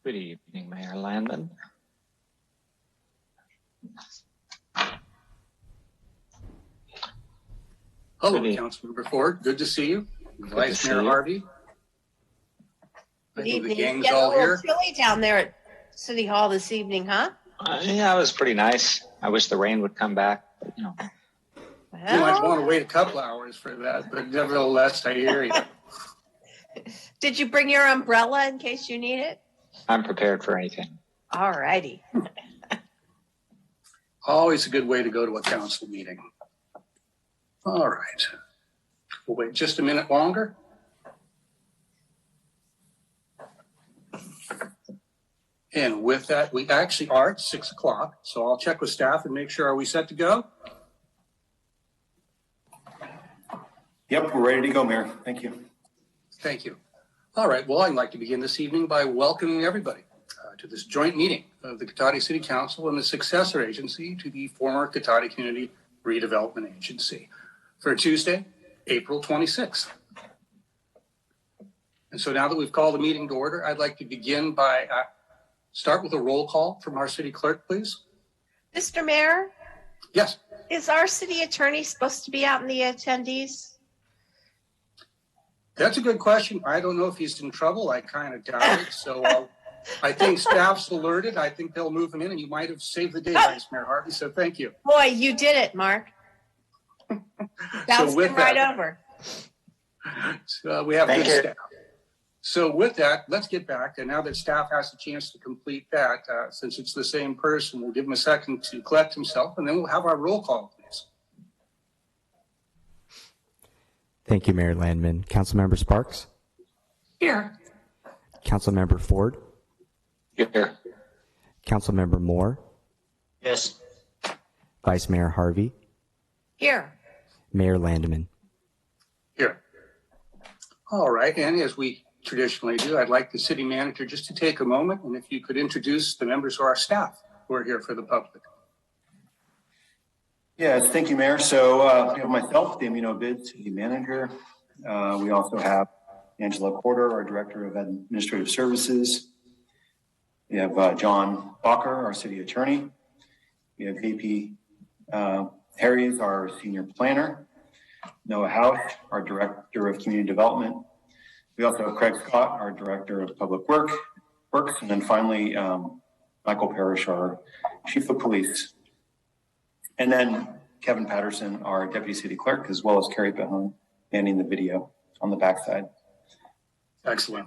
Good evening, Mayor Landman. Hello, Councilmember Ford. Good to see you. Vice Mayor Harvey. Good I think the evening. gang's all a little here. chilly down there at City Hall this evening, huh? Yeah, it was pretty nice. I wish the rain would come back, but you know. You might Well, want to wait a couple hours for that, but nevertheless, I hear you. did you bring your umbrella in case you need it? I'm prepared for anything. All righty. Always a good way to go to a council meeting. All right. We'll wait just a minute longer. And with that, we actually are at 6 o'clock. So I'll check with staff and make sure, are we set to go? Yep, we're ready to go, Mayor. Thank you. Thank you. All right. Well, I'd like to begin this evening by welcoming everybody to this joint meeting of the Cotati City Council and the successor agency to the former Cotati Community Redevelopment Agency for Tuesday, April 26th. And so now that we've called the meeting to order, I'd like to begin by start with a roll call from our city clerk, please. Mr. Mayor, Yes. is our city attorney supposed to be out in the attendees? That's a good question. I don't know if he's in trouble. I kind of doubt it. So I think staff's alerted. I think they'll move him in, and you might have saved the day, Vice Mayor Harvey. So thank you. Boy, you did it, Mark. Bounced him right over. So we have good staff. So with that, let's get back. And now that staff has a chance to complete that, since it's the same person, we'll give him a second to collect himself, and then we'll have our roll call, please. Thank you, Mayor Landman. Councilmember Sparks? Here. Councilmember Ford? Here. Councilmember Moore? Yes. Vice Mayor Harvey? Here. Mayor Landman? Here. All right. And as we traditionally do, I'd like the city manager just to take a moment, and if you could introduce the members of our staff who are here for the public. Yes, thank you, Mayor. So we have myself, Damien Obid, city manager. We also have Angela Porter, our director of administrative services. We have John Bacher, our city attorney. We have VP Harries, our senior planner. Noah House, our director of community development. We also have Craig Scott, our director of public works. And then finally, Michael Parrish, our chief of police. And then Kevin Patterson, our deputy city clerk, as well as Carrie Behon, manning the video on the backside. Excellent.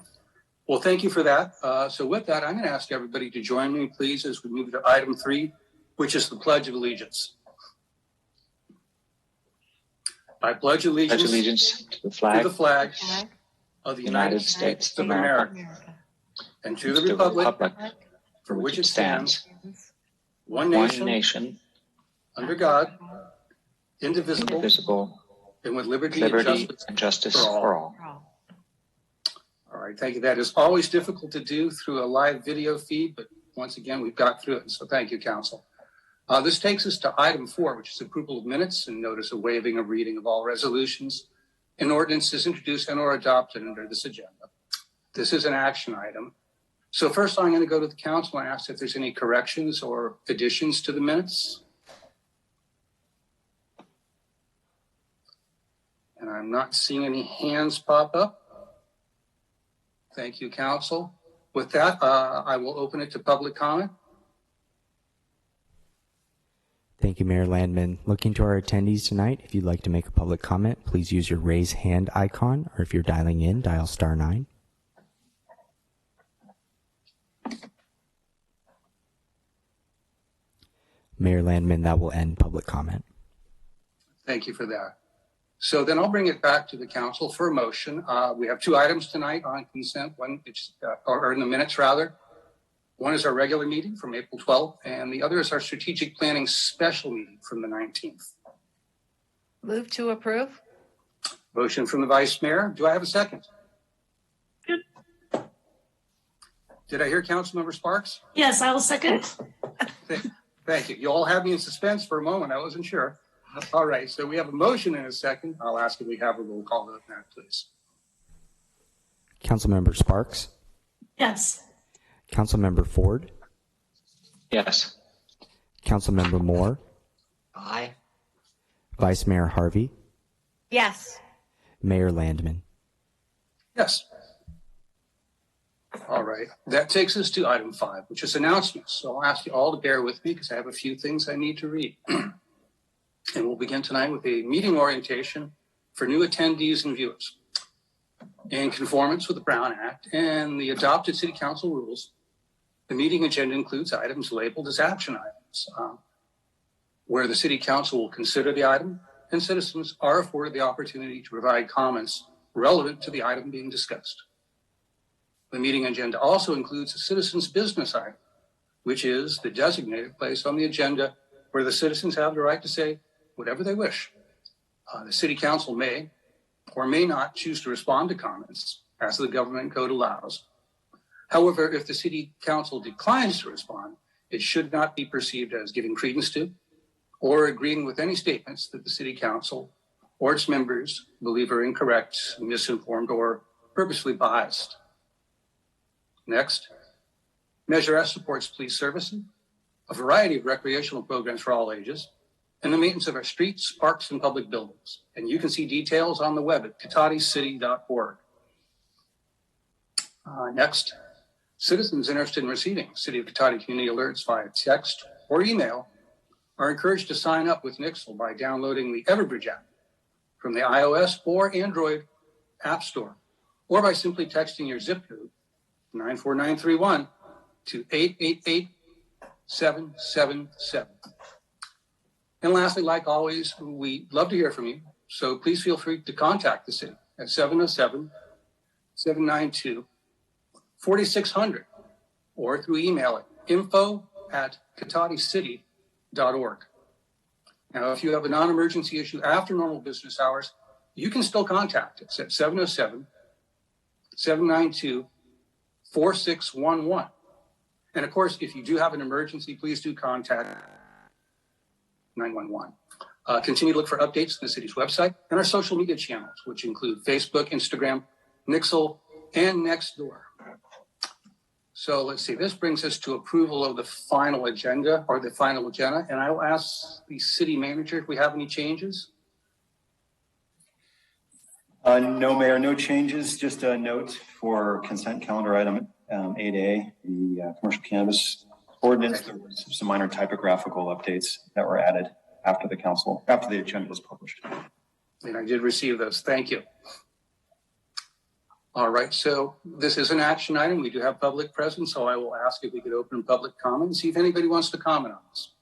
Well, thank you for that. So with that, I'm going to ask everybody to join me, please, as we move to item 3, which is the Pledge of Allegiance. I pledge allegiance To the flag of the United States of America and to the republic for which it stands, one one nation, nation, under God, indivisible, and with liberty and justice for all. All right, thank you. That is always difficult to do through a live video feed, but once again, we've got through it. So thank you, Council. This takes us to item 4, which is approval of minutes and notice of waiving of reading of all resolutions and ordinances introduced and or adopted under this agenda. This is an action item. So first, I'm going to go to the council and ask if there's any corrections or additions to the minutes. And I'm not seeing any hands pop up. Thank you, council. With that, I will open it to public comment. Thank you, Mayor Landman. Looking to our attendees tonight, if you'd like to make a public comment, please use your raise hand icon, or if you're dialing in, dial *9. Mayor Landman, that will end public comment. Thank you for that. So then I'll bring it back to the council for a motion. We have 2 items tonight on consent, one or in the minutes rather. One is our regular meeting from April 12th, and the other is our strategic planning special meeting from the 19th. Move to approve. Motion from the Vice Mayor. Do I have a second? Did I hear Councilmember Sparks? Yes, I will second. Thank you. You all had me in suspense for a moment. I wasn't sure. All right. So we have a motion and a second. I'll ask if we have a roll call vote now, please. Councilmember Sparks? Yes. Councilmember Ford, Yes. Councilmember Moore, Aye. Vice Mayor Harvey, Yes. Mayor Landman. Yes. All right. That takes us to item 5, which is announcements. So I'll ask you all to bear with me because I have a few things I need to read. And we'll begin tonight with a meeting orientation for new attendees and viewers. In conformance with the Brown Act and the adopted City Council rules, the meeting agenda includes items labeled as action items, where the City Council will consider the item and citizens are afforded the opportunity to provide comments relevant to the item being discussed. The meeting agenda also includes a citizens' business item, which is the designated place on the agenda where the citizens have the right to say whatever they wish. The City Council may or may not choose to respond to comments as the government code allows. However, if the City Council declines to respond, it should not be perceived as giving credence to or agreeing with any statements that the City Council or its members believe are incorrect, misinformed, or purposely biased. Next, Measure S supports police services, a variety of recreational programs for all ages, and the maintenance of our streets, parks, and public buildings. And you can see details on the web at cotatiCity.org. Next, citizens interested in receiving City of Cotati community alerts via text or email are encouraged to sign up with Nixle by downloading the Everbridge app from the iOS or Android App Store, or by simply texting your zip code 94931 to 888-777. And lastly, like always, we'd love to hear from you. So please feel free to contact the city at 707-792-4600 or through email at info@cataticity.org. Now, if you have a non-emergency issue after normal business hours, you can still contact us at 707-792-4611. And of course, if you do have an emergency, please do contact 911. Continue to look for updates on the city's website and our social media channels, which include Facebook, Instagram, Nixle, and Nextdoor. So let's see, this brings us to approval of the final agenda. And I will ask the city manager if we have any changes. No, Mayor, no changes. Just a note for consent calendar item 8A, the commercial cannabis ordinance. There was some minor typographical updates that were added after the agenda was published. And I did receive those. Thank you. All right, so this is an action item. We do have public presence, so I will ask if we could open public comment and see if anybody wants to comment on this.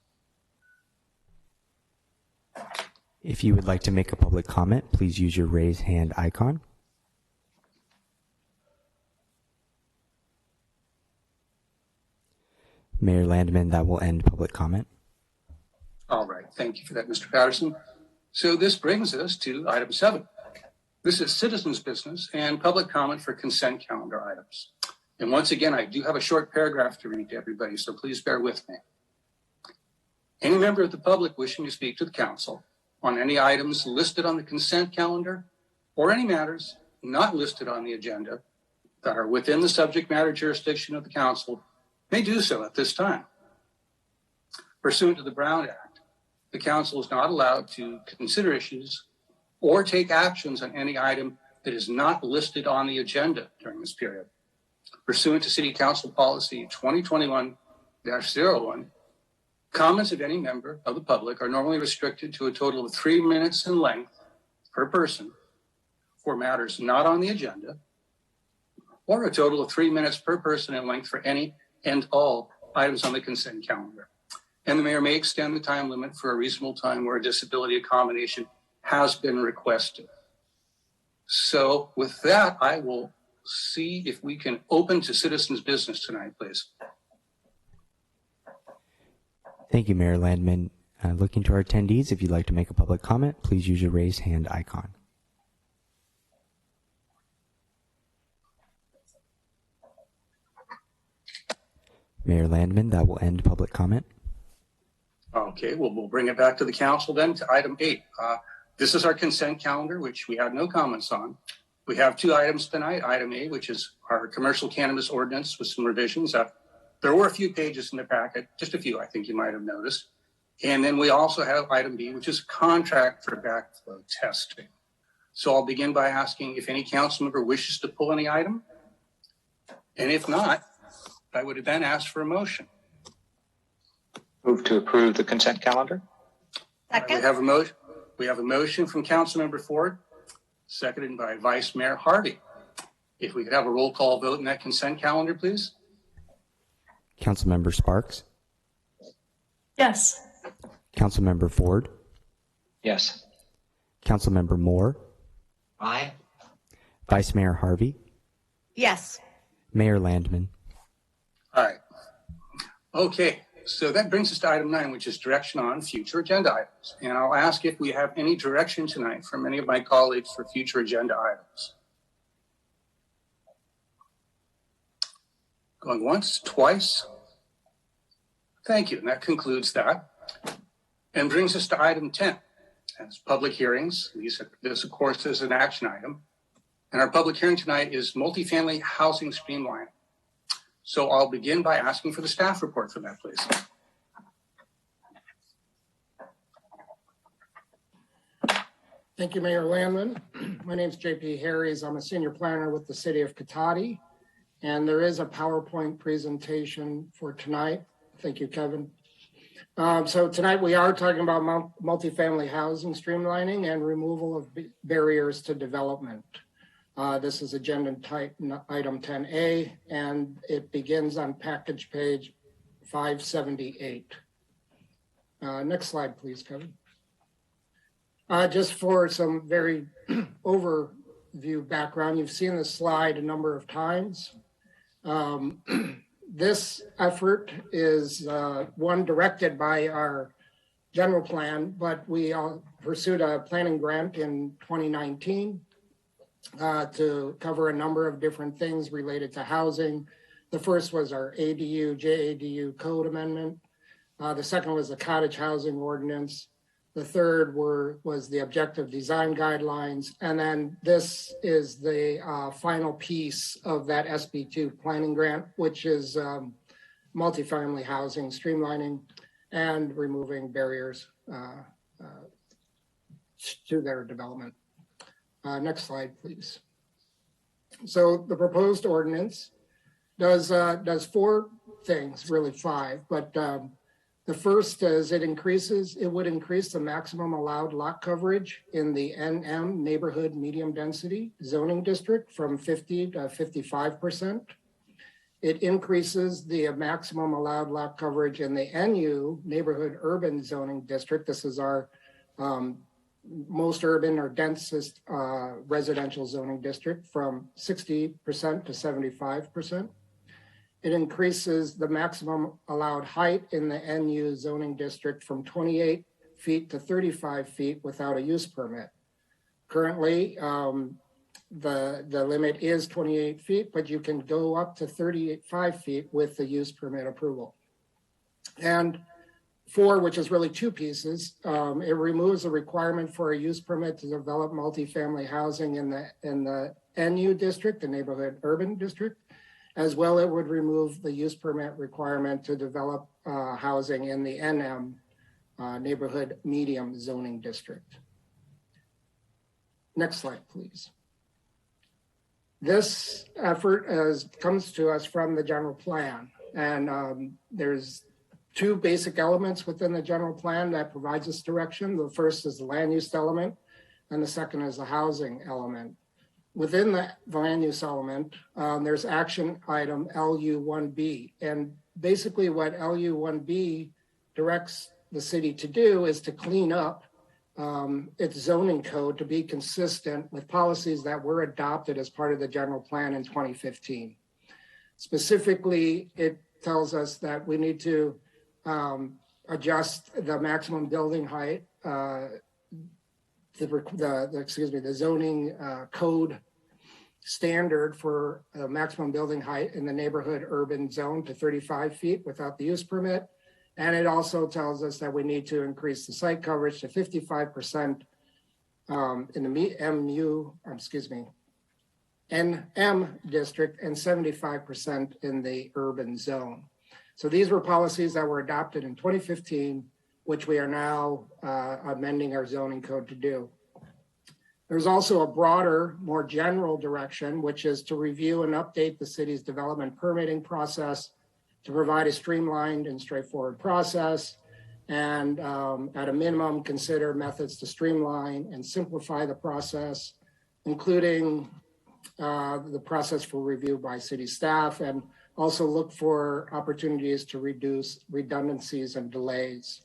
If you would like to make a public comment, please use your raise hand icon. Mayor Landman, that will end public comment. All right, thank you for that, Mr. Patterson. So this brings us to item 7. This is citizens' business and public comment for consent calendar items. And once again, I do have a short paragraph to read to everybody, so please bear with me. Any member of the public wishing to speak to the council on any items listed on the consent calendar or any matters not listed on the agenda that are within the subject matter jurisdiction of the council may do so at this time. Pursuant to the Brown Act, the council is not allowed to consider issues or take actions on any item that is not listed on the agenda during this period. Pursuant to City Council Policy 2021-01, comments of any member of the public are normally restricted to a total of 3 minutes in length per person for matters not on the agenda, or a total of 3 minutes per person in length for any and all items on the consent calendar. And the mayor may extend the time limit for a reasonable time where a disability accommodation has been requested. So with that, I will see if we can open to citizens' business tonight, please. Thank you, Mayor Landman. Looking to our attendees, if you'd like to make a public comment, please use your raise hand icon. Mayor Landman, that will end public comment. Okay, well, we'll bring it back to the council then to item 8. This is our consent calendar, which we have no comments on. We have 2 items tonight. Item A, which is our commercial cannabis ordinance with some revisions. There were a few pages in the packet, just a few, I think you might have noticed. And then we also have item B, which is contract for backflow testing. So I'll begin by asking if any council member wishes to pull any item. And if not, I would then ask for a motion. Move to approve the consent calendar. Second. We have a motion from Councilmember Ford, seconded by Vice Mayor Harvey. If we could have a roll call vote in that consent calendar, please. Councilmember Sparks, Yes. Councilmember Ford, Yes. Councilmember Moore, Aye. Vice Mayor Harvey, Yes. Mayor Landman. All right. Okay, so that brings us to item 9, which is direction on future agenda items. And I'll ask if we have any direction tonight from any of my colleagues for future agenda items. Going once, twice. Thank you, and that concludes that. And brings us to item 10, as public hearings. This, of course, is an action item. And our public hearing tonight is multifamily housing streamlining. So I'll begin by asking for the staff report for that, please. Thank you, Mayor Landman. My name is JP Harries. I'm a senior planner with the city of Cotati, and there is a PowerPoint presentation for tonight. Thank you, Kevin. So tonight we are talking about multifamily housing streamlining and removal of barriers to development. This is agenda item 10A, and it begins on package page 578. Next slide, please, Kevin. Just for some very overview background, you've seen this slide a number of times. This effort is one directed by our general plan, but we pursued a planning grant in 2019 to cover a number of different things related to housing. The first was our ADU, JADU code amendment. The second was the cottage housing ordinance. The third was the objective design guidelines. And then this is the final piece of that SB2 planning grant, which is multifamily housing streamlining and removing barriers to their development. Next slide, please. So the proposed ordinance does 4 things, really 5, but the first is it would increase the maximum allowed lot coverage in the NM neighborhood medium density zoning district from 50 to 55%. It increases the maximum allowed lot coverage in the NU neighborhood urban zoning district. This is our most urban or densest residential zoning district from 60% to 75%. It increases the maximum allowed height in the NU zoning district from 28 feet to 35 feet without a use permit. Currently, the limit is 28 feet, but you can go up to 35 feet with the use permit approval. And 4, which is really 2 pieces, it removes the requirement for a use permit to develop multifamily housing in the NU district, the neighborhood urban district. As well, it would remove the use permit requirement to develop housing in the NM neighborhood medium zoning district. Next slide, please. This effort comes to us from the general plan, and there's 2 basic elements within the general plan that provides us direction. The first is the land use element, and the second is the housing element. Within the land use element, there's action item LU1B. And basically what LU1B directs the city to do is to clean up its zoning code to be consistent with policies that were adopted as part of the general plan in 2015. Specifically, it tells us that we need to adjust the maximum building height, the zoning code standard for maximum building height in the neighborhood urban zone to 35 feet without the use permit. And it also tells us that we need to increase the site coverage to 55% in the NM district and 75% in the urban zone. So these were policies that were adopted in 2015, which we are now amending our zoning code to do. There's also a broader, more general direction, which is to review and update the city's development permitting process to provide a streamlined and straightforward process, and at a minimum, consider methods to streamline and simplify the process, including the process for review by city staff, and also look for opportunities to reduce redundancies and delays.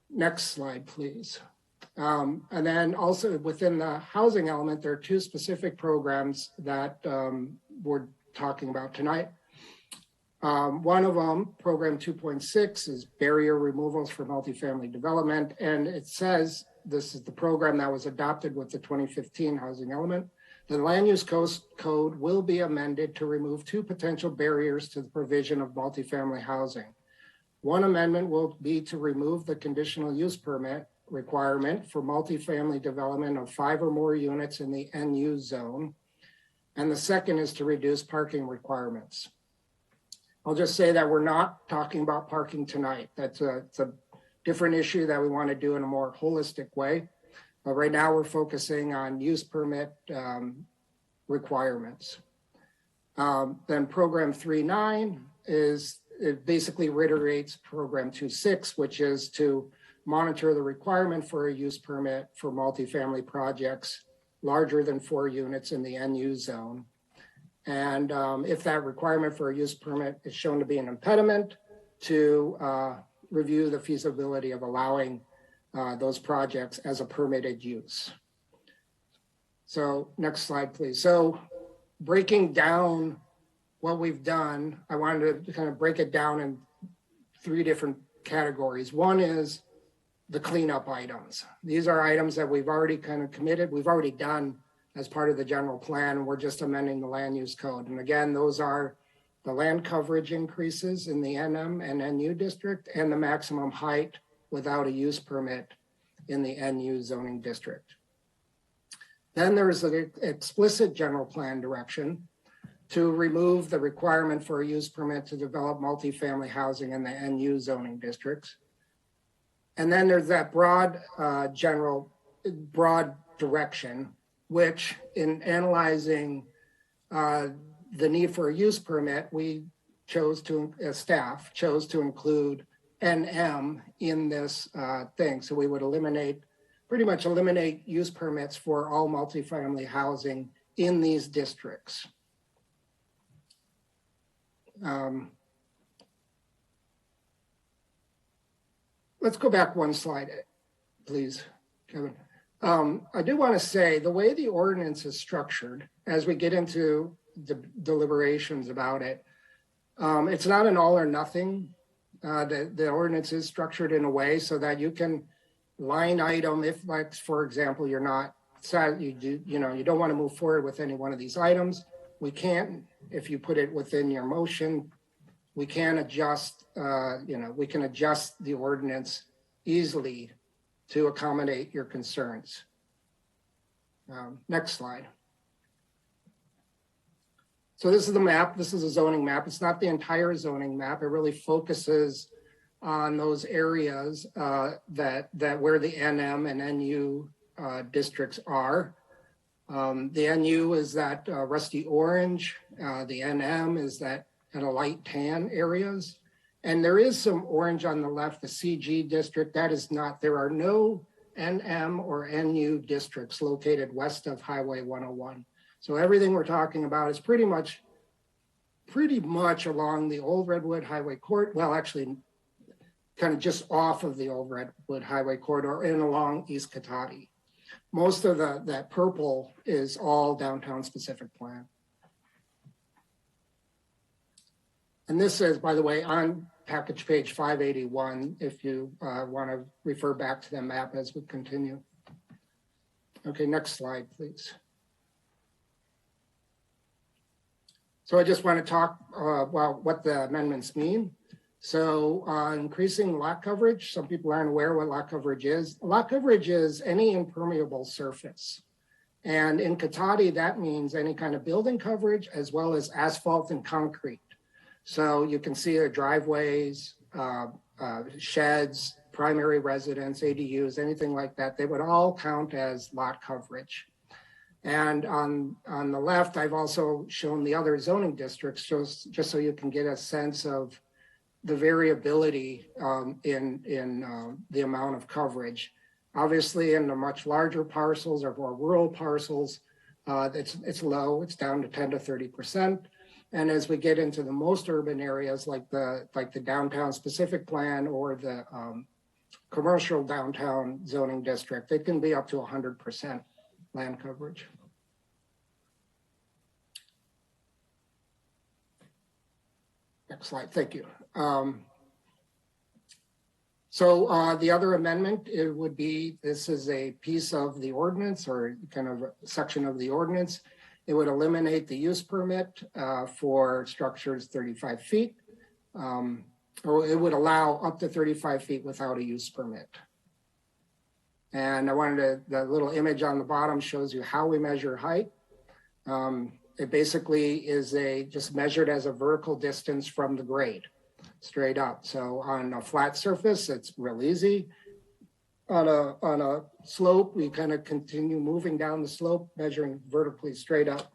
Next slide, please. And then also within the housing element, there are two specific programs that we're talking about tonight. One of them, program 2.6, is barrier removals for multifamily development. And it says, this is the program that was adopted with the 2015 housing element. The land use code will be amended to remove two potential barriers to the provision of multifamily housing. One amendment will be to remove the conditional use permit requirement for multifamily development of 5 or more units in the NU zone. And the second is to reduce parking requirements. I'll just say that we're not talking about parking tonight. It's a different issue that we want to do in a more holistic way. But right now we're focusing on use permit requirements. Then program 3.9 it basically reiterates program 2.6, which is to monitor the requirement for a use permit for multifamily projects larger than 4 units in the NU zone. And if that requirement for a use permit is shown to be an impediment, to review the feasibility of allowing those projects as a permitted use. So next slide, please. So breaking down what we've done, I wanted to kind of break it down in 3 different categories. One is the cleanup items. These are items that we've already kind of committed, we've already done as part of the general plan. We're just amending the land use code. And again, those are the land coverage increases in the NM and NU district and the maximum height without a use permit in the NU zoning district. Then there's an explicit general plan direction to remove the requirement for a use permit to develop multifamily housing in the NU zoning districts. And then there's that broad direction, which in analyzing the need for a use permit, we chose to, as staff, chose to include NM in this thing. So we would pretty much eliminate use permits for all multifamily housing in these districts. Let's go back one slide, please, Kevin. I do want to say the way the ordinance is structured, as we get into the deliberations about it, it's not an all or nothing. The ordinance is structured in a way so that you can line item if, like, for example, you're not you don't want to move forward with any one of these items. We can't, if you put it within your motion, we can adjust. We can adjust the ordinance easily to accommodate your concerns. Next slide. So this is the map. This is a zoning map. It's not the entire zoning map. It really focuses on those areas that where the NM and NU districts are. The NU is that rusty orange. The NM is that kind of light tan areas. And there is some orange on the left, the CG district. That is not, there are no NM or NU districts located west of Highway 101. So everything we're talking about is pretty much along the old Redwood Highway corridor. Well, actually, kind of just off of the old Redwood Highway corridor and along East Cotati. Most of that purple is all downtown specific plan. And this is, by the way, on package page 581, if you want to refer back to the map as we continue. Okay, next slide, please. So I just want to talk about what the amendments mean. So increasing lot coverage, some people aren't aware what lot coverage is. Lot coverage is any impermeable surface. And in Cotati, that means any kind of building coverage as well as asphalt and concrete. So you can see the driveways, sheds, primary residence, ADUs, anything like that, they would all count as lot coverage. And on the left, I've also shown the other zoning districts, just so you can get a sense of the variability in the amount of coverage. Obviously, in the much larger parcels or more rural parcels, it's low, it's down to 10 to 30%. And as we get into the most urban areas like the downtown specific plan or the commercial downtown zoning district, it can be up to 100% land coverage. Next slide, thank you. So the other amendment, it would be, this is a piece of the ordinance or kind of a section of the ordinance. It would eliminate the use permit for structures 35 feet, or it would allow up to 35 feet without a use permit. And I wanted to, the little image on the bottom shows you how we measure height. It basically is just measured as a vertical distance from the grade, straight up. So on a flat surface, it's real easy. On a slope, we kind of continue moving down the slope, measuring vertically straight up.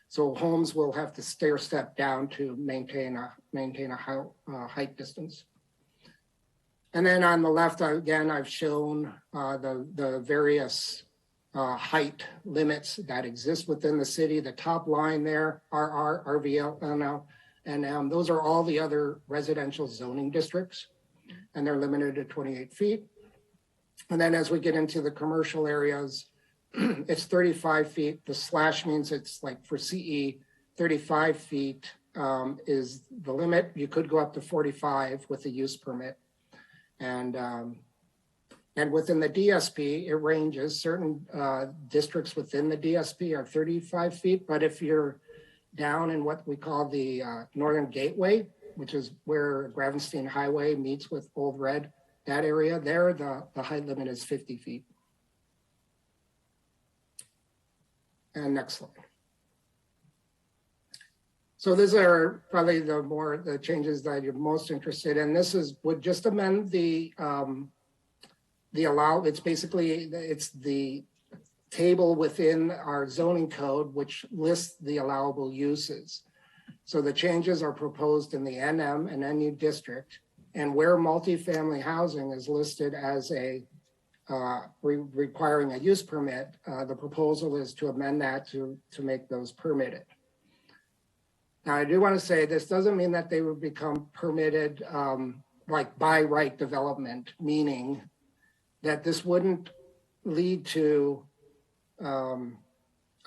So homes will have to stair step down to maintain a height distance. And then on the left, again, I've shown the various height limits that exist within the city. The top line there are RVL, and those are all the other residential zoning districts, and they're limited to 28 feet. And then as we get into the commercial areas, it's 35 feet. The slash means it's like for CE, 35 feet is the limit. You could go up to 45 with a use permit. And within the DSP, it ranges. Certain districts within the DSP are 35 feet, but if you're down in what we call the Northern Gateway, which is where Gravenstein Highway meets with Old Red, that area there, the height limit is 50 feet. And next slide. So these are probably the changes that you're most interested in. This would just amend the it's the table within our zoning code, which lists the allowable uses. So the changes are proposed in the NM and NU district, and where multifamily housing is listed as requiring a use permit, the proposal is to amend that to make those permitted. Now, I do want to say this doesn't mean that they would become permitted like by right development, meaning that this wouldn't lead to a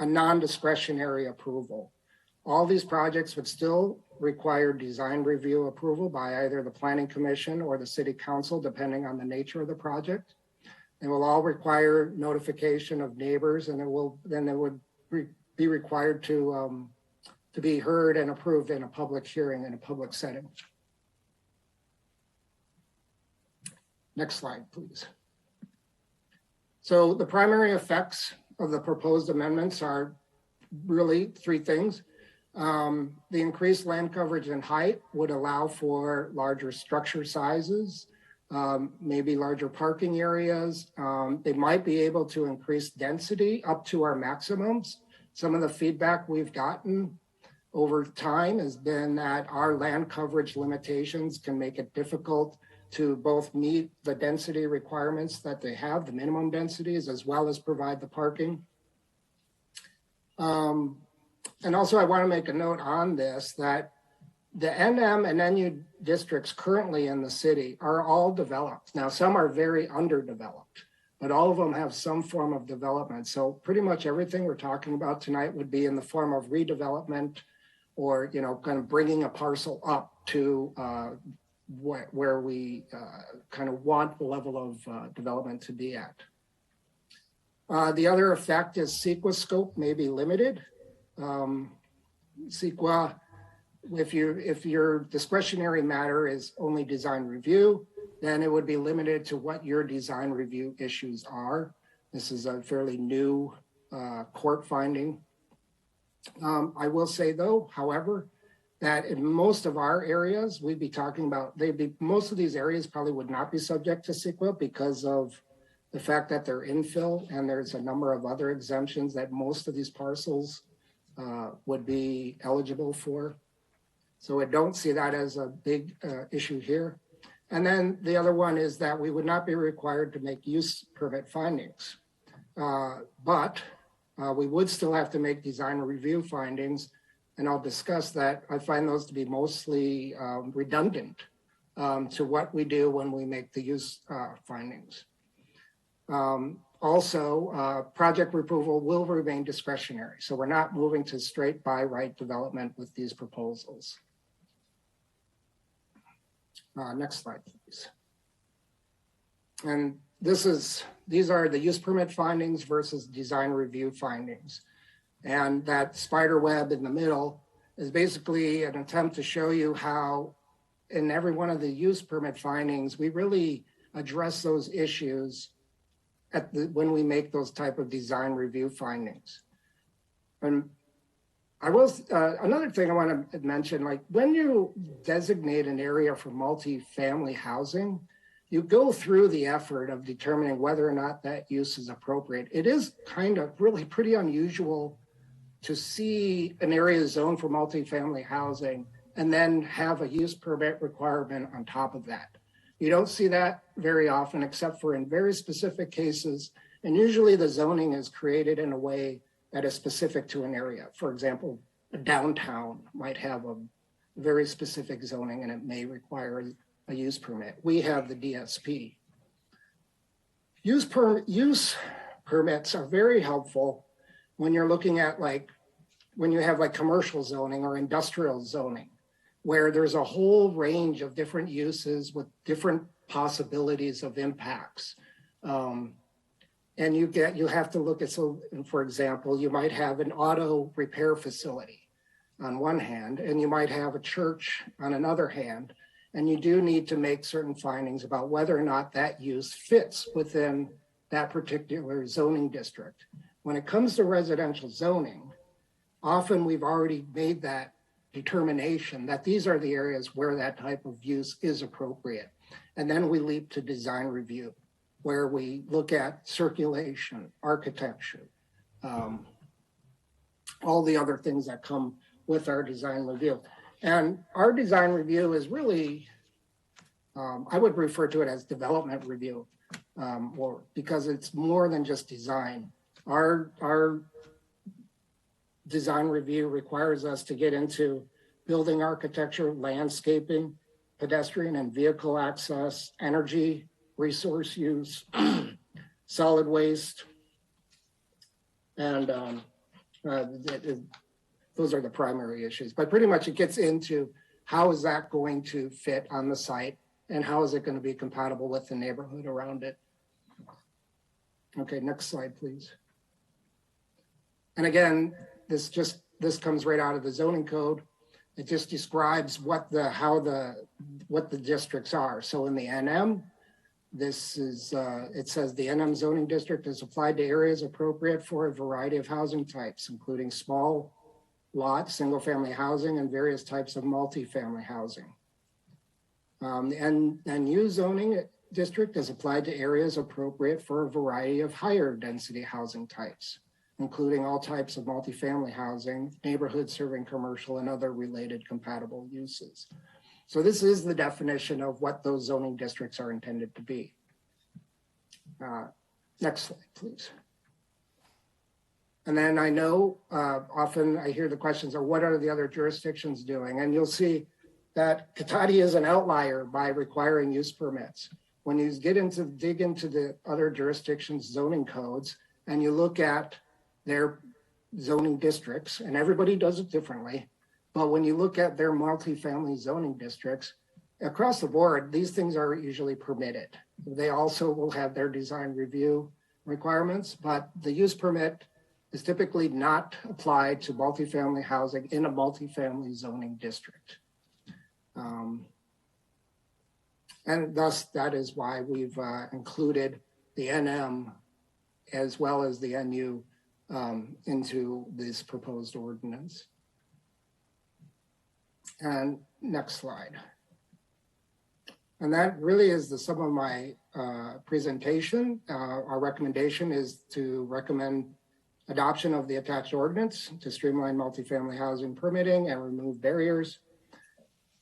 non-discretionary approval. All these projects would still require design review approval by either the Planning Commission or the City Council, depending on the nature of the project. They will all require notification of neighbors, and it would be required to be heard and approved in a public hearing in a public setting. Next slide, please. So the primary effects of the proposed amendments are really three things. The increased land coverage and height would allow for larger structure sizes, maybe larger parking areas. They might be able to increase density up to our maximums. Some of the feedback we've gotten over time has been that our land coverage limitations can make it difficult to both meet the density requirements that they have, the minimum densities, as well as provide the parking. And also I want to make a note on this, that the NM and NU districts currently in the city are all developed. Now, some are very underdeveloped, but all of them have some form of development. So pretty much everything we're talking about tonight would be in the form of redevelopment or, kind of bringing a parcel up to where we kind of want the level of development to be at. The other effect is CEQA scope may be limited. CEQA, if your discretionary matter is only design review, then it would be limited to what your design review issues are. This is a fairly new court finding. I will say though, however, that in most of our areas, we'd be talking about, most of these areas probably would not be subject to CEQA because of the fact that they're infill, and there's a number of other exemptions that most of these parcels would be eligible for. So I don't see that as a big issue here. And then the other one is that we would not be required to make use permit findings, but we would still have to make design review findings, and I'll discuss that. I find those to be mostly redundant to what we do when we make the use findings. Also, project approval will remain discretionary, so we're not moving to straight by right development with these proposals. Next slide, please. And these are the use permit findings versus design review findings. And that spider web in the middle is basically an attempt to show you how in every one of the use permit findings, we really address those issues when we make those type of design review findings. And I will, another thing I want to mention, like when you designate an area for multi-family housing, you go through the effort of determining whether or not that use is appropriate. It is kind of really pretty unusual to see an area zoned for multi-family housing and then have a use permit requirement on top of that. You don't see that very often, except for in very specific cases. And usually the zoning is created in a way that is specific to an area. For example, a downtown might have a very specific zoning and it may require a use permit. We have the DSP. Use permits are very helpful when you're looking at when you have commercial zoning or industrial zoning, where there's a whole range of different uses with different possibilities of impacts. And you have to look at, so for example, you might have an auto repair facility on one hand, and you might have a church on another hand, and you do need to make certain findings about whether or not that use fits within that particular zoning district. When it comes to residential zoning, often we've already made that determination that these are the areas where that type of use is appropriate. And then we leap to design review, where we look at circulation, architecture, all the other things that come with our design review. And our design review is really, I would refer to it as development review, because it's more than just design. Our design review requires us to get into building architecture, landscaping, pedestrian and vehicle access, energy, resource use, solid waste, and those are the primary issues. But pretty much it gets into how is that going to fit on the site and how is it going to be compatible with the neighborhood around it. Okay, next slide, please. And again, this comes right out of the zoning code. It just describes what the districts are. So in the NM, this is, it says the NM zoning district is applied to areas appropriate for a variety of housing types, including small lots, single family housing, and various types of multifamily housing. And NU zoning district is applied to areas appropriate for a variety of higher density housing types, including all types of multifamily housing, neighborhoods serving commercial and other related compatible uses. So this is the definition of what those zoning districts are intended to be. Next slide, please. And then I know often I hear the questions of what are the other jurisdictions doing? And you'll see that Cotati is an outlier by requiring use permits. When you dig into the other jurisdictions' zoning codes and you look at their zoning districts, and everybody does it differently, but when you look at their multifamily zoning districts, across the board, these things are usually permitted. They also will have their design review requirements, but the use permit is typically not applied to multifamily housing in a multifamily zoning district. And thus, that is why we've included the NM as well as the NU into this proposed ordinance. And next slide. And that really is the sum of my presentation. Our recommendation is to recommend adoption of the attached ordinance to streamline multifamily housing permitting and remove barriers.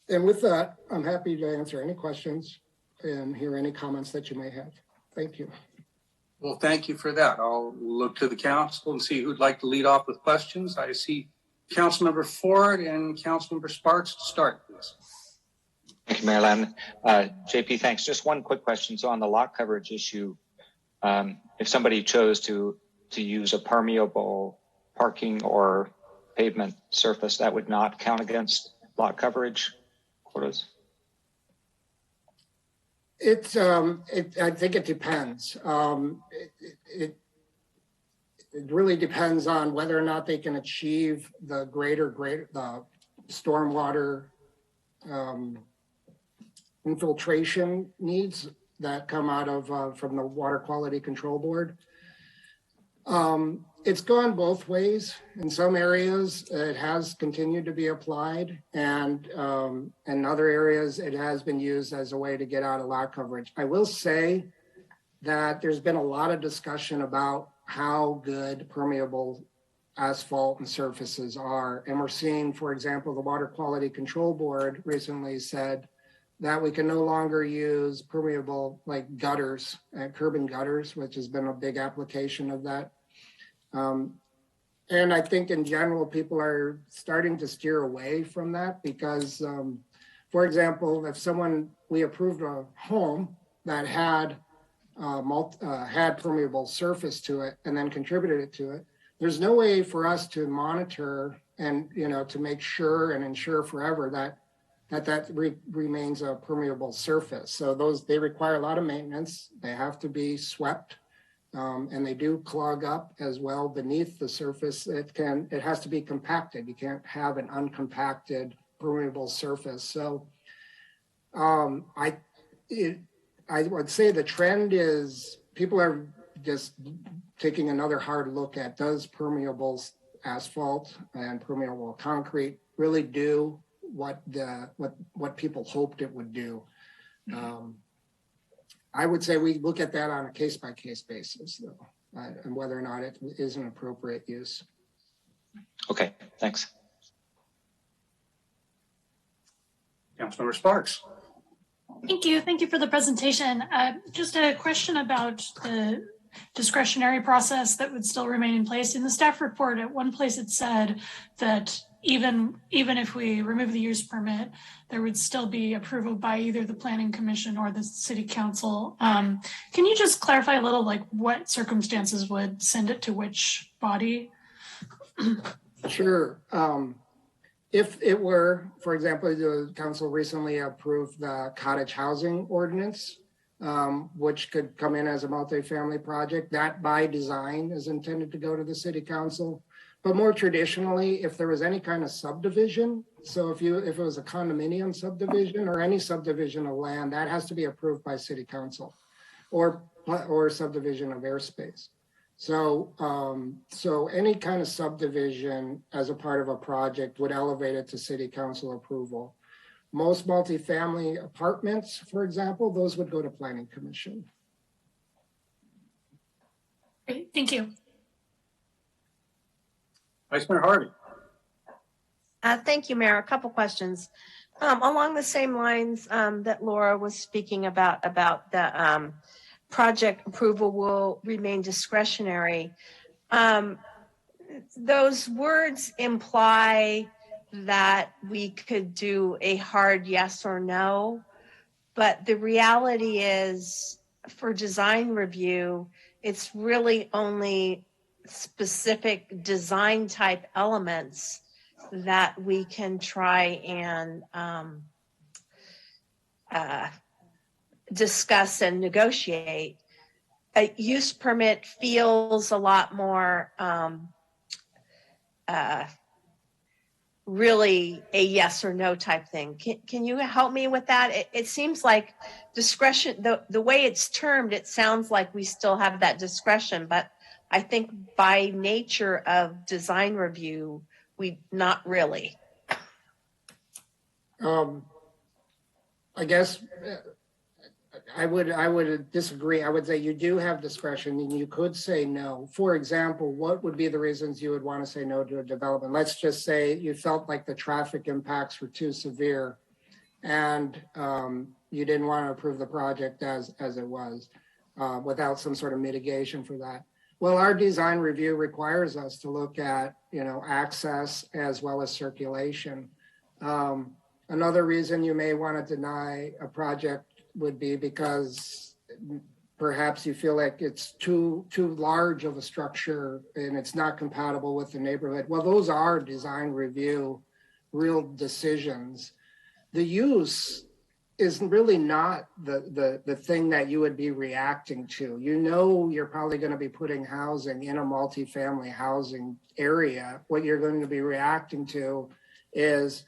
And with that, I'm happy to answer any questions and hear any comments that you may have. Thank you. Well, thank you for that. I'll look to the council and see who'd like to lead off with questions. I see Councilmember Ford and Councilmember Sparks to start, please. Thank you, Mayor Lamb. JP, thanks. Just one quick question. So on the lot coverage issue, if somebody chose to use a permeable parking or pavement surface, that would not count against lot coverage quotas? I think it depends. It really depends on whether or not they can achieve the the stormwater infiltration needs that come out of from the Water Quality Control Board. It's gone both ways. In some areas, it has continued to be applied, and in other areas, it has been used as a way to get out of lot coverage. I will say that there's been a lot of discussion about how good permeable asphalt and surfaces are. And we're seeing, for example, the Water Quality Control Board recently said that we can no longer use permeable like gutters, curb and gutters, which has been a big application of that. And I think in general, people are starting to steer away from that because, for example, if we approved a home that had permeable surface to it and then contributed it to it, there's no way for us to monitor and, to make sure and ensure forever that remains a permeable surface. So they require a lot of maintenance. They have to be swept. And they do clog up as well beneath the surface. It has to be compacted. You can't have an uncompacted permeable surface. So I would say the trend is people are just taking another hard look at, does permeable asphalt and permeable concrete really do what people hoped it would do? I would say we look at that on a case-by-case basis, though, and whether or not it is an appropriate use. Okay, thanks. Councilmember Sparks. Thank you. Thank you for the presentation. Just a question about the discretionary process that would still remain in place. In the staff report, at one place it said that even if we remove the use permit, there would still be approval by either the Planning Commission or the City Council. Can you just clarify a little, like what circumstances would send it to which body? Sure. If it were, for example, the council recently approved the cottage housing ordinance, which could come in as a multifamily project, that by design is intended to go to the City Council. But more traditionally, if there was any kind of subdivision, so if it was a condominium subdivision or any subdivision of land, that has to be approved by City Council or subdivision of airspace. So any kind of subdivision as a part of a project would elevate it to City Council approval. Most multifamily apartments, for example, those would go to Planning Commission. Great, thank you. Vice Mayor Harvey. Thank you, Mayor. A couple questions. Along the same lines that Laura was speaking about the project approval will remain discretionary. Those words imply that we could do a hard yes or no, but the reality is for design review, it's really only specific design type elements that we can try and discuss and negotiate. A use permit feels a lot more really a yes or no type thing. Can you help me with that? It seems like discretion, the way it's termed, it sounds like we still have that discretion, but I think by nature of design review, we not really. I guess I would disagree. I would say you do have discretion and you could say no. For example, what would be the reasons you would want to say no to a development? Let's just say you felt like the traffic impacts were too severe and you didn't want to approve the project as it was without some sort of mitigation for that. Well, our design review requires us to look at, access as well as circulation. Another reason you may want to deny a project would be because perhaps you feel like it's too large of a structure and it's not compatible with the neighborhood. Well, those are design review real decisions. The use is really not the thing that you would be reacting to. You're probably going to be putting housing in a multifamily housing area. What you're going to be reacting to is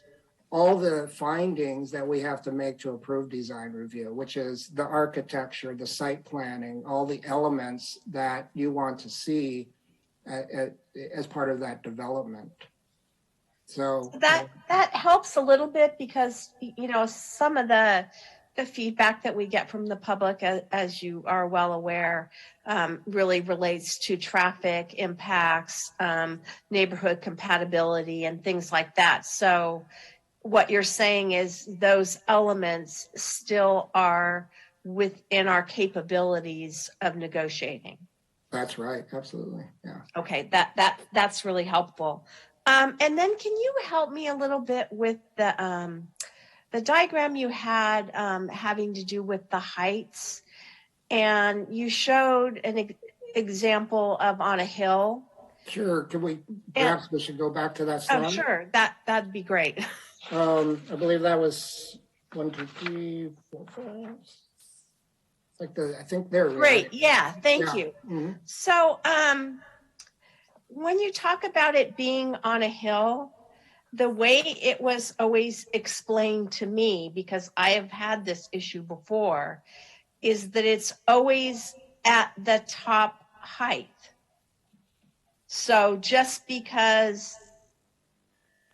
all the findings that we have to make to approve design review, which is the architecture, the site planning, all the elements that you want to see as part of that development. So that helps a little bit because, some of the feedback that we get from the public, as you are well aware, really relates to traffic impacts, neighborhood compatibility, and things like that. So what you're saying is those elements still are within our capabilities of negotiating. That's right. Absolutely. Yeah. Okay. That's really helpful. And then can you help me a little bit with the diagram you had having to do with the heights, and you showed an example of on a hill. Sure. Perhaps we should go back to that slide? Oh, sure. That'd be great. I believe that was 1, 2, 3, 4, 5. I think they're great. Right. Yeah. Thank you. Mm-hmm. So, when you talk about it being on a hill, the way it was always explained to me, because I have had this issue before, is that it's always at the top height. So just because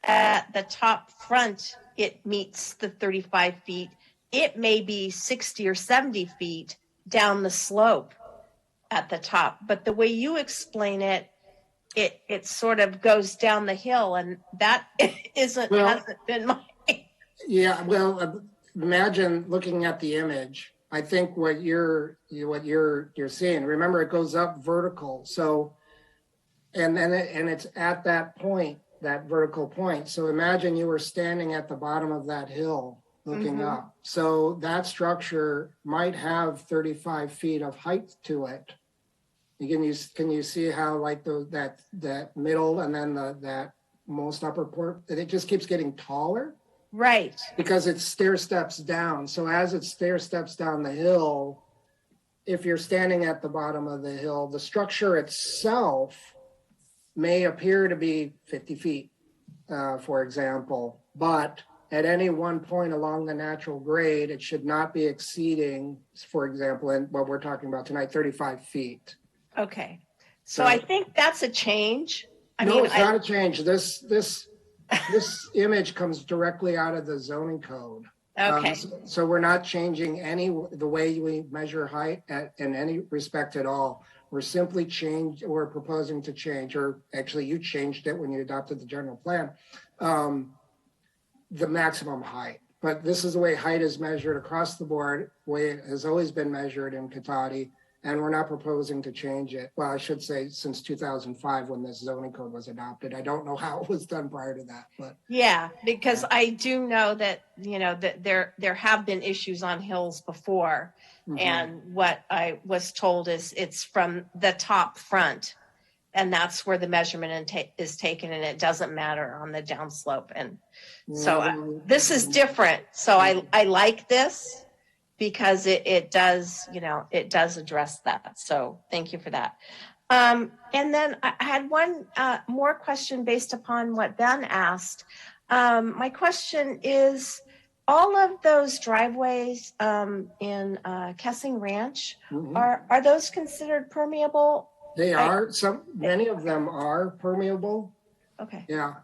at the top front it meets the 35 feet, it may be 60 or 70 feet down the slope at the top. But the way you explain it, it sort of goes down the hill, and that hasn't been my. Yeah, well, imagine looking at the image. I think what you're seeing. Remember, it goes up vertical. So, and it's at that point, that vertical point. So imagine you were standing at the bottom of that hill looking up. So that structure might have 35 feet of height to it. Can you see how like that middle and then that most upper part, it just keeps getting taller? Right. Because it stair steps down. So as it stair steps down the hill, if you're standing at the bottom of the hill, the structure itself may appear to be 50 feet, for example, but at any one point along the natural grade, it should not be exceeding, for example, in what we're talking about tonight, 35 feet. Okay. So I think that's a change. It's not a change. This image comes directly out of the zoning code. Okay. So we're not changing the way we measure height in any respect at all. We're proposing to change, or actually you changed it when you adopted the general plan, the maximum height. But this is the way height is measured across the board, the way it has always been measured in Cotati, and we're not proposing to change it. Well, I should say since 2005 when this zoning code was adopted. I don't know how it was done prior to that, but. Yeah, because I do know that, that there have been issues on hills before. Mm-hmm. And what I was told is it's from the top front, and that's where the measurement is taken, and it doesn't matter on the downslope. And so this is different. So I like this, because it does, it does address that. So thank you for that. And then I had one more question based upon what Ben asked. My question is, all of those driveways in Kessing Ranch, are those considered permeable? They are. Many of them are permeable. Okay. Yeah.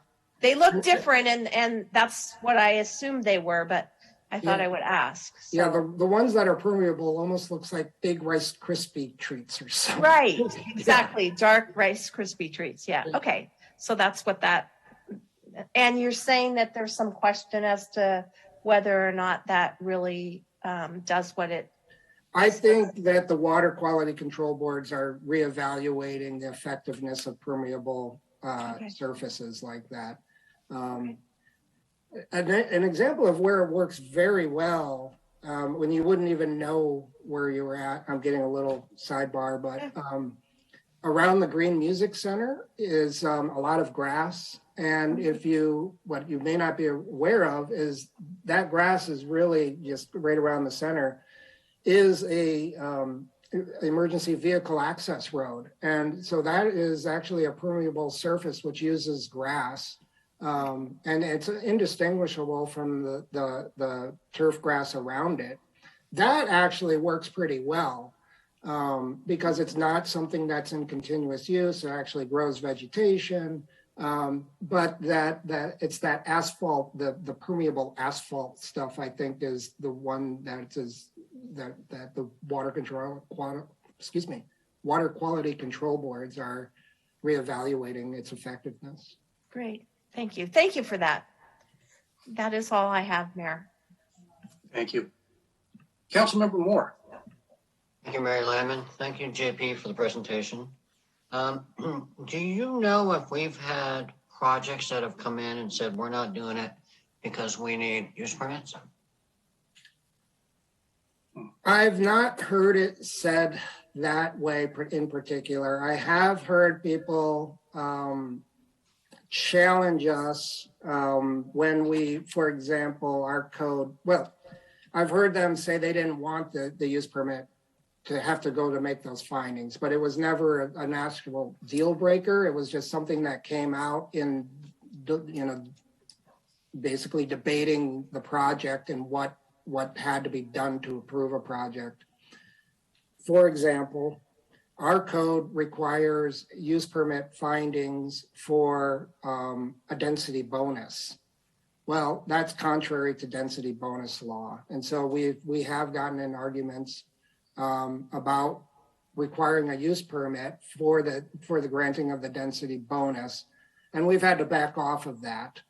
They look different, and that's what I assumed they were, but I thought Yeah. I would ask. So. Yeah, the ones that are permeable almost looks like big Rice Krispie treats or something. Right, exactly. Dark Rice Krispie treats. Yeah. Okay. So that's what that. And you're saying that there's some question as to whether or not that really does what it. I think that the water quality control boards are reevaluating the effectiveness of permeable Okay. surfaces like that. An example of where it works very well, when you wouldn't even know where you were at, I'm getting a little sidebar, but around the Green Music Center is a lot of grass. And what you may not be aware of is that grass is really just right around the center is a emergency vehicle access road. And so that is actually a permeable surface which uses grass. And it's indistinguishable from the turf grass around it. That actually works pretty well because it's not something that's in continuous use. It actually grows vegetation, but that it's that asphalt, the permeable asphalt stuff, I think, is the one that the water quality control boards are reevaluating its effectiveness. Great. Thank you. Thank you for that. That is all I have, Mayor. Thank you. Councilmember Moore. Thank you, Mary Landman. Thank you, JP, for the presentation. Do you know if we've had projects that have come in and said, we're not doing it because we need use permits? I've not heard it said that way in particular. I have heard people challenge us when we, for example, our code, well, I've heard them say they didn't want the use permit to have to go to make those findings, but it was never an actual deal breaker. It was just something that came out in, basically debating the project and what had to be done to approve a project. For example, our code requires use permit findings for a density bonus. Well, that's contrary to density bonus law. And so we have gotten in arguments about requiring a use permit for the granting of the density bonus. And we've had to back off of that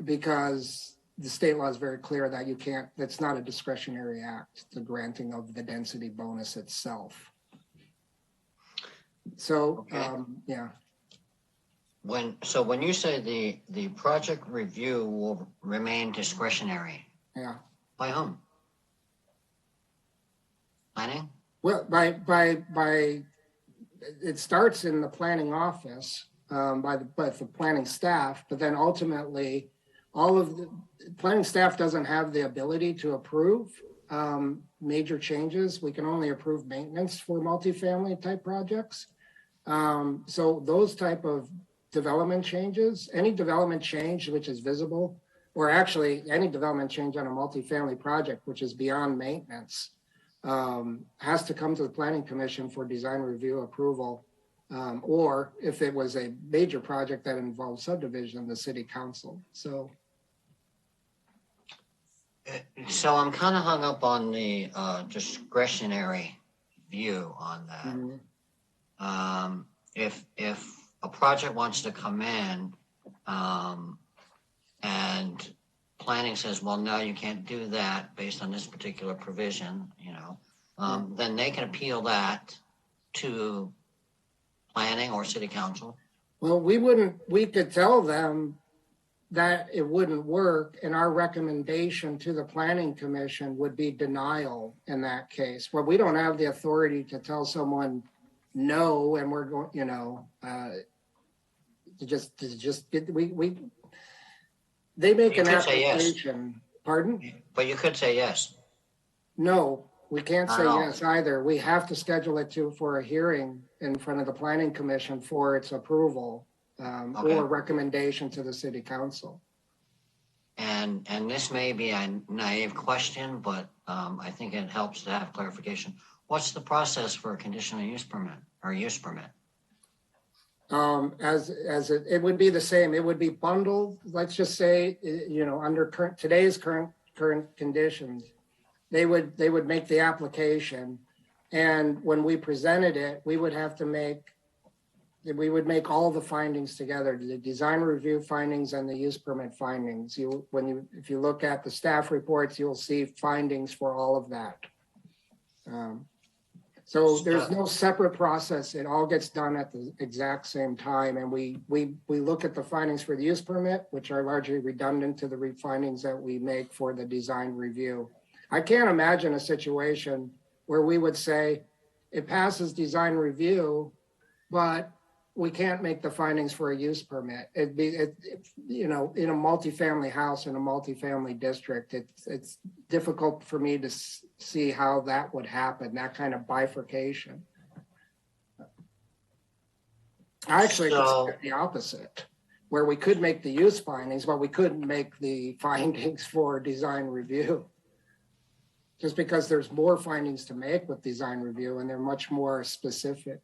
because the state law is very clear that that's not a discretionary act, the granting of the density bonus itself. So, Okay. Yeah. When you say the project review will remain discretionary, Yeah. by whom? Planning? Well, it starts in the planning office by the planning staff, but then ultimately all of the planning staff doesn't have the ability to approve major changes. We can only approve maintenance for multifamily type projects. So those type of development changes, any development change which is visible, or actually any development change on a multifamily project which is beyond maintenance, has to come to the Planning Commission for design review approval, or if it was a major project that involved subdivision, the city council. So I'm kind of hung up on the discretionary view on that. If a project wants to come in and planning says, well, no, you can't do that based on this particular provision, then they can appeal that to planning or city council. well, we could tell them that it wouldn't work, and our recommendation to the Planning Commission would be denial in that case. Well, we don't have the authority to tell someone no, and we're going, they make You an could say yes. application. Pardon? But you could say yes. No, we can't say Not at all. yes either. We have to schedule it for a hearing in front of the Planning Commission for its approval Okay. or recommendation to the city council. And this may be a naive question, but I think it helps to have clarification. What's the process for a conditional use permit or use permit? It would be the same. It would be bundled. Let's just say, under today's current conditions, they would make the application, and when we presented it, we would make all the findings together, the design review findings and the use permit findings. If you look at the staff reports, you'll see findings for all of that. So there's no separate process. It all gets done at the exact same time. And we look at the findings for the use permit, which are largely redundant to the findings that we make for the design review. I can't imagine a situation where we would say it passes design review, but we can't make the findings for a use permit. In a multifamily house in a multifamily district, it's difficult for me to see how that would happen, that kind of bifurcation. I actually consider the opposite, where we could make the use findings, but we couldn't make the findings for design review. Just because there's more findings to make with design review and they're much more specific.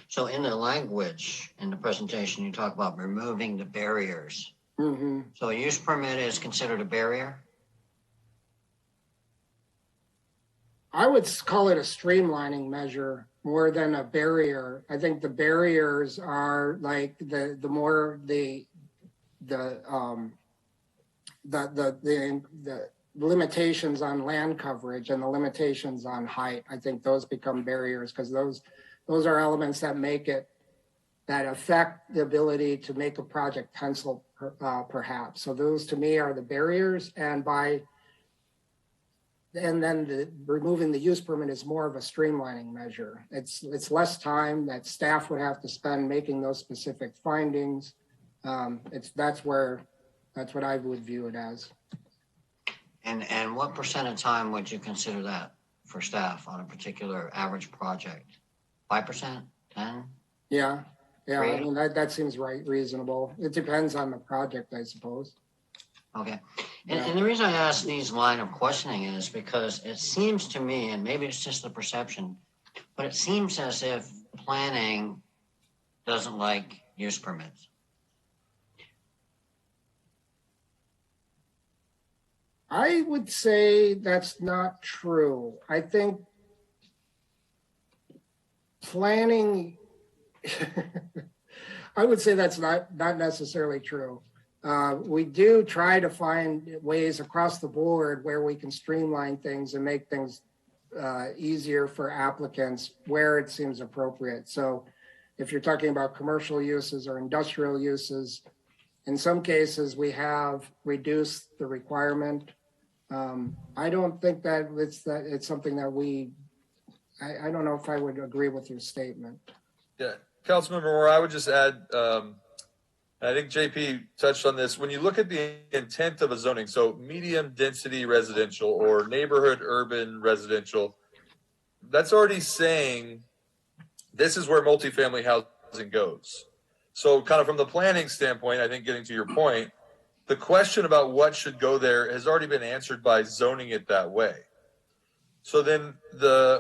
So in the language in the presentation, you talk about removing the barriers. Mm-hmm. So a use permit is considered a barrier? I would call it a streamlining measure more than a barrier. I think the barriers are like the limitations on land coverage and the limitations on height. I think those become barriers because those are elements that affect the ability to make a project pencil, perhaps. So those to me are the barriers, and then removing the use permit is more of a streamlining measure. It's less time that staff would have to spend making those specific findings. That's what I would view it as. And what percent of time would you consider that for staff on a particular average project? 5%? 10? Yeah. I mean, that seems reasonable. It depends on the project, I suppose. Okay. And the reason I ask these line of questioning is because it seems to me, and maybe it's just the perception, but it seems as if planning doesn't like use permits. I would say that's not true. I think planning, I would say that's not necessarily true. We do try to find ways across the board where we can streamline things and make things easier for applicants where it seems appropriate. So if you're talking about commercial uses or industrial uses, in some cases we have reduced the requirement. I don't think that it's something that I don't know if I would agree with your statement. Yeah, Councilmember Moore, I would just add, I think JP touched on this. When you look at the intent of a zoning, so medium density residential or neighborhood urban residential, that's already saying this is where multifamily housing goes. So kind of from the planning standpoint, I think getting to your point, the question about what should go there has already been answered by zoning it that way. So then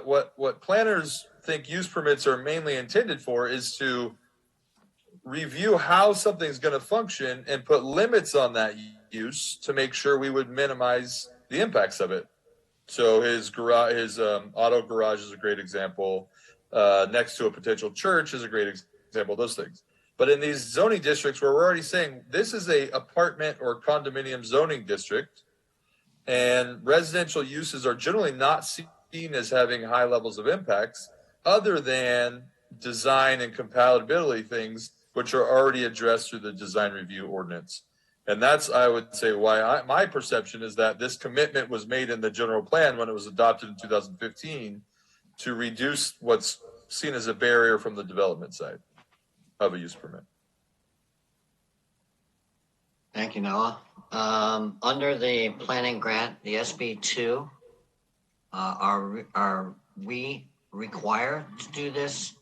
what planners think use permits are mainly intended for is to review how something's going to function and put limits on that use to make sure we would minimize the impacts of it. So his auto garage is a great example. Next to a potential church is a great example of those things. But in these zoning districts where we're already saying this is a apartment or condominium zoning district, and residential uses are generally not seen as having high levels of impacts other than design and compatibility things, which are already addressed through the design review ordinance. And that's, I would say, why my perception is that this commitment was made in the general plan when it was adopted in 2015 to reduce what's seen as a barrier from the development side of a use permit. Thank you, Noah. Under the planning grant, the SB2, are we required to do this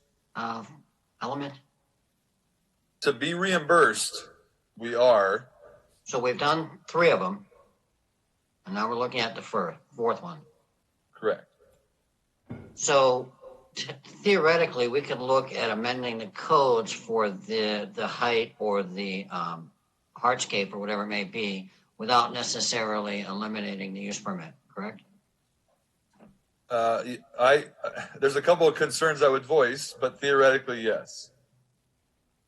element? To be reimbursed, we are. So we've done 3 of them, and now we're looking at the fourth one. Correct. So theoretically, we could look at amending the codes for the height or the hardscape or whatever it may be without necessarily eliminating the use permit, correct? There's a couple of concerns I would voice, but theoretically, yes.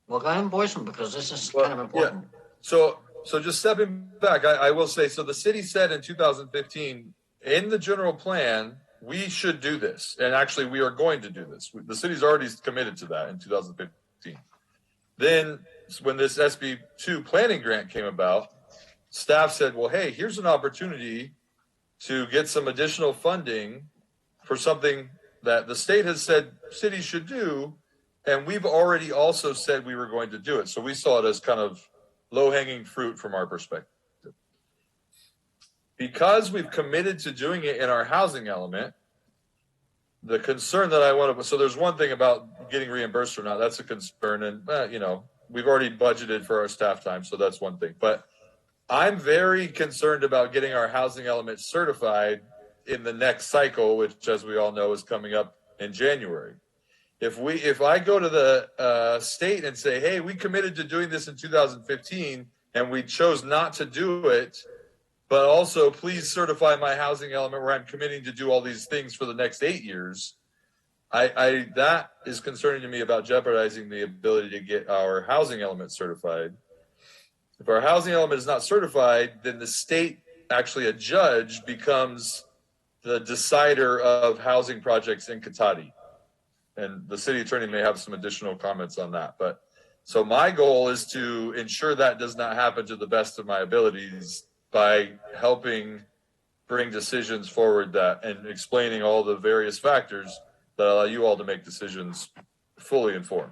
Well, go ahead and voice them because this is kind of important. Yeah. So just stepping back, I will say, so the city said in 2015, in the general plan, we should do this. And actually, we are going to do this. The city's already committed to that in 2015. Then when this SB2 planning grant came about, staff said, well, hey, here's an opportunity to get some additional funding for something that the state has said cities should do. And we've already also said we were going to do it. So we saw it as kind of low-hanging fruit from our perspective. Because we've committed to doing it in our housing element, the concern that I want to, so there's one thing about getting reimbursed or not, that's a concern. And, we've already budgeted for our staff time, so that's one thing. But I'm very concerned about getting our housing element certified in the next cycle, which, as we all know, is coming up in January. If I go to the state and say, hey, we committed to doing this in 2015 and we chose not to do it, but also please certify my housing element where I'm committing to do all these things for the next 8 years, that is concerning to me about jeopardizing the ability to get our housing element certified. If our housing element is not certified, then the state, actually a judge, becomes the decider of housing projects in Cotati. And the city attorney may have some additional comments on that. But so my goal is to ensure that does not happen to the best of my abilities by helping bring decisions forward that and explaining all the various factors that allow you all to make decisions fully informed.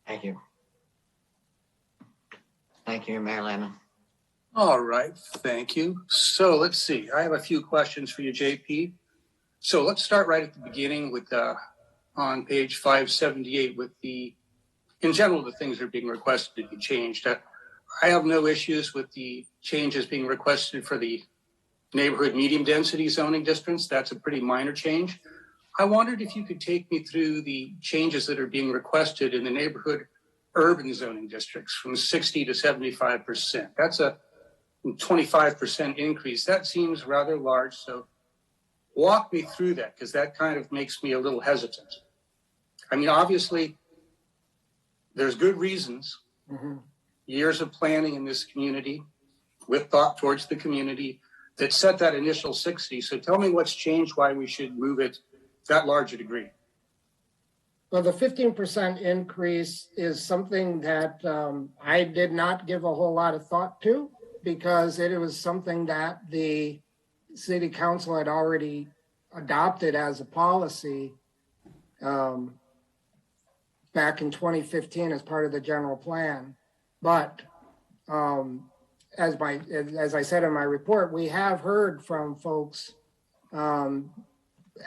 Thank you. Thank you, Mayor Landman. All right, thank you. So let's see. I have a few questions for you, JP. So let's start right at the beginning with on page 578 with in general, the things that are being requested to be changed. I have no issues with the changes being requested for the neighborhood medium density zoning districts. That's a pretty minor change. I wondered if you could take me through the changes that are being requested in the neighborhood urban zoning districts from 60 to 75%. That's a 25% increase. That seems rather large. So walk me through that, because that kind of makes me a little hesitant. I mean, obviously, there's good reasons, years of planning in this community with thought towards the community that set that initial 60. So tell me what's changed, why we should move it that large a degree. Well, the 15% increase is something that I did not give a whole lot of thought to, because it was something that the city council had already adopted as a policy back in 2015 as part of the general plan. But as I said in my report, we have heard from folks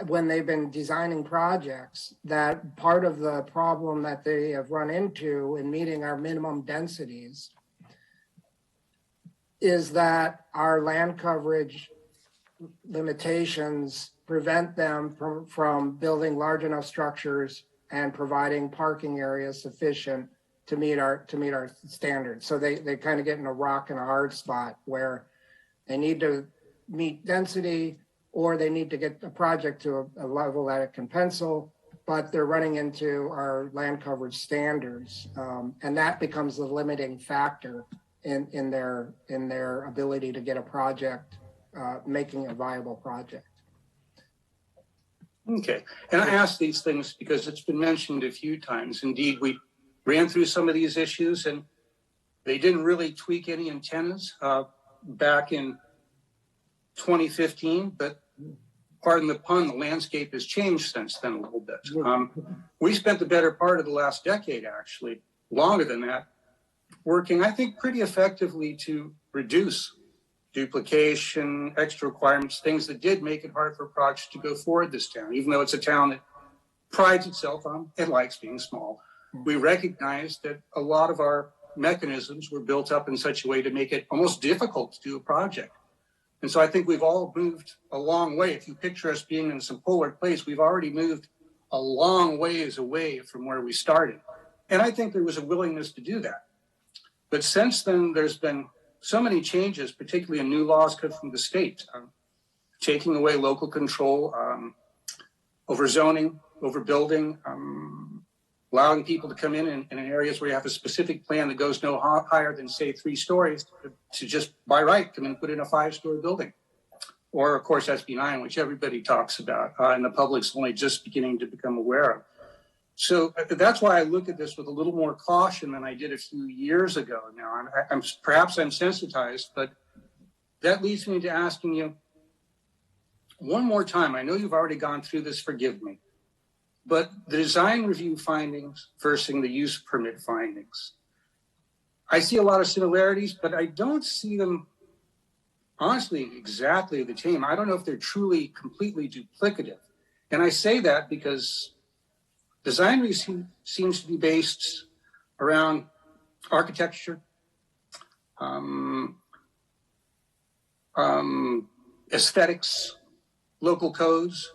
when they've been designing projects that part of the problem that they have run into in meeting our minimum densities is that our land coverage limitations prevent them from building large enough structures and providing parking areas sufficient to meet our standards. So they kind of get in a rock and a hard spot where they need to meet density, or they need to get a project to a level that it can pencil, but they're running into our land coverage standards. And that becomes the limiting factor in their ability to get a project, making a viable project. Okay, and I ask these things because it's been mentioned a few times. Indeed, we ran through some of these issues and they didn't really tweak any antennas back in 2015, but pardon the pun, the landscape has changed since then a little bit. We spent the better part of the last decade, actually, longer than that, working, I think, pretty effectively to reduce duplication, extra requirements, things that did make it hard for projects to go forward this town, even though it's a town that prides itself on and likes being small. We recognize that a lot of our mechanisms were built up in such a way to make it almost difficult to do a project. And so I think we've all moved a long way. If you picture us being in some polar place, we've already moved a long ways away from where we started. And I think there was a willingness to do that. But since then, there's been so many changes, particularly in new laws come from the state, taking away local control over zoning, over building, allowing people to come in areas where you have a specific plan that goes no higher than, say, 3 stories to just by right come and put in a 5-story building. Or, of course, SB 9, which everybody talks about and the public's only just beginning to become aware of. So that's why I look at this with a little more caution than I did a few years ago. Now, perhaps I'm sensitized, but that leads me to asking you one more time. I know you've already gone through this, forgive me, but the design review findings versus the use permit findings. I see a lot of similarities, but I don't see them, honestly, exactly the same. I don't know if they're truly completely duplicative. And I say that because design review seems to be based around architecture, aesthetics, local codes,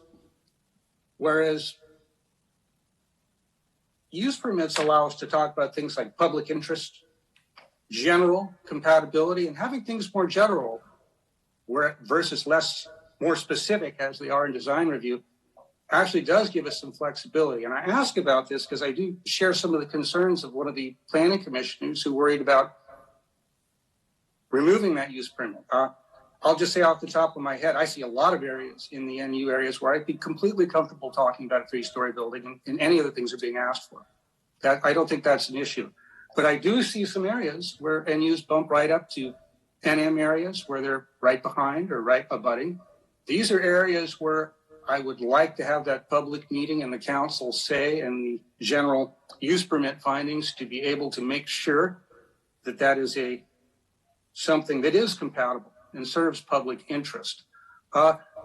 whereas use permits allow us to talk about things like public interest, general compatibility, and having things more general versus more specific as they are in design review actually does give us some flexibility. And I ask about this because I do share some of the concerns of one of the planning commissioners who worried about removing that use permit. I'll just say off the top of my head, I see a lot of areas in the NU areas where I'd be completely comfortable talking about a 3-story building and any of the things are being asked for. I don't think that's an issue. But I do see some areas where NUs bump right up to NM areas where they're right behind or right abutting. These are areas where I would like to have that public meeting and the council say and the general use permit findings to be able to make sure that that is something that is compatible and serves public interest.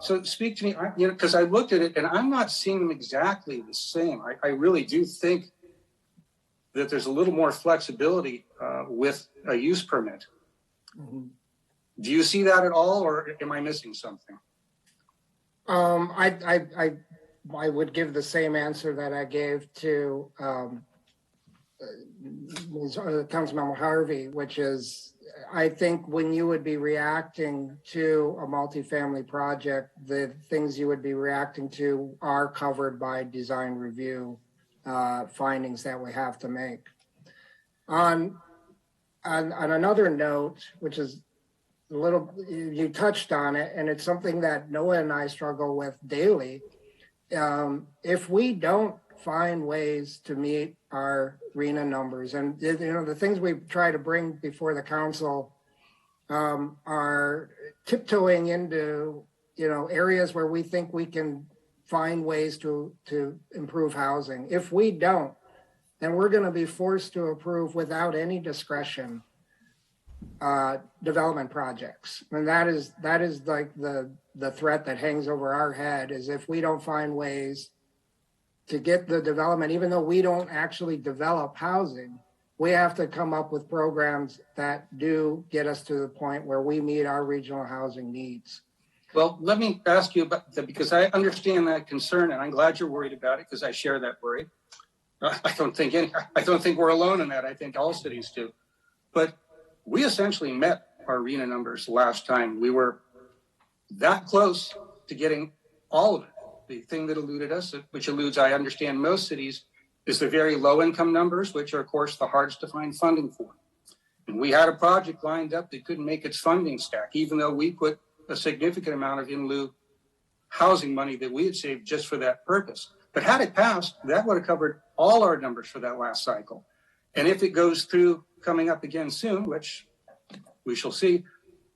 So speak to me, because I looked at it and I'm not seeing them exactly the same. I really do think that there's a little more flexibility with a use permit. Mm-hmm. Do you see that at all, or am I missing something? I would give the same answer that I gave to Councilmember Harvey, which is, I think when you would be reacting to a multifamily project, the things you would be reacting to are covered by design review findings that we have to make. On another note, which is a little, you touched on it, and it's something that Noah and I struggle with daily. If we don't find ways to meet our RHNA numbers, and the things we try to bring before the council are tiptoeing into areas where we think we can find ways to improve housing. If we don't, then we're going to be forced to approve without any discretion development projects. And that is like the threat that hangs over our head, is if we don't find ways to get the development, even though we don't actually develop housing, we have to come up with programs that do get us to the point where we meet our regional housing needs. Well, let me ask you about that, because I understand that concern, and I'm glad you're worried about it, because I share that worry. I don't think we're alone in that. I think all cities do. But we essentially met our RHNA numbers last time. We were that close to getting all of it. The thing that eluded us, which eludes, I understand, most cities, is the very low income numbers, which are, of course, the hardest to find funding for. And we had a project lined up that couldn't make its funding stack, even though we put a significant amount of in lieu housing money that we had saved just for that purpose. But had it passed, that would have covered all our numbers for that last cycle. And if it goes through coming up again soon, which we shall see,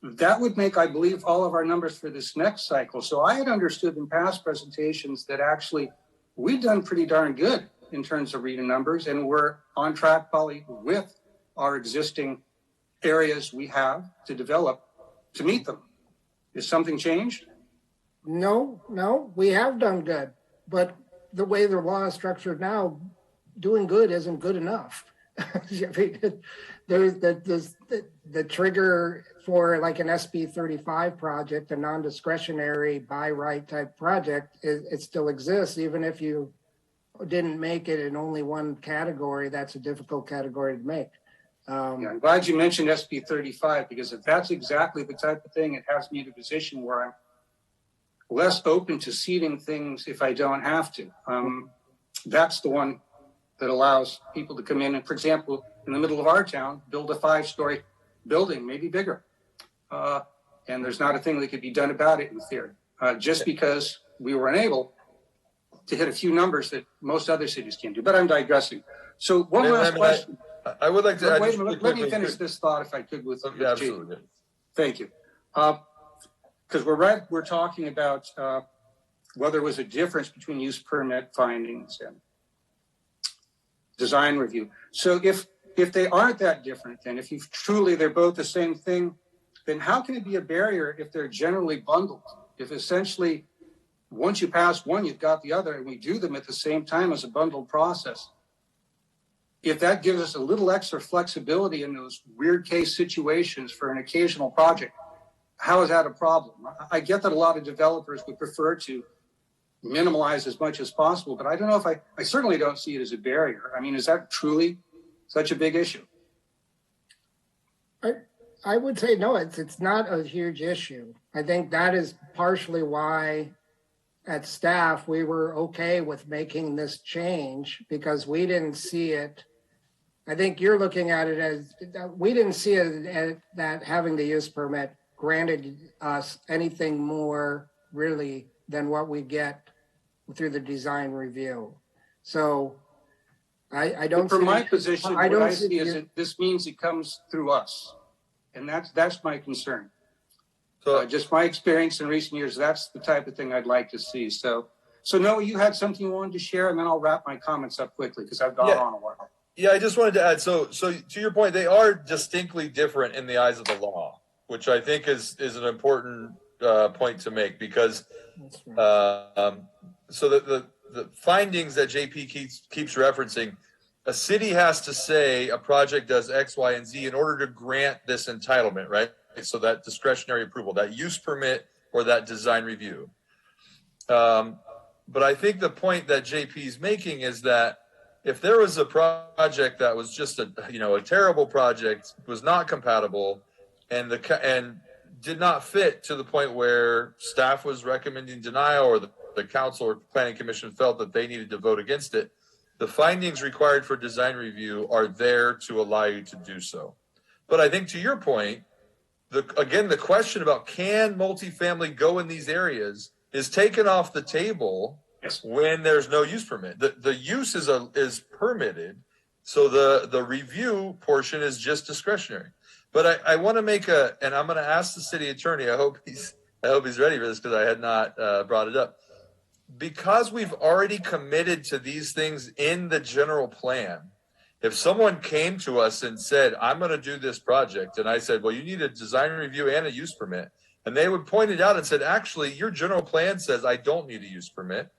that would make, I believe, all of our numbers for this next cycle. So I had understood in past presentations that actually we've done pretty darn good in terms of RHNA numbers, and we're on track probably with our existing areas we have to develop to meet them. Is something changed? No, we have done good, but the way the law is structured now, doing good isn't good enough. I mean, there's the trigger for like an SB 35 project, a non-discretionary by right type project, it still exists. Even if you didn't make it in only one category, that's a difficult category to make. Yeah, I'm glad you mentioned SB 35, because if that's exactly the type of thing, it has me in a position where I'm less open to seeding things if I don't have to. That's the one that allows people to come in and, for example, in the middle of our town, build a 5-story building, maybe bigger. And there's not a thing that could be done about it in theory, just because we were unable to hit a few numbers that most other cities can do. But I'm digressing. So one last question. I would like to add Wait a minute, let me finish this thought if I could with yeah, absolutely. Thank you. Because we're talking about whether there was a difference between use permit findings and design review. So if they aren't that different, then if they're both the same thing, then how can it be a barrier if they're generally bundled? If essentially once you pass one, you've got the other, and we do them at the same time as a bundled process. If that gives us a little extra flexibility in those weird case situations for an occasional project, how is that a problem? I get that a lot of developers would prefer to minimize as much as possible, but I don't know if I certainly don't see it as a barrier. I mean, is that truly such a big issue? I would say no, it's not a huge issue. I think that is partially why at staff we were okay with making this change, because we didn't see it. I think you're looking at it as, we didn't see it as that having the use permit granted us anything more really than what we get through the design review. So I don't. From my position, what I see is this means it comes through us, and that's my concern. So just my experience in recent years, that's the type of thing I'd like to see. So Noah, you had something you wanted to share, and then I'll wrap my comments up quickly because I've gone on a while. Yeah, I just wanted to add. So to your point, they are distinctly different in the eyes of the law, which I think is an important point to make, because so the findings that JP keeps referencing, a city has to say a project does X, Y, and Z in order to grant this entitlement, right? So that discretionary approval, that use permit, or that design review. But I think the point that JP is making is that if there was a project that was just a terrible project, was not compatible, and did not fit to the point where staff was recommending denial, or the council or planning commission felt that they needed to vote against it, the findings required for design review are there to allow you to do so. But I think to your point, the question about can multifamily go in these areas is taken off the table when there's no use permit. The use is permitted, so the review portion is just discretionary. But I want to make and I'm going to ask the city attorney. I hope he's ready for this, because I had not brought it up. Because we've already committed to these things in the general plan. If someone came to us and said, I'm going to do this project, and I said, well, you need a design review and a use permit, and they would point it out and said, actually, your general plan says I don't need a use permit,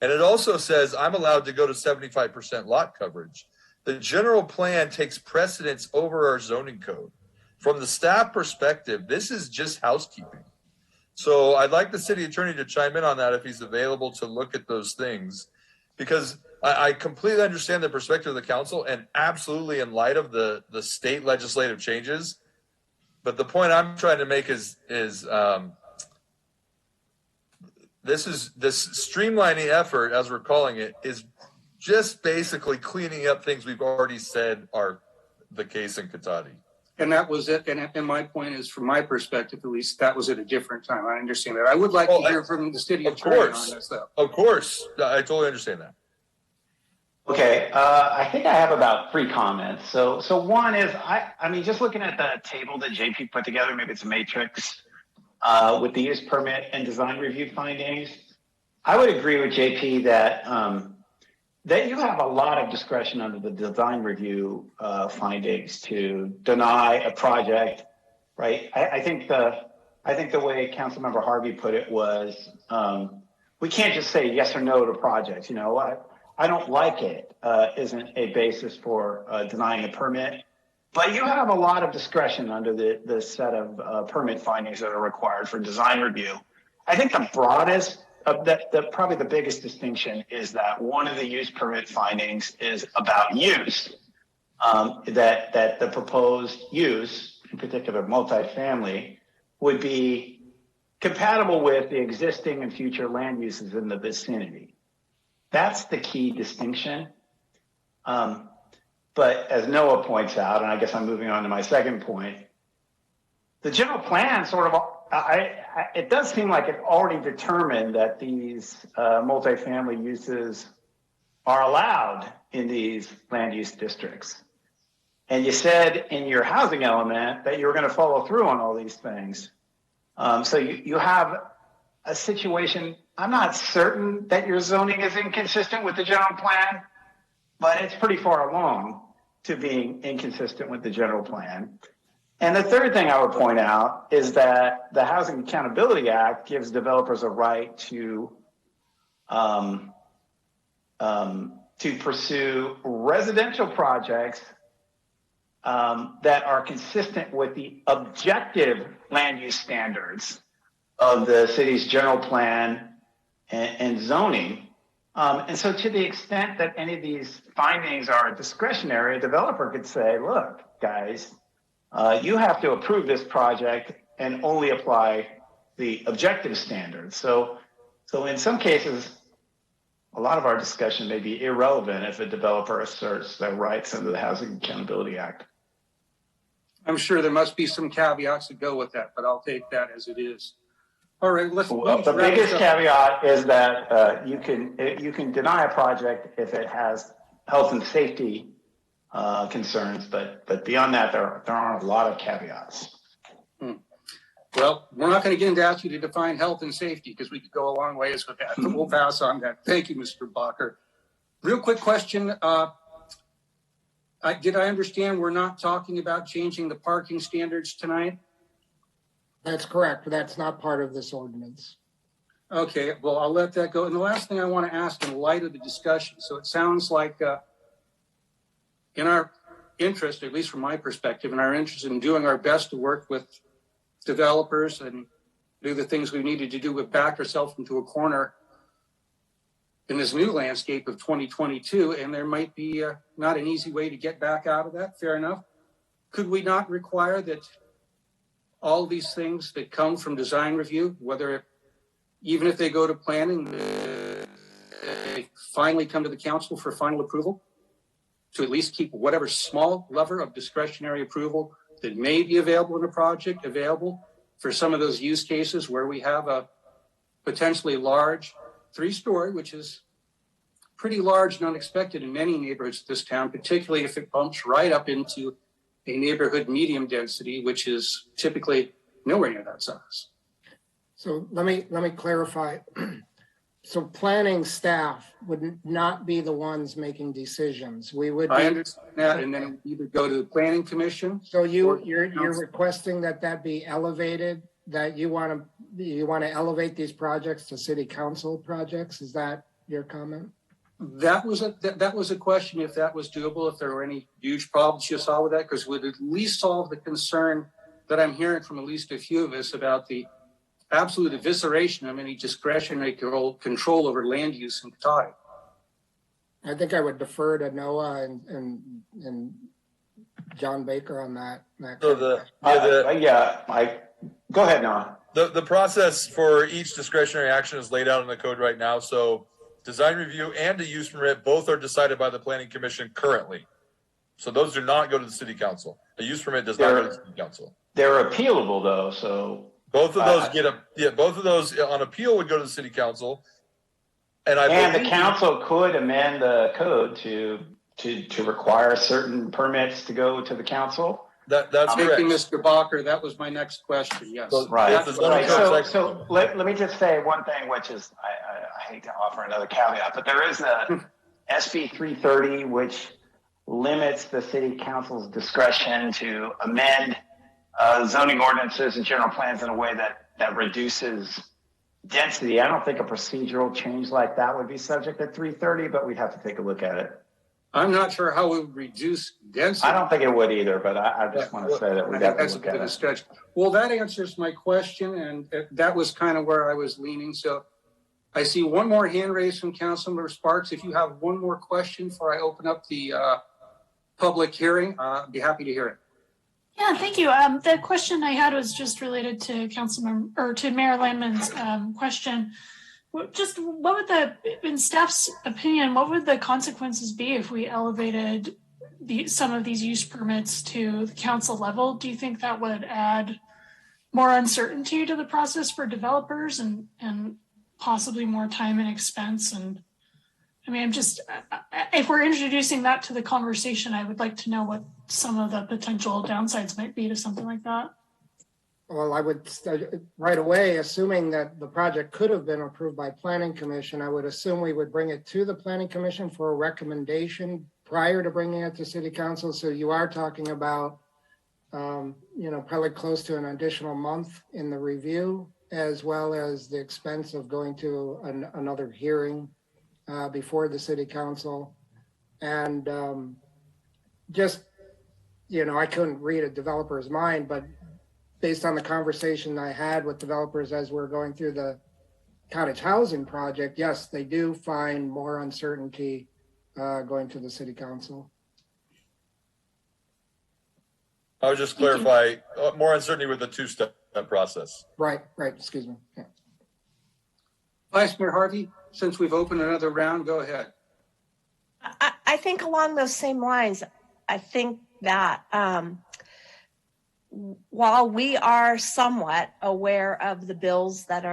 and it also says I'm allowed to go to 75% lot coverage. The general plan takes precedence over our zoning code. From the staff perspective, this is just housekeeping. So I'd like the city attorney to chime in on that if he's available to look at those things, because I completely understand the perspective of the council, and absolutely in light of the state legislative changes. But the point I'm trying to make is this streamlining effort, as we're calling it, is just basically cleaning up things we've already said are the case in Cotati. And that was it. And my point is, from my perspective, at least, that was at a different time. I understand that. I would like to hear from the city attorney on this, though. Of course. I totally understand that. Okay. I think I have about 3 comments. So one is, I mean, just looking at the table that JP put together, maybe it's a matrix with the use permit and design review findings. I would agree with JP that that you have a lot of discretion under the design review findings to deny a project, right? I think the way Councilmember Harvey put it was, we can't just say yes or no to projects. I don't like it isn't a basis for denying a permit. But you have a lot of discretion under the set of permit findings that are required for design review. I think the broadest, probably the biggest distinction is that one of the use permit findings is about use, that the proposed use, in particular multifamily, would be compatible with the existing and future land uses in the vicinity. That's the key distinction. But as Noah points out, and I guess I'm moving on to my second point, the general plan sort of, it does seem like it already determined that these multifamily uses are allowed in these land use districts. And you said in your housing element that you were going to follow through on all these things. So you have a situation, I'm not certain that your zoning is inconsistent with the general plan, but it's pretty far along to being inconsistent with the general plan. And the third thing I would point out is that the Housing Accountability Act gives developers a right to pursue residential projects that are consistent with the objective land use standards of the city's general plan and zoning. And so to the extent that any of these findings are discretionary, a developer could say, look, guys, you have to approve this project and only apply the objective standards. So in some cases, a lot of our discussion may be irrelevant if a developer asserts their rights under the Housing Accountability Act. I'm sure there must be some caveats that go with that, but I'll take that as it is. All right, the biggest caveat is that you can deny a project if it has health and safety concerns, but beyond that, there aren't a lot of caveats. Well, we're not going to get into asking you to define health and safety because we could go a long ways with that. But we'll pass on that. Thank you, Mr. Bacher. Real quick question. Did I understand we're not talking about changing the parking standards tonight? That's correct. That's not part of this ordinance. Okay, well, I'll let that go. And the last thing I want to ask in light of the discussion, so it sounds like in our interest, at least from my perspective, in our interest in doing our best to work with developers and do the things we needed to do, we back ourselves into a corner in this new landscape of 2022, and there might be not an easy way to get back out of that. Fair enough. Could we not require that all these things that come from design review, even if they go to planning, they finally come to the council for final approval, to at least keep whatever small lever of discretionary approval that may be available in a project available for some of those use cases where we have a potentially large 3-story, which is pretty large and unexpected in many neighborhoods of this town, particularly if it bumps right up into a neighborhood medium density, which is typically nowhere near that size. So let me clarify. So planning staff would not be the ones making decisions. We would. I understand that, and then either go to the planning commission. So you're requesting that be elevated. That you want to elevate these projects to city council projects. Is that your comment? That was a question if that was doable, if there were any huge problems you saw with that, because it would at least solve the concern that I'm hearing from at least a few of us about the absolute evisceration of any discretionary control over land use in Cotati. I think I would defer to Noah and John Baker on that. So go ahead, Noah. The process for each discretionary action is laid out in the code right now. So design review and a use permit both are decided by the planning commission currently. So those do not go to the city council. The use permit does not go to the city council. They're appealable though, so both of those both of those on appeal would go to the city council. And the council could amend the code to require certain permits to go to the council. That's correct. Thank you, Mr. Bacher. That was my next question. Yes. Right. So let me just say one thing, which is I hate to offer another caveat, but there is a SB 330 which limits the city council's discretion to amend zoning ordinances and general plans in a way that reduces density, I don't think a procedural change like that would be subject to 330, but we'd have to take a look at it. I'm not sure how we would reduce density. I don't think it would either, but I just want to say that we'd have to That's a look bit at of a it. stretch. Well, that answers my question, and that was kind of where I was leaning. So I see one more hand raised from Councilmember Sparks. If you have one more question before I open up the public hearing, I'd be happy to hear it. Yeah, thank you. The question I had was just related to to Mayor Landman's question. Just what would in staff's opinion, what would the consequences be if we elevated some of these use permits to the council level? Do you think that would add more uncertainty to the process for developers and possibly more time and expense? And I mean, if we're introducing that to the conversation, I would like to know what some of the potential downsides might be to something like that. Well, I would right away, assuming that the project could have been approved by Planning Commission, I would assume we would bring it to the Planning Commission for a recommendation prior to bringing it to City Council. So you are talking about, probably close to an additional month in the review, as well as the expense of going to another hearing before the City Council. And I couldn't read a developer's mind, but based on the conversation I had with developers as we're going through the cottage housing project, yes, they do find more uncertainty going to the City Council. I would just clarify, more uncertainty with the two-step process. Right, excuse me. Yeah. Vice Mayor Harvey, since we've opened another round, go ahead. I think along those same lines, I think that while we are somewhat aware of the bills that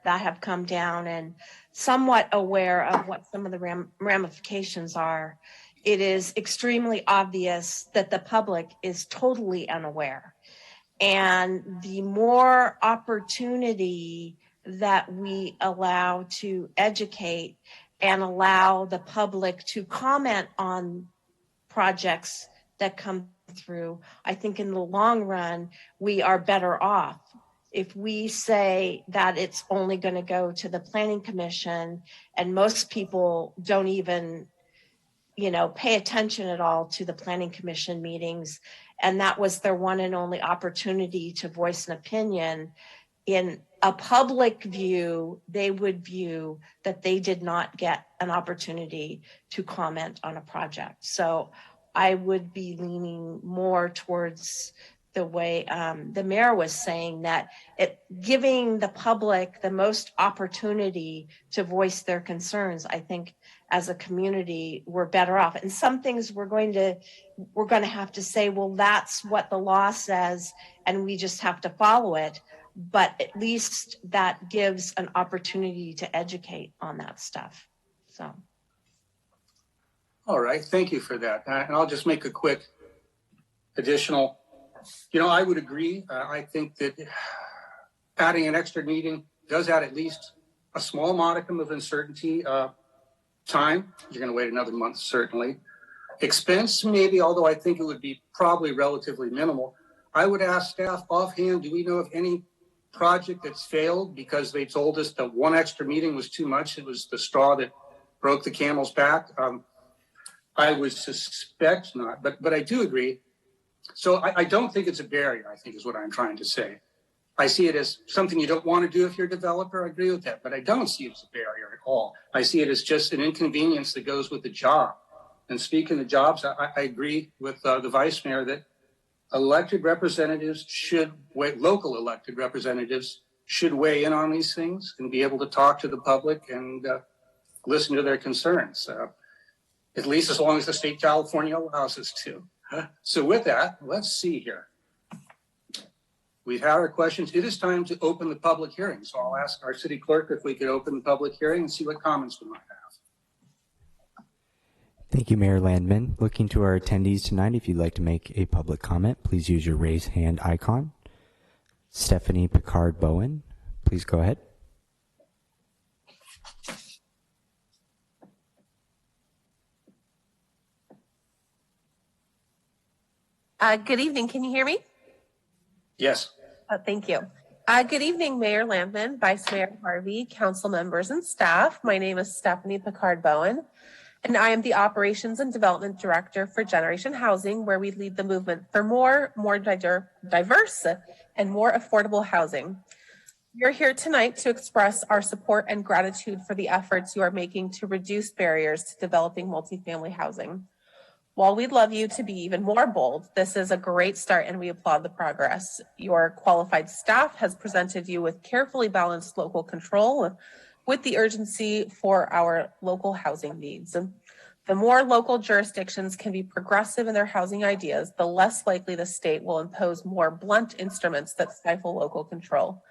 have come down and somewhat aware of what some of the ramifications are, it is extremely obvious that the public is totally unaware. And the more opportunity that we allow to educate and allow the public to comment on projects that come through, I think in the long run, we are better off. If we say that it's only going to go to the Planning Commission and most people don't even, pay attention at all to the Planning Commission meetings, and that was their one and only opportunity to voice an opinion, in a public view, they would view that they did not get an opportunity to comment on a project. So I would be leaning more towards the way the mayor was saying, that giving the public the most opportunity to voice their concerns. I think as a community, we're better off. And some things we're going to have to say, well, that's what the law says, and we just have to follow it. But at least that gives an opportunity to educate on that stuff. So. All right, thank you for that. And I'll just make a quick additional. I would agree. I think that adding an extra meeting does add at least a small modicum of uncertainty. Time, you're going to wait another month, certainly. Expense, maybe, although I think it would be probably relatively minimal. I would ask staff offhand, do we know of any project that's failed because they told us that one extra meeting was too much? It was the straw that broke the camel's back. I would suspect not, but I do agree. So I don't think it's a barrier, I think is what I'm trying to say. I see it as something you don't want to do if you're a developer. I agree with that, but I don't see it as a barrier at all. I see it as just an inconvenience that goes with the job. And speaking of jobs, I agree with the vice mayor that elected representatives local elected representatives should weigh in on these things and be able to talk to the public and listen to their concerns, at least as long as the state of California allows us to. So with that, let's see here. We've had our questions. It is time to open the public hearing. So I'll ask our city clerk if we could open the public hearing and see what comments we might have. Thank you, Mayor Landman. Looking to our attendees tonight, if you'd like to make a public comment, please use your raise hand icon. Stephanie Picard Bowen, please go ahead. Good evening. Can you hear me? Yes. Thank you. Good evening, Mayor Landman, Vice Mayor Harvey, council members and staff. My name is Stephanie Picard Bowen, and I am the Operations and Development Director for Generation Housing, where we lead the movement for more diverse and more affordable housing. We're here tonight to express our support and gratitude for the efforts you are making to reduce barriers to developing multifamily housing. While we'd love you to be even more bold, this is a great start and we applaud the progress. Your qualified staff has presented you with carefully balanced local control with the urgency for our local housing needs. The more local jurisdictions can be progressive in their housing ideas, the less likely the state will impose more blunt instruments that stifle local control.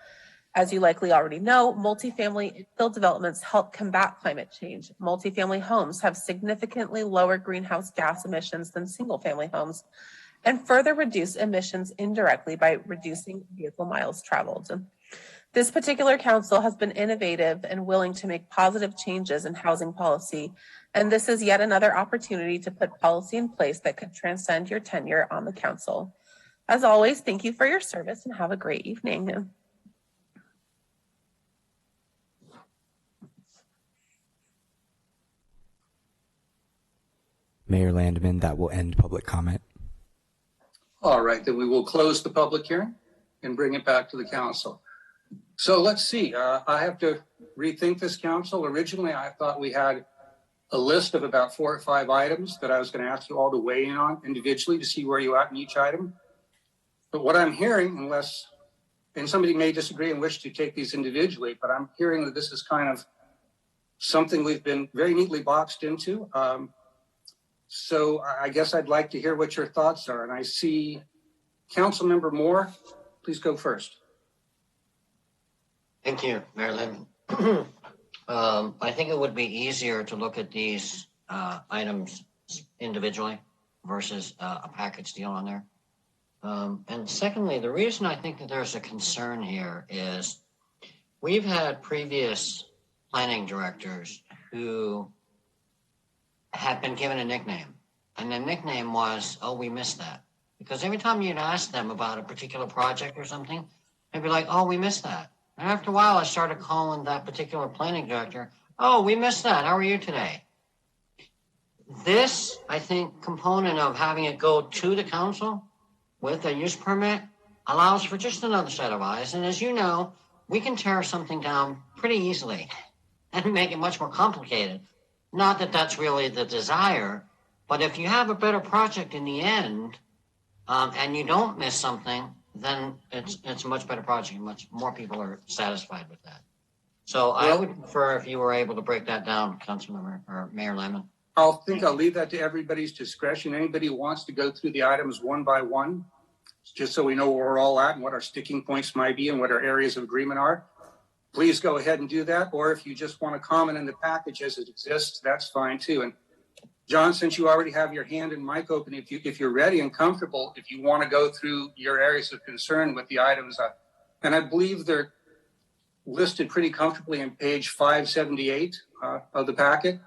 As you likely already know, multifamily infill developments help combat climate change. Multifamily homes have significantly lower greenhouse gas emissions than single-family homes and further reduce emissions indirectly by reducing vehicle miles traveled. This particular council has been innovative and willing to make positive changes in housing policy, and this is yet another opportunity to put policy in place that could transcend your tenure on the council. As always, thank you for your service and have a great evening. Mayor Landman, that will end public comment. All right, then we will close the public hearing and bring it back to the council. So let's see, I have to rethink this, council. Originally, I thought we had a list of about 4 or 5 items that I was going to ask you all to weigh in on individually to see where you're at in each item. But what I'm hearing, and somebody may disagree and wish to take these individually, but I'm hearing that this is kind of something we've been very neatly boxed into. So I guess I'd like to hear what your thoughts are. And I see Councilmember Moore. Please go first. Thank you, Mayor Landman. I think it would be easier to look at these items individually versus a package deal on there. And secondly, the reason I think that there's a concern here is we've had previous planning directors who have been given a nickname, and the nickname was, oh, we missed that. Because every time you'd ask them about a particular project or something, they'd be like, oh, we missed that. And after a while, I started calling that particular planning director, oh, we missed that. How are you today? This, I think, component of having it go to the council with a use permit allows for just another set of eyes. And as you know, we can tear something down pretty easily and make it much more complicated. Not that that's really the desire, but if you have a better project in the end, and you don't miss something, then it's a much better project. Much more people are satisfied with that. So I would prefer if you were able to break that down, Councilmember or Mayor Lemon. I'll leave that to everybody's discretion. Anybody who wants to go through the items one by one, just so we know where we're all at and what our sticking points might be and what our areas of agreement are. Please go ahead and do that. Or if you just want to comment in the package as it exists, that's fine too. And John, since you already have your hand and mic open, if you're ready and comfortable, if you want to go through your areas of concern with the items, and I believe they're listed pretty comfortably in page 578 of the packet.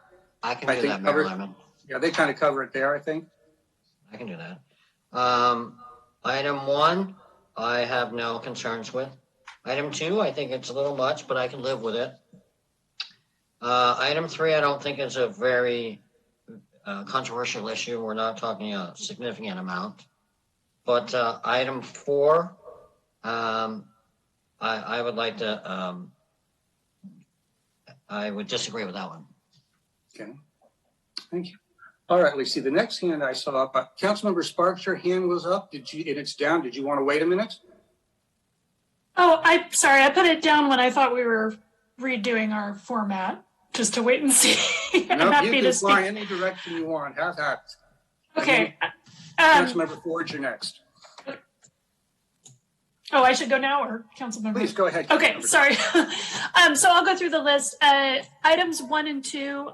I can do that, Mayor Lemon. Yeah, they kind of cover it there, I think. I can do that. Item 1, I have no concerns with. Item 2, I think it's a little much, but I can live with it. Item 3, I don't think is a very controversial issue. We're not talking a significant amount. But item 4, I would like to, I would disagree with that one. Okay, thank you. All right, let's see. The next hand I saw, Councilmember Sparks, your hand was up. And it's down. Did you want to wait a minute? Oh, I'm sorry. I put it down when I thought we were redoing our format, just to wait and see. No, you can fly any direction you want. Have at it. Okay. Councilmember Ford, you're next. Oh, I should go now, or Councilmember? Please go ahead. Okay, sorry. So I'll go through the list. Items 1 and 2,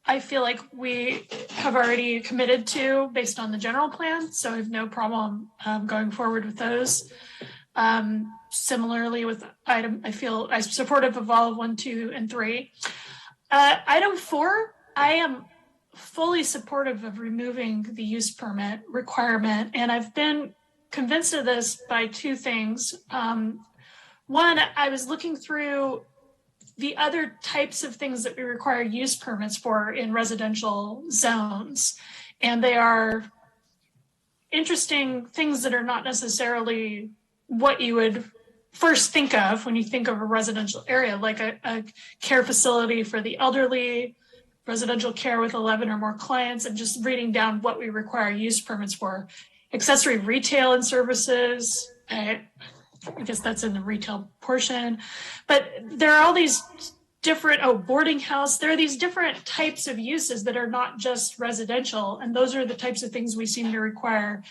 I feel like we have already committed to based on the general plan, so I have no problem going forward with those. Similarly with item, I feel I'm supportive of all of 1, 2, and 3. Item 4, I am fully supportive of removing the use permit requirement, and I've been convinced of this by 2 things. One, I was looking through the other types of things that we require use permits for in residential zones, and they are interesting things that are not necessarily what you would first think of when you think of a residential area, like a care facility for the elderly, residential care with 11 or more clients, and just reading down what we require use permits for. Accessory retail and services, I guess that's in the retail portion, but there are all these different, boarding house, there are these different types of uses that are not just residential, and those are the types of things we seem to require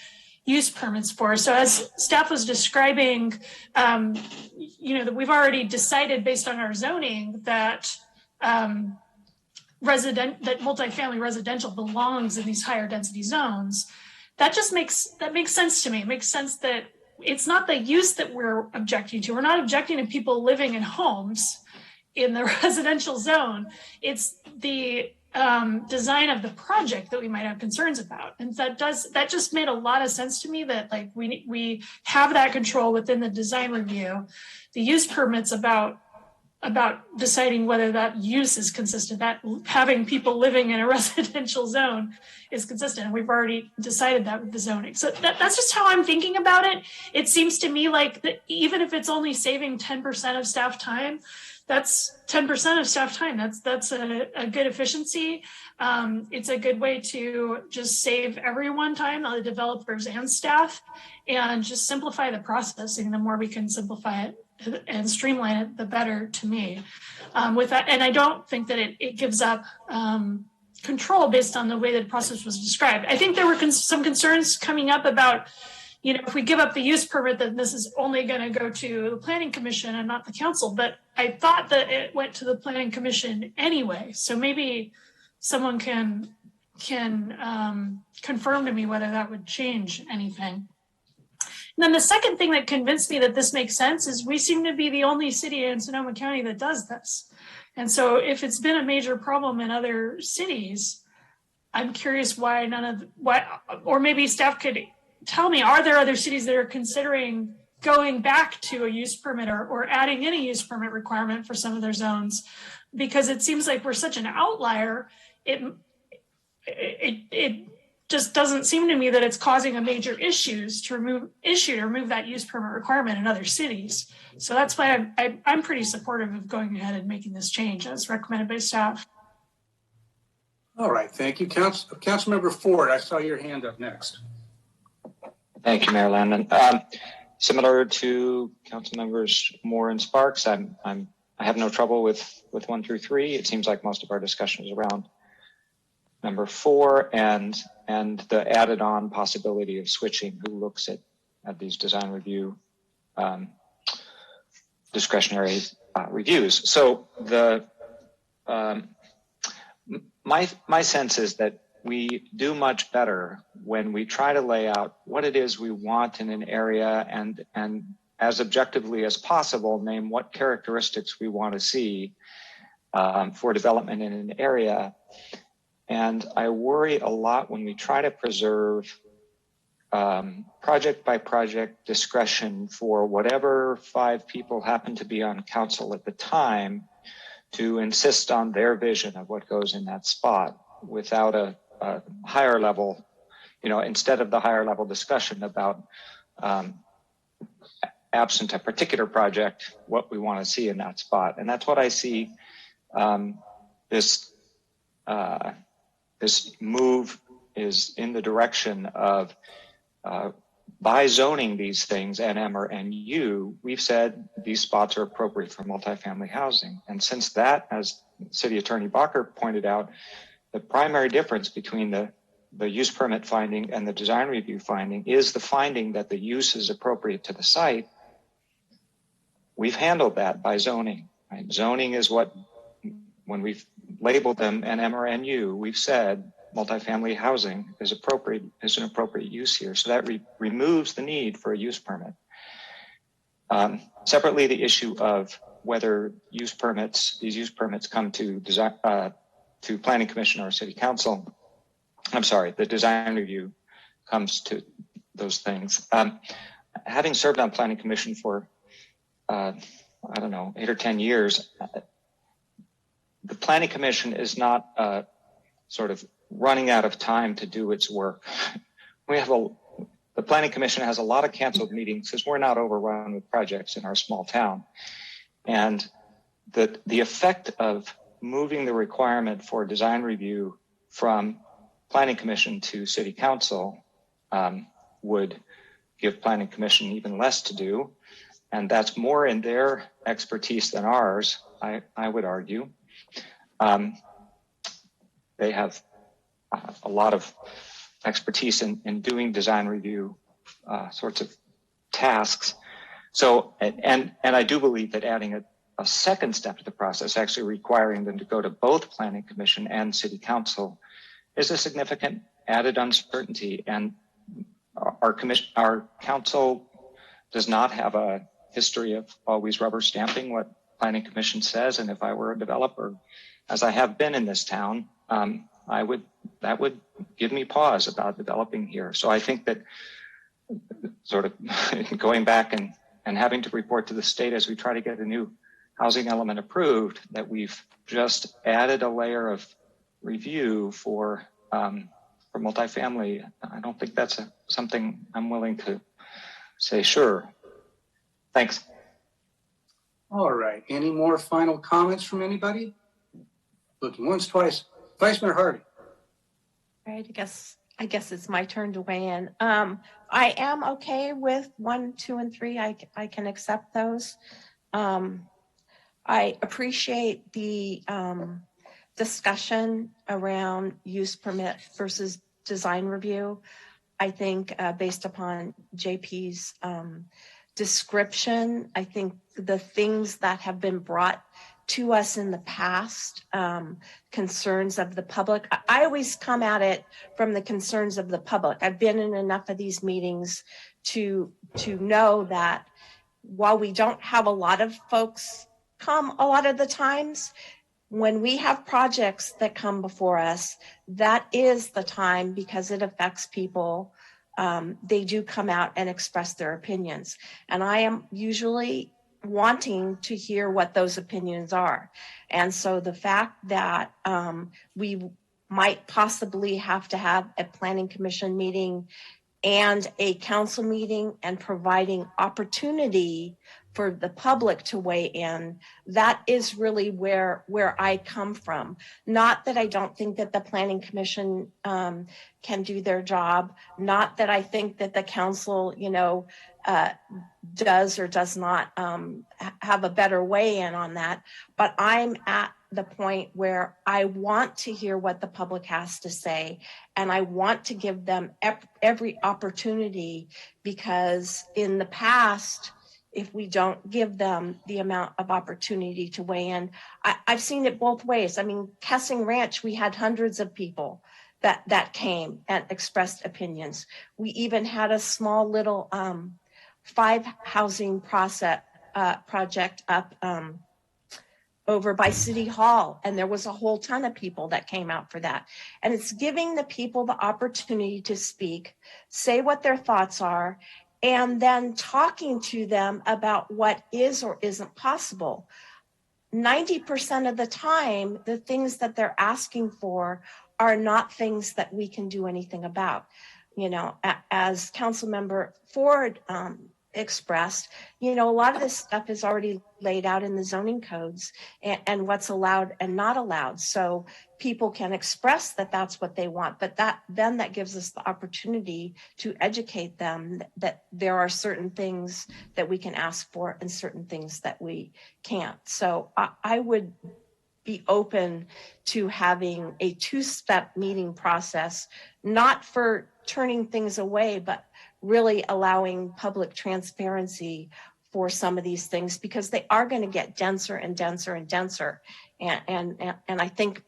use permits for. So as staff was describing, that we've already decided based on our zoning that multifamily residential belongs in these higher density zones. That makes sense to me. It makes sense that it's not the use that we're objecting to. We're not objecting to people living in homes in the residential zone. It's the design of the project that we might have concerns about. And that just made a lot of sense to me, that like we have that control within the design review. The use permits about deciding whether that use is consistent, that having people living in a residential zone is consistent. And we've already decided that with the zoning. So that's just how I'm thinking about it. It seems to me like that even if it's only saving 10% of staff time, that's 10% of staff time. That's a good efficiency. It's a good way to just save everyone time, the developers and staff, and just simplify the processing. The more we can simplify it and streamline it, the better to me. With that, and I don't think that it gives up control based on the way that the process was described. I think there were some concerns coming up about, if we give up the use permit, then this is only going to go to the Planning Commission and not the council. But I thought that it went to the Planning Commission anyway. So maybe someone can confirm to me whether that would change anything. And then the second thing that convinced me that this makes sense is we seem to be the only city in Sonoma County that does this. And so if it's been a major problem in other cities, I'm curious why or maybe staff could tell me, are there other cities that are considering going back to a use permit or adding any use permit requirement for some of their zones? Because it seems like we're such an outlier. It just doesn't seem to me that it's causing a major issue to remove that use permit requirement in other cities. So that's why I'm pretty supportive of going ahead and making this change as recommended by staff. All right, thank you. Councilmember Ford, I saw your hand up next. Thank you, Mayor Landman. Similar to Council Members Moore and Sparks, I have no trouble with 1 through 3. It seems like most of our discussion is around number 4 and the added on possibility of switching who looks at these design review discretionary reviews. So my sense is that we do much better when we try to lay out what it is we want in an area and as objectively as possible, name what characteristics we want to see for development in an area. And I worry a lot when we try to preserve project by project discretion for whatever 5 people happen to be on council at the time to insist on their vision of what goes in that spot without a higher level, instead of the higher level discussion about absent a particular project, what we want to see in that spot. And that's what I see this move is in the direction of by zoning these things, NM or NU, we've said these spots are appropriate for multifamily housing. And since that, as City Attorney Bacher pointed out, the primary difference between the use permit finding and the design review finding is the finding that the use is appropriate to the site. We've handled that by zoning. Right? Zoning is what, when we've labeled them NM or NU, we've said multifamily housing is an appropriate use here. So that removes the need for a use permit. Separately, the issue of whether these use permits come to Planning Commission or City Council. I'm sorry, the design review comes to those things. Having served on Planning Commission for I don't know, 8 or 10 years, the Planning Commission is not sort of running out of time to do its work. The Planning Commission has a lot of canceled meetings because we're not overrun with projects in our small town. And the effect of moving the requirement for design review from Planning Commission to City Council would give Planning Commission even less to do. And that's more in their expertise than ours, I would argue. They have a lot of expertise in doing design review sorts of tasks. So, and I do believe that adding a second step to the process, actually requiring them to go to both Planning Commission and City Council, is a significant added uncertainty. And our council does not have a history of always rubber stamping what Planning Commission says. And if I were a developer, as I have been in this town, that would give me pause about developing here. So I think that sort of going back and having to report to the state as we try to get a new housing element approved, that we've just added a layer of review for multifamily. I don't think that's something I'm willing to say sure. Thanks. All right. Any more final comments from anybody? Looking once, twice. Vice Mayor Harvey. All right, I guess it's my turn to weigh in. I am okay with 1, 2, and 3. I can accept those. I appreciate the discussion around use permit versus design review. I think based upon JP's description, I think the things that have been brought to us in the past, concerns of the public. I always come at it from the concerns of the public. I've been in enough of these meetings to know that while we don't have a lot of folks come a lot of the times, when we have projects that come before us, that is the time, because it affects people. They do come out and express their opinions. And I am usually wanting to hear what those opinions are. And so the fact that we might possibly have to have a Planning Commission meeting and a council meeting and providing opportunity for the public to weigh in, that is really where I come from. Not that I don't think that the Planning Commission can do their job, not that I think that the council, does or does not have a better weigh-in on that, but I'm at the point where I want to hear what the public has to say, and I want to give them every opportunity, because in the past, if we don't give them the amount of opportunity to weigh in, I've seen it both ways. I mean, Kessing Ranch, we had hundreds of people that came and expressed opinions. We even had a small little 5 housing project up over by City Hall, and there was a whole ton of people that came out for that. And it's giving the people the opportunity to speak, say what their thoughts are, and then talking to them about what is or isn't possible. 90% of the time, the things that they're asking for are not things that we can do anything about. As Councilmember Ford expressed, a lot of this stuff is already laid out in the zoning codes and what's allowed and not allowed. So people can express that that's what they want, but that gives us the opportunity to educate them that there are certain things that we can ask for and certain things that we can't. So I would be open to having a 2-step meeting process, not for turning things away, but really allowing public transparency for some of these things, because they are going to get denser and denser and denser. And I think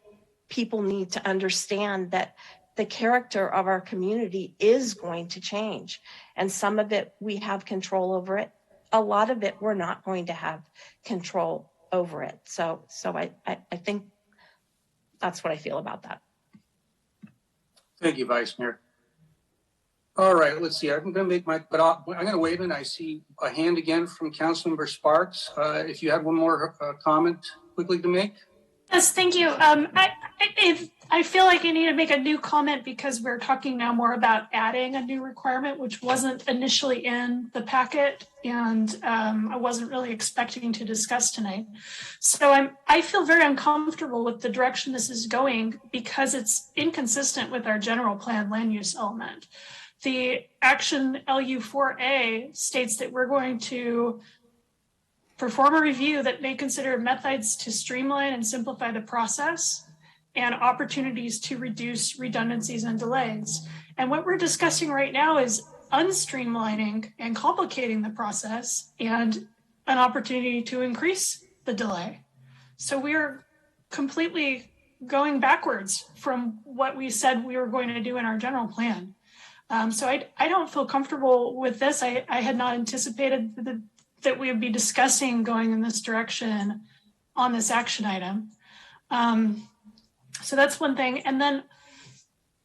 people need to understand that the character of our community is going to change. And some of it, we have control over it. A lot of it, we're not going to have control over it. So I think that's what I feel about that. Thank you, Vice Mayor. All right, let's see. I'm going to make my, but I'm going to wave in. I see a hand again from Councilmember Sparks. If you have one more comment quickly to make. Yes, thank you. I feel like I need to make a new comment because we're talking now more about adding a new requirement, which wasn't initially in the packet, and I wasn't really expecting to discuss tonight. So I feel very uncomfortable with the direction this is going because it's inconsistent with our general plan land use element. The action LU4A states that we're going to perform a review that may consider methods to streamline and simplify the process and opportunities to reduce redundancies and delays. And what we're discussing right now is unstreamlining and complicating the process and an opportunity to increase the delay. So we're completely going backwards from what we said we were going to do in our general plan. So I don't feel comfortable with this. I had not anticipated that we would be discussing going in this direction on this action item. So that's one thing. And then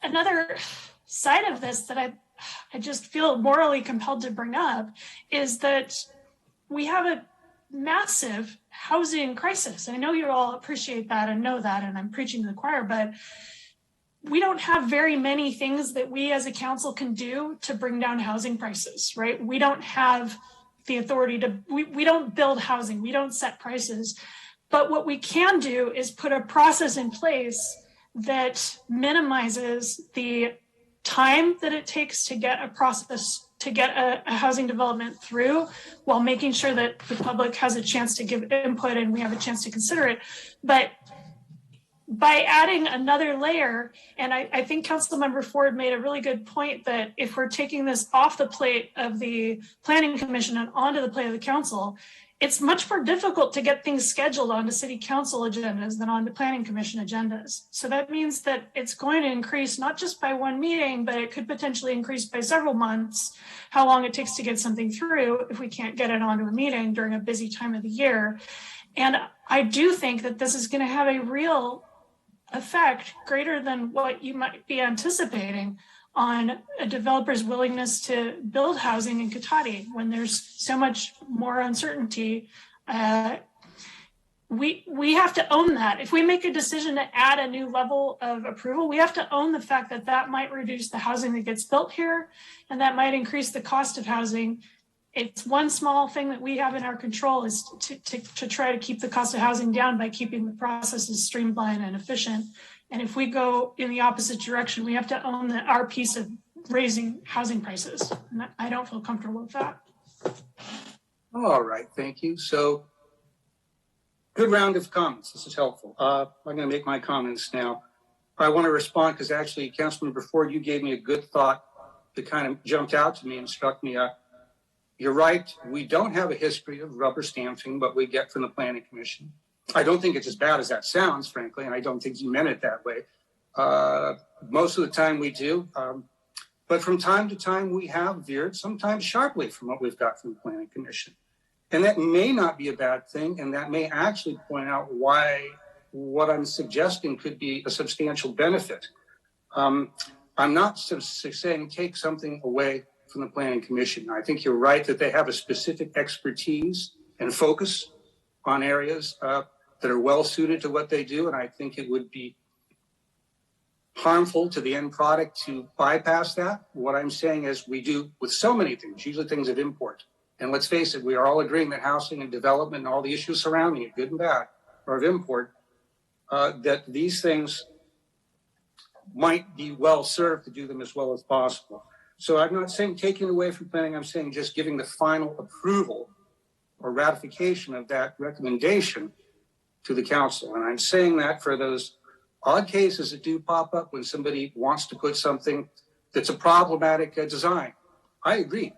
another side of this that I just feel morally compelled to bring up is that we have a massive housing crisis. I know you all appreciate that and know that, and I'm preaching to the choir, but we don't have very many things that we as a council can do to bring down housing prices, right? We don't have the authority to, we don't build housing, we don't set prices. But what we can do is put a process in place that minimizes the time that it takes to get a process, to get a housing development through, while making sure that the public has a chance to give input and we have a chance to consider it. But by adding another layer, and I think Councilmember Ford made a really good point that if we're taking this off the plate of the Planning Commission and onto the plate of the council, it's much more difficult to get things scheduled onto city council agendas than onto planning commission agendas. So that means that it's going to increase not just by one meeting, but it could potentially increase by several months, how long it takes to get something through if we can't get it onto a meeting during a busy time of the year. And I do think that this is going to have a real effect greater than what you might be anticipating on a developer's willingness to build housing in Cotati when there's so much more uncertainty. We have to own that. If we make a decision to add a new level of approval, we have to own the fact that that might reduce the housing that gets built here, and that might increase the cost of housing. It's one small thing that we have in our control is to try to keep the cost of housing down by keeping the processes streamlined and efficient. And if we go in the opposite direction, we have to own our piece of raising housing prices. And I don't feel comfortable with that. All right, thank you. So good round of comments. This is helpful. I'm going to make my comments now. I want to respond because actually, Councilmember Ford, you gave me a good thought that kind of jumped out to me and struck me. You're right. We don't have a history of rubber stamping what we get from the Planning Commission. I don't think it's as bad as that sounds, frankly, and I don't think you meant it that way. Most of the time we do. But from time to time, we have veered, sometimes sharply, from what we've got from the Planning Commission. And that may not be a bad thing, and that may actually point out why what I'm suggesting could be a substantial benefit. I'm not saying take something away from the Planning Commission. I think you're right that they have a specific expertise and focus on areas that are well suited to what they do. And I think it would be harmful to the end product to bypass that. What I'm saying is we do with so many things, usually things of import. And let's face it, we are all agreeing that housing and development and all the issues surrounding it, good and bad, are of import, that these things might be well served to do them as well as possible. So I'm not saying taking away from planning, I'm saying just giving the final approval or ratification of that recommendation to the council. And I'm saying that for those odd cases that do pop up when somebody wants to put something that's a problematic design. I agree.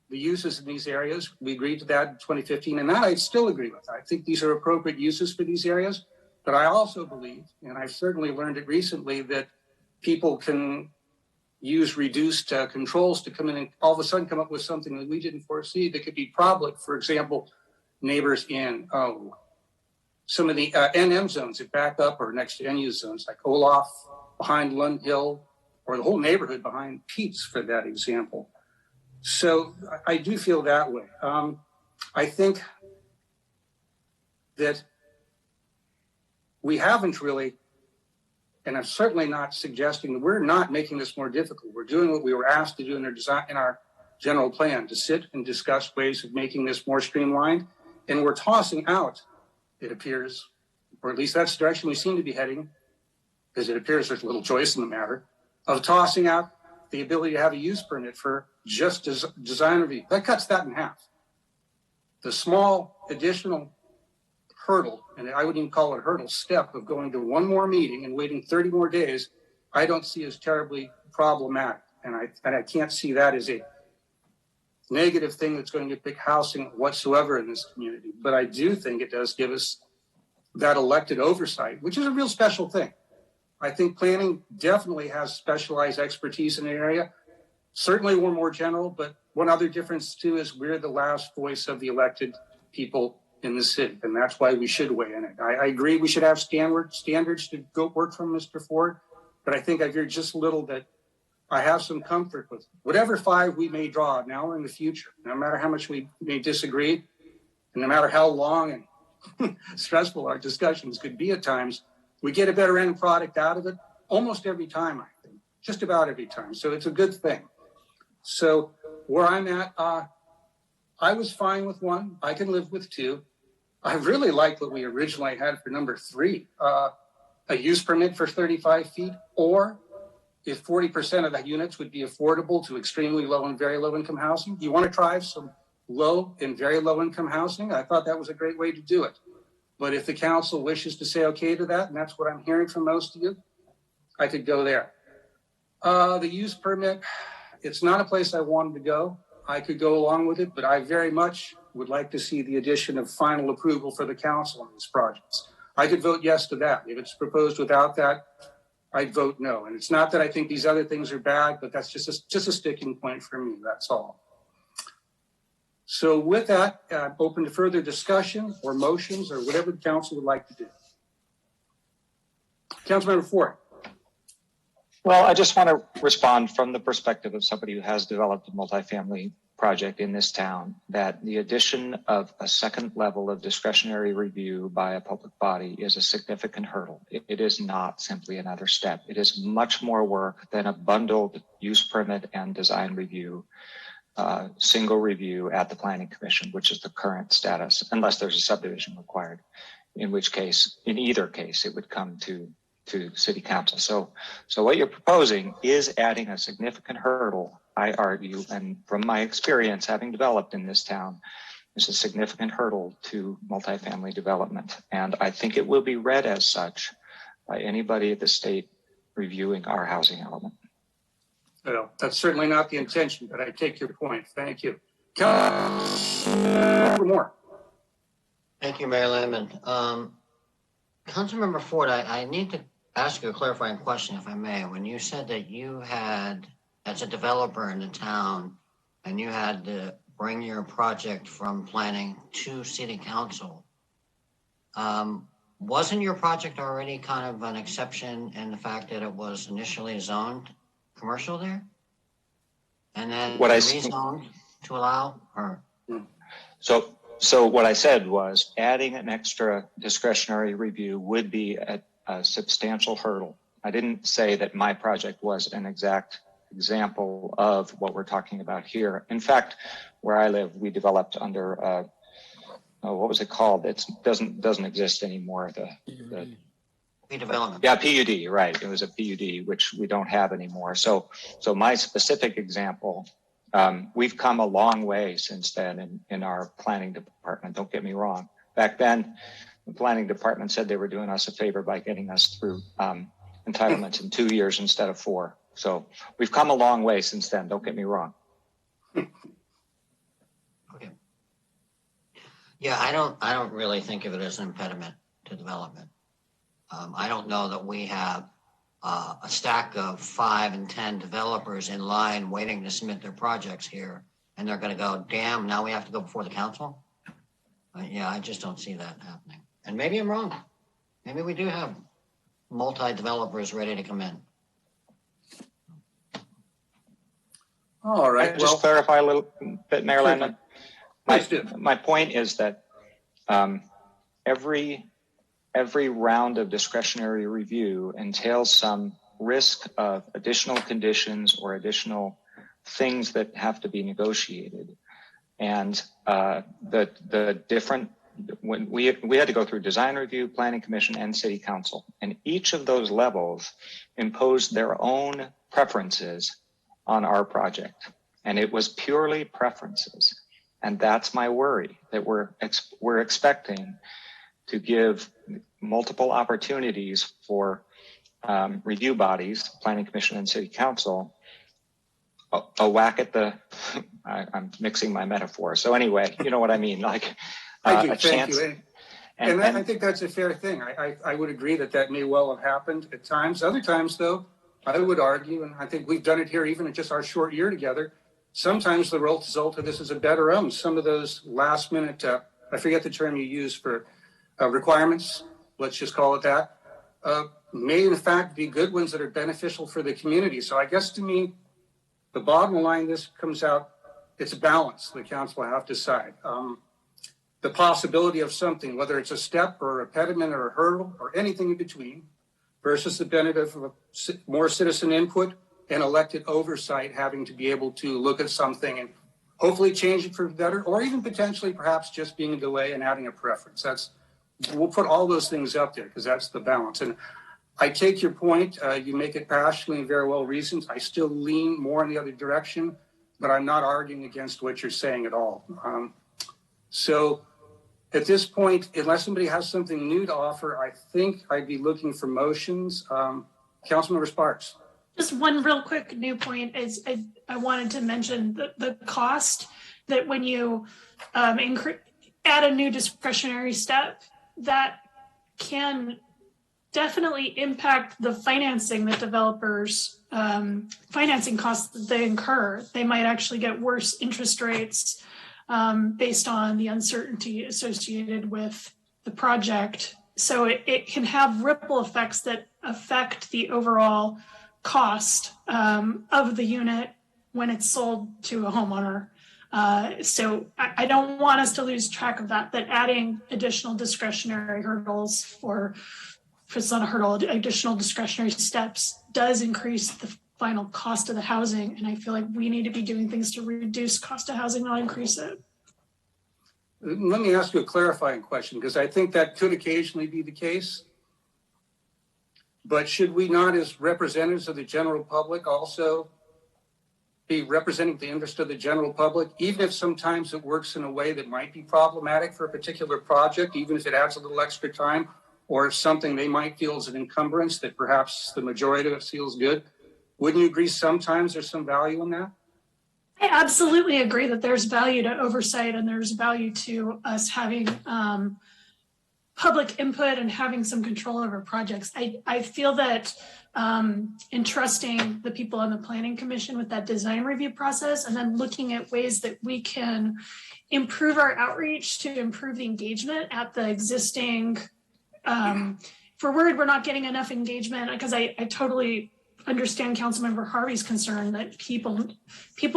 The uses in these areas, we agreed to that in 2015, and that I still agree with. I think these are appropriate uses for these areas, but I also believe, and I've certainly learned it recently, that people can use reduced controls to come in and all of a sudden come up with something that we didn't foresee that could be problematic. For example, neighbors in some of the NM zones that back up or next to NU zones, like Olaf, behind Lund Hill, or the whole neighborhood behind Pete's for that example. So I do feel that way. I think that we haven't really, and I'm certainly not suggesting that we're not making this more difficult. We're doing what we were asked to do in our design, in our general plan, to sit and discuss ways of making this more streamlined. And we're tossing out, it appears, or at least that's the direction we seem to be heading, because it appears there's little choice in the matter, of tossing out the ability to have a use permit for just design review. That cuts that in half. The small additional hurdle, and I wouldn't even call it a hurdle, step of going to one more meeting and waiting 30 more days, I don't see as terribly problematic. And I can't see that as a negative thing that's going to pick housing whatsoever in this community. But I do think it does give us that elected oversight, which is a real special thing. I think planning definitely has specialized expertise in the area. Certainly we're more general, but one other difference too is we're the last voice of the elected people in the city, and that's why we should weigh in it. I agree we should have standards to go work from Mr. Ford, but I think I hear just a little that I have some comfort with whatever 5 we may draw now or in the future, no matter how much we may disagree, and no matter how long and stressful our discussions could be at times, we get a better end product out of it almost every time, I think, just about every time. So it's a good thing. So where I'm at, I was fine with 1. I can live with 2. I really like what we originally had for number 3, a use permit for 35 feet, or if 40% of the units would be affordable to extremely low and very low income housing. You want to try some low and very low income housing? I thought that was a great way to do it. But if the council wishes to say okay to that, and that's what I'm hearing from most of you, I could go there. The use permit, it's not a place I wanted to go. I could go along with it, but I very much would like to see the addition of final approval for the council on these projects. I could vote yes to that. If it's proposed without that, I'd vote no. And it's not that I think these other things are bad, but that's just a sticking point for me. That's all. So with that, I'm open to further discussion or motions or whatever the council would like to do. Councilmember Ford. Well, I just want to respond from the perspective of somebody who has developed a multifamily project in this town, that the addition of a second level of discretionary review by a public body is a significant hurdle. It is not simply another step. It is much more work than a bundled use permit and design review, single review at the Planning Commission, which is the current status, unless there's a subdivision required, in which case, in either case, it would come to City Council. So what you're proposing is adding a significant hurdle, I argue, and from my experience having developed in this town, is a significant hurdle to multifamily development. And I think it will be read as such by anybody at the state reviewing our housing element. Well, that's certainly not the intention, but I take your point. Thank you. More. Thank you, Mayor Landman. Councilmember Ford, I need to ask you a clarifying question, if I may. When you said that you had, as a developer in the town, and you had to bring your project from planning to City Council, wasn't your project already kind of an exception in the fact that it was initially zoned commercial there? And then rezoned to allow, or? So what I said was adding an extra discretionary review would be a substantial hurdle. I didn't say that my project was an exact example of what we're talking about here. In fact, where I live, we developed under, what was it called? It doesn't exist anymore. The redevelopment. Yeah, PUD, right. It was a PUD, which we don't have anymore. So my specific example, we've come a long way since then in our planning department. Don't get me wrong. Back then, the planning department said they were doing us a favor by getting us through entitlements in 2 years instead of 4. So we've come a long way since then. Don't get me wrong. Okay. Yeah, I don't really think of it as an impediment to development. I don't know that we have a stack of 5 and 10 developers in line waiting to submit their projects here, and they're going to go, damn, now we have to go before the council. Yeah, I just don't see that happening. And maybe I'm wrong. Maybe we do have multi-developers ready to come in. All right. Can I just clarify a little bit, Mayor Landman? Please do. My point is that every round of discretionary review entails some risk of additional conditions or additional things that have to be negotiated. And the different, when we had to go through design review, planning commission, and city council, and each of those levels imposed their own preferences on our project. And it was purely preferences. And that's my worry, that we're expecting to give multiple opportunities for review bodies, planning commission and city council, a whack at the, I'm mixing my metaphor. So anyway, you know what I mean? Like a chance. And I think that's a fair thing. I would agree that may well have happened at times. Other times, though, I would argue, and I think we've done it here even in just our short year together, sometimes the result of this is a better own. Some of those last minute, I forget the term you use for requirements, let's just call it that, may in fact be good ones that are beneficial for the community. So I guess to me, the bottom line, this comes out, it's a balance the council will have to decide. The possibility of something, whether it's a step or a pediment or a hurdle or anything in between, versus the benefit of more citizen input and elected oversight, having to be able to look at something and hopefully change it for better, or even potentially perhaps just being a delay and adding a preference. We'll put all those things up there because that's the balance. And I take your point. You make it passionately and very well reasoned. I still lean more in the other direction, but I'm not arguing against what you're saying at all. So at this point, unless somebody has something new to offer, I think I'd be looking for motions. Councilmember Sparks. Just one real quick new point is I wanted to mention the cost that when you add a new discretionary step, that can definitely impact the financing that developers, financing costs that they incur. They might actually get worse interest rates based on the uncertainty associated with the project. So it can have ripple effects that affect the overall cost of the unit when it's sold to a homeowner. So I don't want us to lose track of that adding additional discretionary hurdles, or if it's not a hurdle, additional discretionary steps does increase the final cost of the housing. And I feel like we need to be doing things to reduce cost of housing, not increase it. Let me ask you a clarifying question, because I think that could occasionally be the case. But should we not, as representatives of the general public, also be representing the interest of the general public, even if sometimes it works in a way that might be problematic for a particular project, even if it adds a little extra time, or if something they might feel is an encumbrance that perhaps the majority of us feels good? Wouldn't you agree sometimes there's some value in that? I absolutely agree that there's value to oversight and there's value to us having public input and having some control over projects. I feel that entrusting the people on the Planning Commission with that design review process and then looking at ways that we can improve our outreach to improve the engagement at the existing, if we're worried we're not getting enough engagement, because I totally understand Councilmember Harvey's concern that people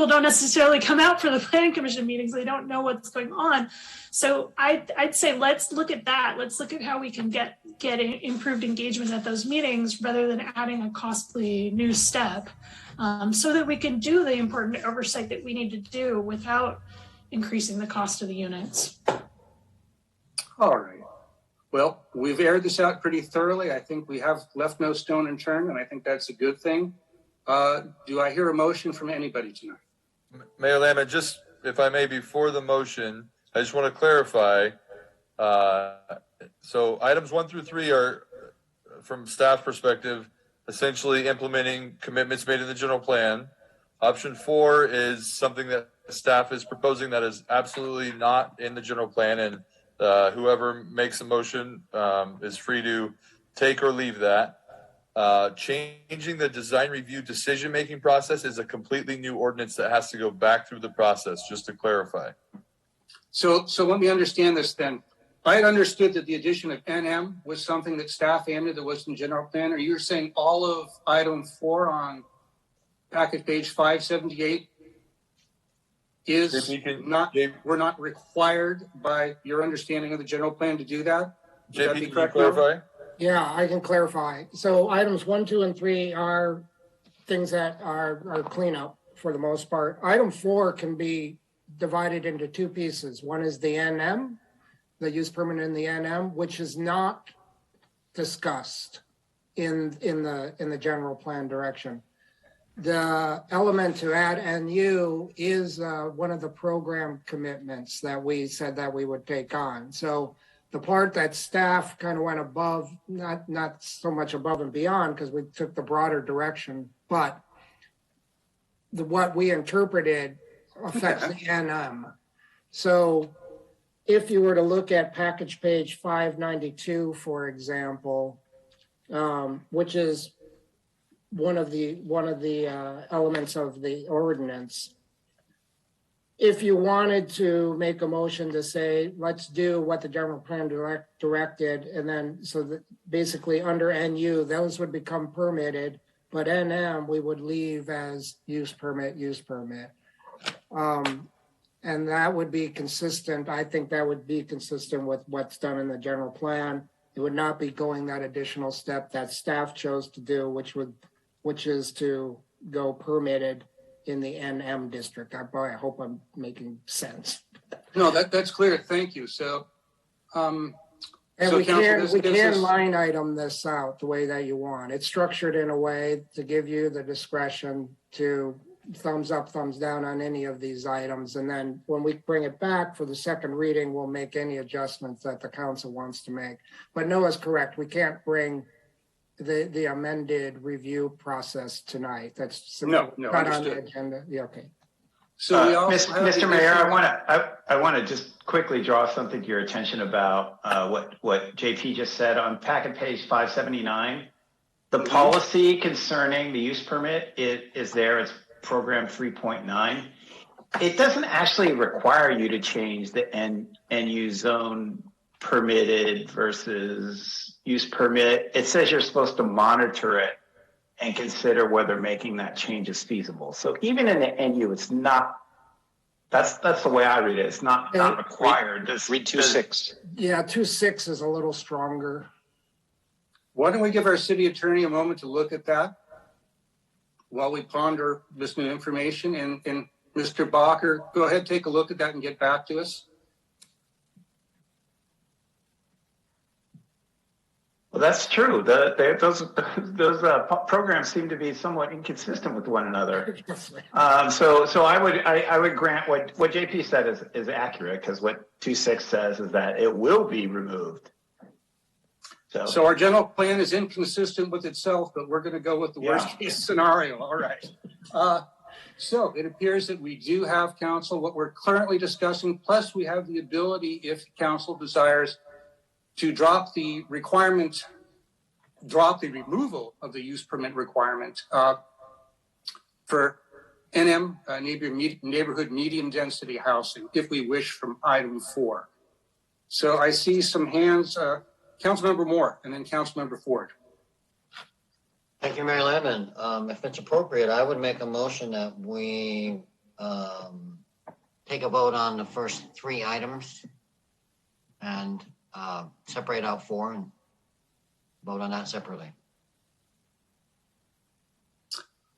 don't necessarily come out for the Planning Commission meetings. They don't know what's going on. So I'd say let's look at that. Let's look at how we can get improved engagement at those meetings rather than adding a costly new step, so that we can do the important oversight that we need to do without increasing the cost of the units. All right. Well, we've aired this out pretty thoroughly. I think we have left no stone unturned, and I think that's a good thing. Do I hear a motion from anybody tonight? Mayor Landman, just if I may, before the motion, I just want to clarify. So items 1 through 3 are, from staff perspective, essentially implementing commitments made in the general plan. Option 4 is something that staff is proposing that is absolutely not in the general plan, and whoever makes a motion is free to take or leave that. Changing the design review decision-making process is a completely new ordinance that has to go back through the process, just to clarify. So let me understand this then. I had understood that the addition of NM was something that staff added that was in general plan. Are you saying all of item 4 on packet page 578 is JP, we're not required by your understanding of the general plan to do that? Would that JP, be can you correct, Mel? clarify? Yeah, I can clarify. So items 1, 2, and 3 are things that are cleanup for the most part. Item 4 can be divided into two pieces. One is the NM, the use permit in the NM, which is not discussed in the general plan direction. The element to add NU is one of the program commitments that we said that we would take on. So the part that staff kind of went above, not so much above and beyond because we took the broader direction, but what we interpreted affects the NM. So if you were to look at package page 592, for example, which is one of the elements of the ordinance, if you wanted to make a motion to say, let's do what the general plan directed, and then so that basically under NU, those would become permitted, but NM we would leave as use permit. And that would be consistent. I think that would be consistent with what's done in the general plan. It would not be going that additional step that staff chose to do, which is to go permitted in the NM district. I hope I'm making sense. No, that's clear. Thank you. So, and so we council, can line item this out the way that you want. It's structured in a way to give you the discretion to thumbs up, thumbs down on any of these items. And then when we bring it back for the second reading, we'll make any adjustments that the council wants to make. But Noah's correct. We can't bring the amended review process tonight. That's not on the agenda. Yeah, okay. So we also Mr. Mayor, I want to just quickly draw something to your attention about what JP just said on packet page 579. The policy concerning the use permit is there. It's program 3.9. It doesn't actually require you to change the NU zone permitted versus use permit. It says you're supposed to monitor it and consider whether making that change is feasible. So even in the NU, it's not, that's the way I read it. It's not required. Read 2.6. Yeah, 2.6 is a little stronger. Why don't we give our city attorney a moment to look at that while we ponder this new information? And Mr. Bacher, go ahead, take a look at that and get back to us. Well, that's true. Those programs seem to be somewhat inconsistent with one another. So I would grant what JP said is accurate, because what 2.6 says is that it will be removed. So our general plan is inconsistent with itself, but we're going to go with the worst case scenario. All right. So it appears that we do have, council, what we're currently discussing, plus we have the ability, if council desires, to drop the requirement, drop the removal of the use permit requirement for NM, neighborhood medium density housing, if we wish, from item 4. So I see some hands, Councilmember Moore and then Councilmember Ford. Thank you, Mayor Lemon. If it's appropriate, I would make a motion that we take a vote on the first 3 items and separate out 4 and vote on that separately.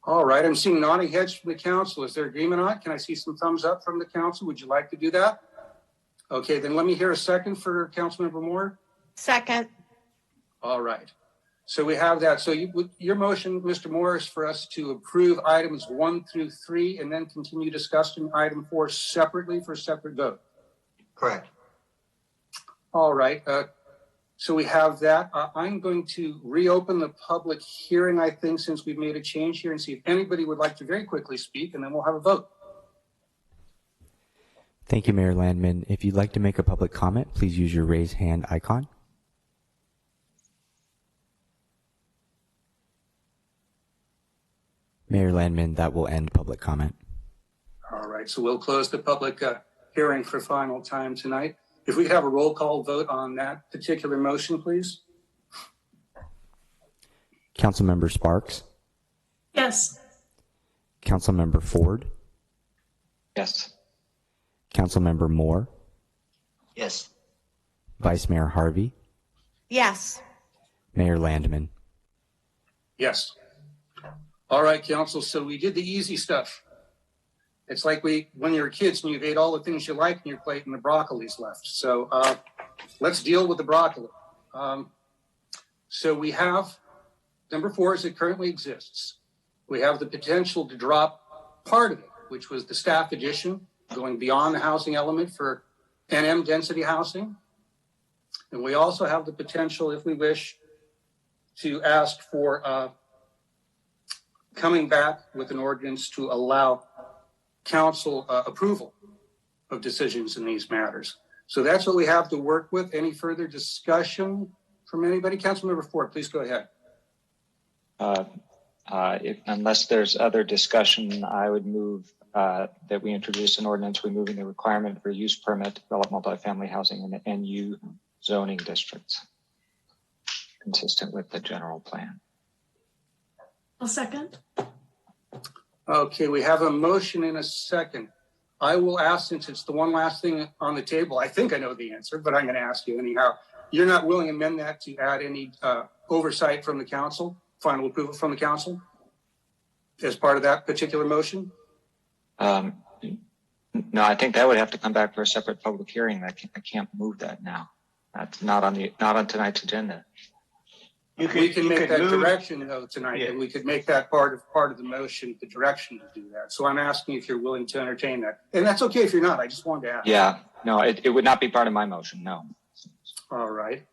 All right, I'm seeing nodding heads from the council. Is there agreement on it? Can I see some thumbs up from the council? Would you like to do that? Okay, then let me hear a second for Councilmember Moore. Second. All right. So we have that. So your motion, Mr. Moore, is for us to approve items 1 through 3 and then continue discussing item 4 separately for a separate vote. Correct. All right. So we have that. I'm going to reopen the public hearing, I think, since we've made a change here, and see if anybody would like to very quickly speak, and then we'll have a vote. Thank you, Mayor Landman. If you'd like to make a public comment, please use your raise hand icon. Mayor Landman, that will end public comment. All right, so we'll close the public hearing for final time tonight. If we have a roll call vote on that particular motion, please. Councilmember Sparks? Yes. Councilmember Ford? Yes. Councilmember Moore, Yes. Vice Mayor Harvey, Yes. Mayor Landman. Yes. All right, council. So we did the easy stuff. It's like when you were kids and you've ate all the things you like in your plate and the broccoli's left. So let's deal with the broccoli. So we have number 4 as it currently exists. We have the potential to drop part of it, which was the staff addition, going beyond the housing element for NM density housing. And we also have the potential, if we wish, to ask for coming back with an ordinance to allow council approval of decisions in these matters. So that's what we have to work with. Any further discussion from anybody? Councilmember Ford, please go ahead. Unless there's other discussion, I would move that we introduce an ordinance removing the requirement for use permit to develop multifamily housing in the NU zoning districts, consistent with the general plan. I'll second. Okay, we have a motion in a second. I will ask, since it's the one last thing on the table, I think I know the answer, but I'm going to ask you anyhow. You're not willing to amend that to add any oversight from the council, final approval from the council as part of that particular motion? No, I think that would have to come back for a separate public hearing. I can't move that now. That's not on tonight's agenda. We can make that move, direction though tonight, and we could make that part of the motion, the direction to do that. So I'm asking if you're willing to entertain that, and that's okay if you're not. I just wanted to ask. Yeah, no, it would not be part of my motion. No. All right.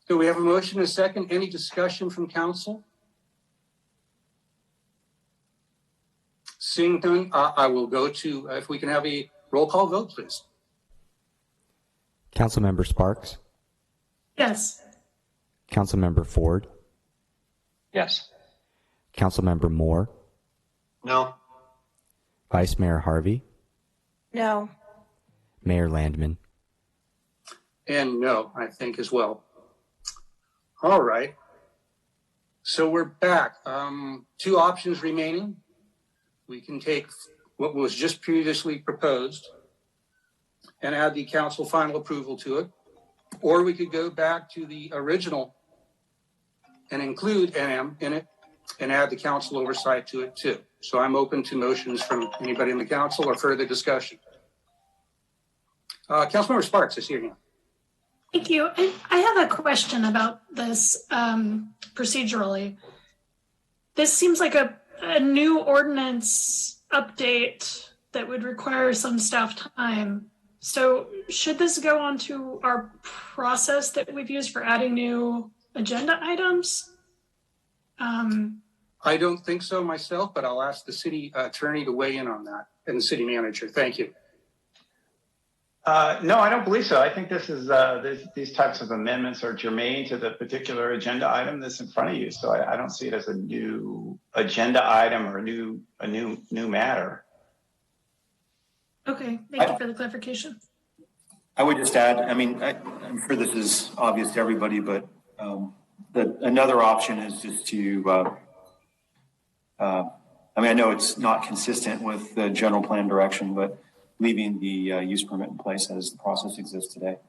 So we have a motion and a second. Any discussion from council? Seeing none, I will go to, if we can have a roll call vote, please. Councilmember Sparks, Yes. Councilmember Ford, Yes. Councilmember Moore, No. Vice Mayor Harvey, No. Mayor Landman. And no, I think as well. All right. So we're back. 2 options remaining. We can take what was just previously proposed and add the council final approval to it, or we could go back to the original and include NM in it and add the council oversight to it too. So I'm open to motions from anybody in the council or further discussion. Councilmember Sparks, I see your hand. Thank you. I have a question about this procedurally. This seems like a new ordinance update that would require some staff time. So should this go on to our process that we've used for adding new agenda items? I don't think so myself, but I'll ask the city attorney to weigh in on that and the city manager. Thank you. No, I don't believe so. I think this is these types of amendments are germane to the particular agenda item that's in front of you. So I don't see it as a new agenda item or a new matter. Okay, thank you for the clarification. I would just add, I mean, I'm sure this is obvious to everybody, but another option is just to, I know it's not consistent with the general plan direction, but leaving the use permit in place as the process exists today.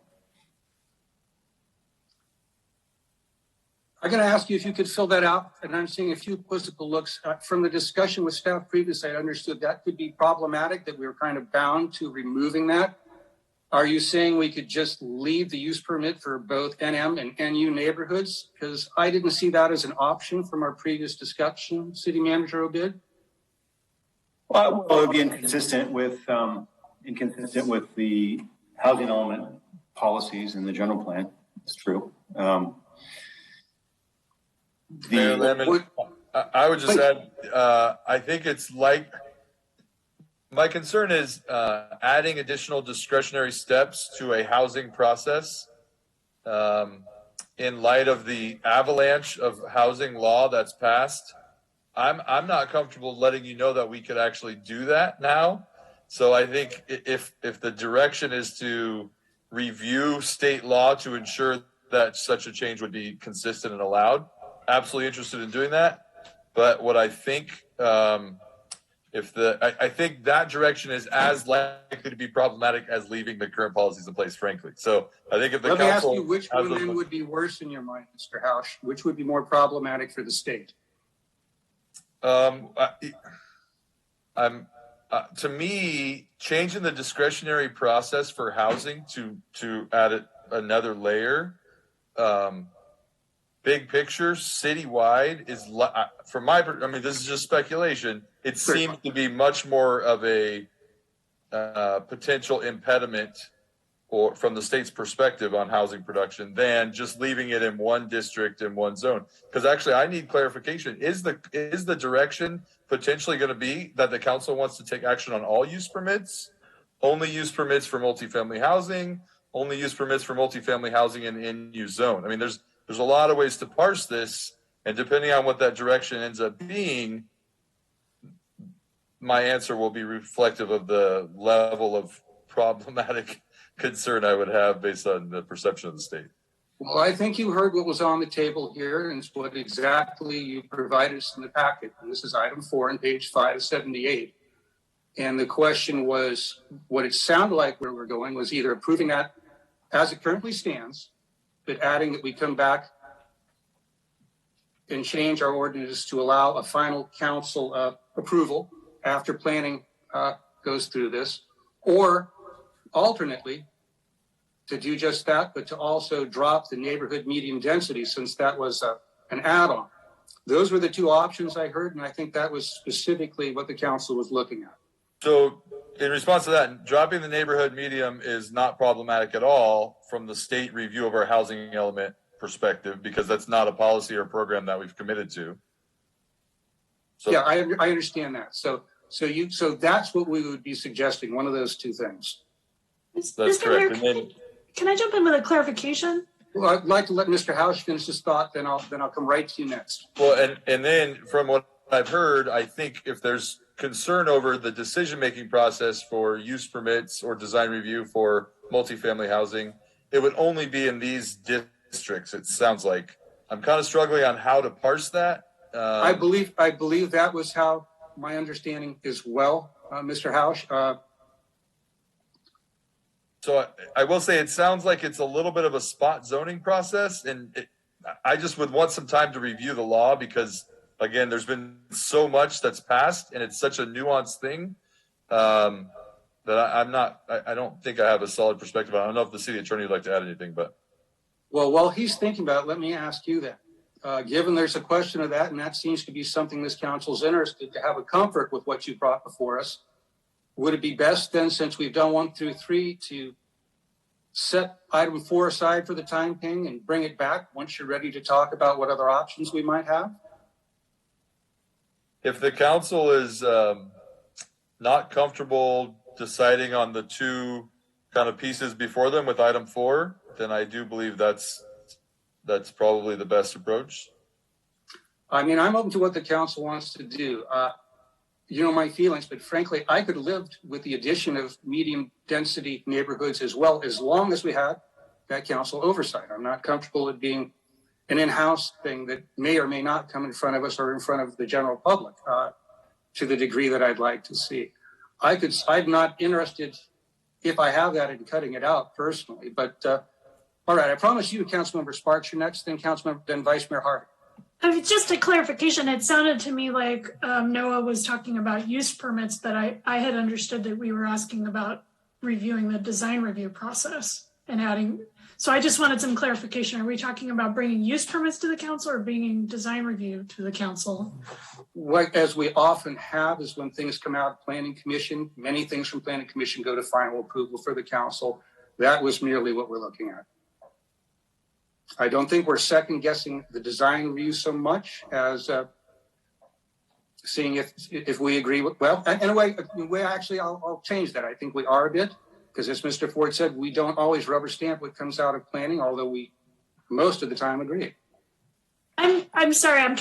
I'm going to ask you if you could fill that out, and I'm seeing a few quizzical looks. From the discussion with staff previously, I understood that could be problematic, that we were kind of bound to removing that. Are you saying we could just leave the use permit for both NM and NU neighborhoods? Because I didn't see that as an option from our previous discussion, City Manager Obid. Well, it would be inconsistent with the housing element policies in the general plan. It's true. Mayor Landman, I would just add, I think it's like, my concern is adding additional discretionary steps to a housing process in light of the avalanche of housing law that's passed. I'm not comfortable letting you know that we could actually do that now. So I think if the direction is to review state law to ensure that such a change would be consistent and allowed, absolutely interested in doing that. But what I think I think that direction is as likely to be problematic as leaving the current policies in place, frankly. So I think if the Let me ask council you, which has one those- then would be worse in your mind, Mr. Hausch? Which would be more problematic for the state? To me, changing the discretionary process for housing to add another layer, big picture, citywide is, from my, I mean, this is just speculation. It seems to be much more of a potential impediment or from the state's perspective on housing production than just leaving it in one district in one zone. Because actually, I need clarification. Is the direction potentially going to be that the council wants to take action on all use permits, only use permits for multifamily housing, only use permits for multifamily housing in in-use zone? I mean, there's a lot of ways to parse this, and depending on what that direction ends up being, my answer will be reflective of the level of problematic concern I would have based on the perception of the state. Well, I think you heard what was on the table here and what exactly you provided us in the packet. And this is item 4 on page 578. And the question was, what it sounded like where we're going was either approving that as it currently stands, but adding that we come back and change our ordinance to allow a final council approval after planning goes through this, or alternately, to do just that, but to also drop the neighborhood medium density since that was an add-on. Those were the two options I heard, and I think that was specifically what the council was looking at. So in response to that, dropping the neighborhood medium is not problematic at all from the state review of our housing element perspective, because that's not a policy or program that we've committed to. So, yeah, I understand that. So that's what we would be suggesting, one of those two things. That's Mr. correct. Mayor, can I jump in with a clarification? Well, I'd like to let Mr. Hausch finish his thought, then I'll come right to you next. Well, and then from what I've heard, I think if there's concern over the decision-making process for use permits or design review for multifamily housing, it would only be in these districts. It sounds like I'm kind of struggling on how to parse that. I believe that was how my understanding is well, Mr. Hausch. So I will say it sounds like it's a little bit of a spot zoning process, and I just would want some time to review the law because, again, there's been so much that's passed, and it's such a nuanced thing that I don't think I have a solid perspective. I don't know if the city attorney would like to add anything, but. Well, while he's thinking about it, let me ask you that. Given there's a question of that, and that seems to be something this council's interested to have a comfort with what you brought before us, would it be best then, since we've done 1 through 3, to set item 4 aside for the time being and bring it back once you're ready to talk about what other options we might have? If the council is not comfortable deciding on the two kind of pieces before them with item 4, then I do believe that's probably the best approach. I mean, I'm open to what the council wants to do. You know my feelings, but frankly, I could have lived with the addition of medium density neighborhoods as well, as long as we had that council oversight. I'm not comfortable with being an in-house thing that may or may not come in front of us or in front of the general public to the degree that I'd like to see. I'm not interested, if I have that, in cutting it out personally, but all right, I promise you, Councilmember Sparks, you're next, then Vice Mayor Harvey. Just a clarification, it sounded to me like Noah was talking about use permits, but I had understood that we were asking about reviewing the design review process and adding. So I just wanted some clarification. Are we talking about bringing use permits to the council or bringing design review to the council? What, as we often have, is when things come out of Planning Commission, many things from Planning Commission go to final approval for the council. That was merely what we're looking at. I don't think we're second guessing the design review so much as seeing if we agree with, well, in a way actually, I'll change that. I think we are a bit, because as Mr. Ford said, we don't always rubber stamp what comes out of planning, although we most of the time agree. I'm sorry,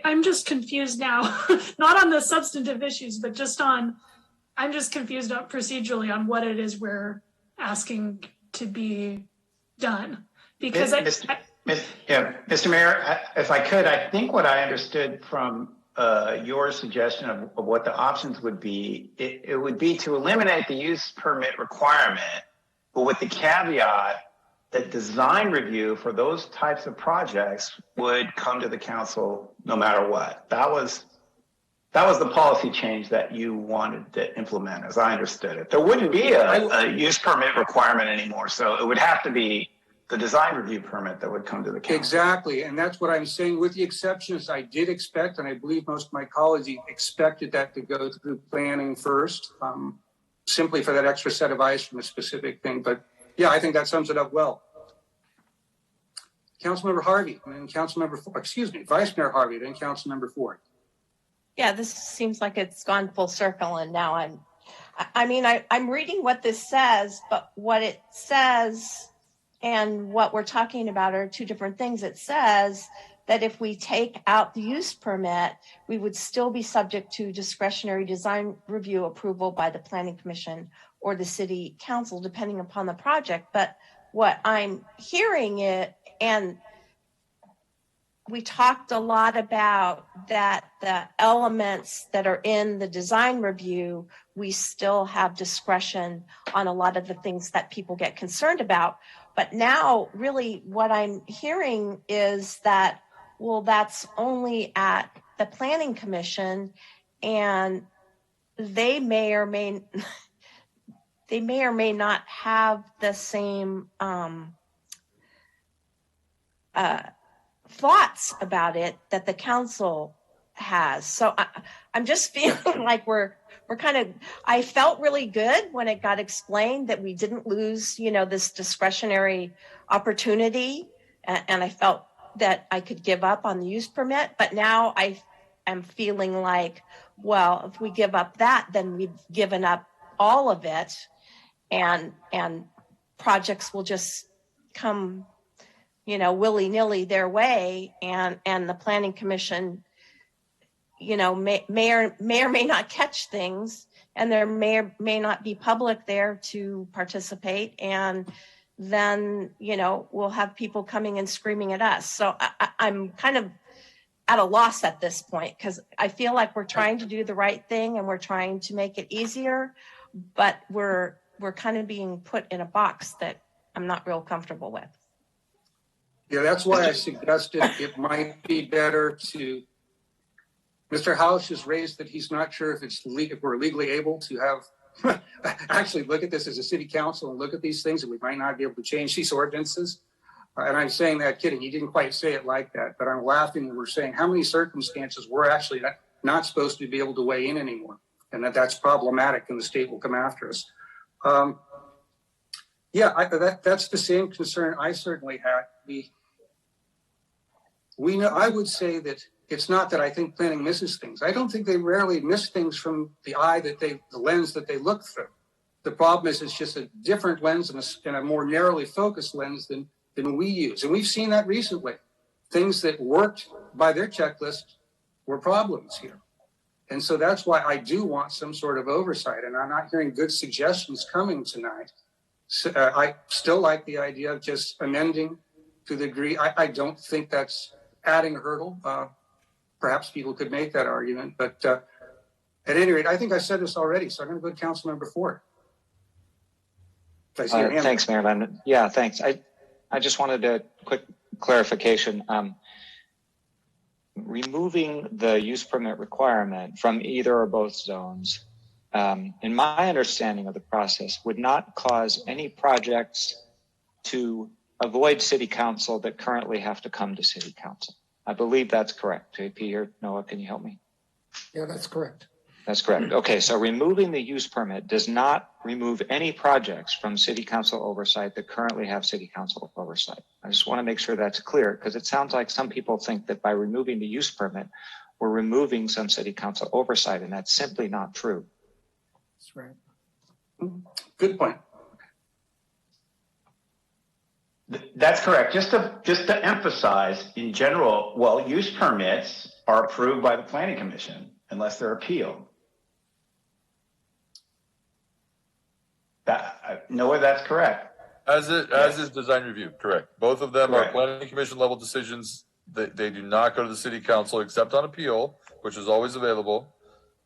I'm just confused now, not on the substantive issues, but just on, I'm just confused procedurally on what it is we're asking to be done. Because Mr. Mayor, if I could, I think what I understood from your suggestion of what the options would be, it would be to eliminate the use permit requirement, but with the caveat that design review for those types of projects would come to the council no matter what. That was the policy change that you wanted to implement, as I understood it. There wouldn't be a use permit requirement anymore, so it would have to be the design review permit that would come to the council. Exactly, and that's what I'm saying, with the exceptions I did expect, and I believe most of my colleagues expected that to go through planning first, simply for that extra set of eyes from a specific thing. But yeah, I think that sums it up well. Councilmember Harvey, and then Vice Mayor Harvey, then Councilmember Ford. Yeah, this seems like it's gone full circle, and now I'm reading what this says, but what it says and what we're talking about are two different things. It says that if we take out the use permit, we would still be subject to discretionary design review approval by the Planning Commission or the City Council, depending upon the project. But what I'm hearing and we talked a lot about that the elements that are in the design review, we still have discretion on a lot of the things that people get concerned about. But now really what I'm hearing is that, well, that's only at the Planning Commission, and they may or may not have the same thoughts about it that the council has. So I'm just feeling like we're kind of, I felt really good when it got explained that we didn't lose, this discretionary opportunity. And I felt that I could give up on the use permit, but now I am feeling like, well, if we give up that, then we've given up all of it, and projects will just come willy-nilly their way, and the Planning Commission, may or may not catch things, and there may or may not be public there to participate, and then, we'll have people coming and screaming at us. So I'm kind of at a loss at this point, because I feel like we're trying to do the right thing and we're trying to make it easier, but we're kind of being put in a box that I'm not real comfortable with. Yeah, that's why I suggested it might be better to, Mr. House has raised that he's not sure if we're legally able to have, actually look at this as a city council and look at these things, and we might not be able to change these ordinances. And I'm saying that kidding, he didn't quite say it like that, but I'm laughing when we're saying how many circumstances we're actually not supposed to be able to weigh in anymore, and that's problematic, and the state will come after us. That's the same concern I certainly had. We know, I would say that it's not that I think planning misses things. I don't think they rarely miss things from the lens that they look through. The problem is it's just a different lens and a more narrowly focused lens than we use. And we've seen that recently. Things that worked by their checklist were problems here. And so that's why I do want some sort of oversight. And I'm not hearing good suggestions coming tonight. So, I still like the idea of just amending to the degree. I don't think that's adding a hurdle. Perhaps people could make that argument, but at any rate, I think I said this already, so I'm going to go to Councilmember Ford. Thanks, Mayor Landman. Yeah, thanks. I just wanted a quick clarification. Removing the use permit requirement from either or both zones, in my understanding of the process, would not cause any projects to avoid city council that currently have to come to city council. I believe that's correct. JP or Noah, can you help me? Yeah, that's correct. That's correct. Okay, so removing the use permit does not remove any projects from city council oversight that currently have city council oversight. I just want to make sure that's clear, because it sounds like some people think that by removing the use permit, we're removing some city council oversight, and that's simply not true. That's right. Good point. That's correct. Just to emphasize, in general, use permits are approved by the Planning Commission unless they're appealed. Noah, that's correct. As is design review, correct. Both of them Correct. are Planning Commission level decisions. They do not go to the city council except on appeal, which is always available.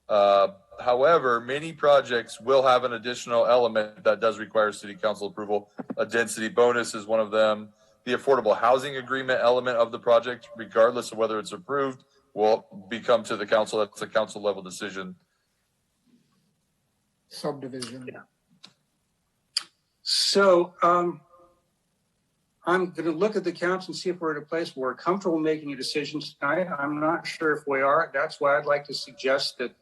However, many projects will have an additional element that does require city council approval. A density bonus is one of them. The affordable housing agreement element of the project, regardless of whether it's approved, will become to the council. That's a council level decision. Subdivision. Yeah. So I'm going to look at the council and see if we're at a place where we're comfortable making a decision tonight. I'm not sure if we are. That's why I'd like to suggest that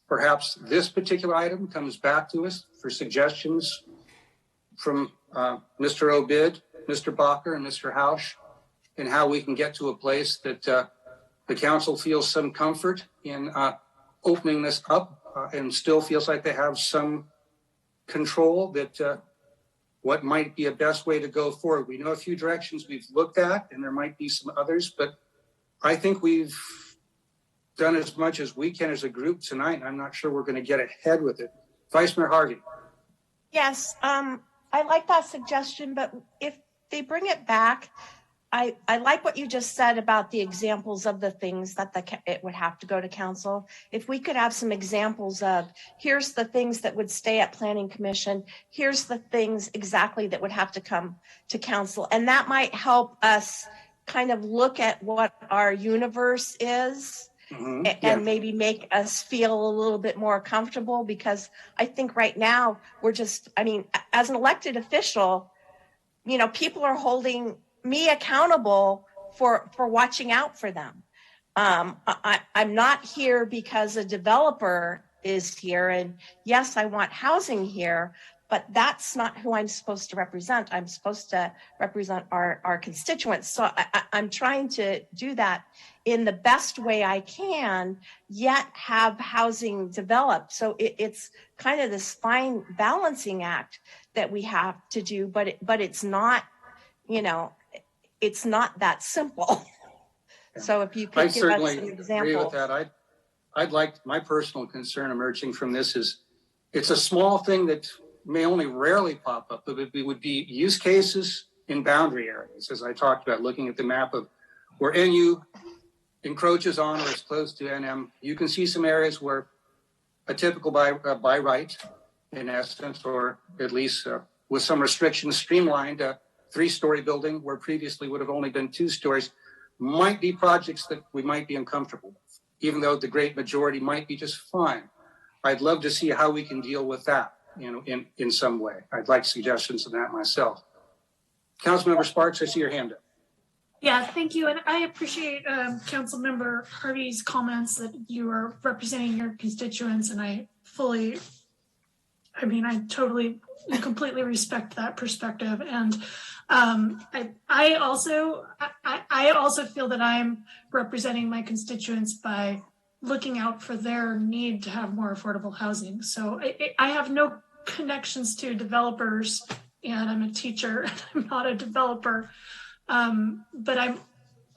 perhaps this particular item comes back to us for suggestions from Mr. Obid, Mr. Bacher, and Mr. Hausch, and how we can get to a place that the council feels some comfort in opening this up and still feels like they have some control that what might be a best way to go forward. We know a few directions we've looked at, and there might be some others, but I think we've done as much as we can as a group tonight, and I'm not sure we're going to get ahead with it. Vice Mayor Harvey. Yes, I like that suggestion, but if they bring it back, I like what you just said about the examples of the things that it would have to go to council. If we could have some examples of, here's the things that would stay at planning commission, here's the things exactly that would have to come to council. And that might help us kind of look at what our universe is and maybe make us feel a little bit more comfortable, because I think right now we're just, I mean, as an elected official, you know, people are holding me accountable for watching out for them. I'm not here because a developer is here, and yes, I want housing here, but that's not who I'm supposed to represent. I'm supposed to represent our constituents. So I'm trying to do that in the best way I can, yet have housing developed. So it's kind of this fine balancing act that we have to do, but it's not, you know, it's not that simple. So if you could give us an example. I certainly agree with that. I'd like, my personal concern emerging from this is, it's a small thing that may only rarely pop up, but it would be use cases in boundary areas. As I talked about, looking at the map of where NU encroaches on or is close to NM, you can see some areas where a typical by right, in essence, or at least with some restrictions, streamlined, 3-story building where previously would have only been 2 stories, might be projects that we might be uncomfortable with, even though the great majority might be just fine. I'd love to see how we can deal with that, you know, in some way. I'd like suggestions on that myself. Councilmember Sparks, I see your hand up. Yeah, thank you. And I appreciate Councilmember Harvey's comments that you are representing your constituents, and I totally and completely respect that perspective. And I also feel that I'm representing my constituents by looking out for their need to have more affordable housing. So I have no connections to developers, and I'm a teacher and I'm not a developer. But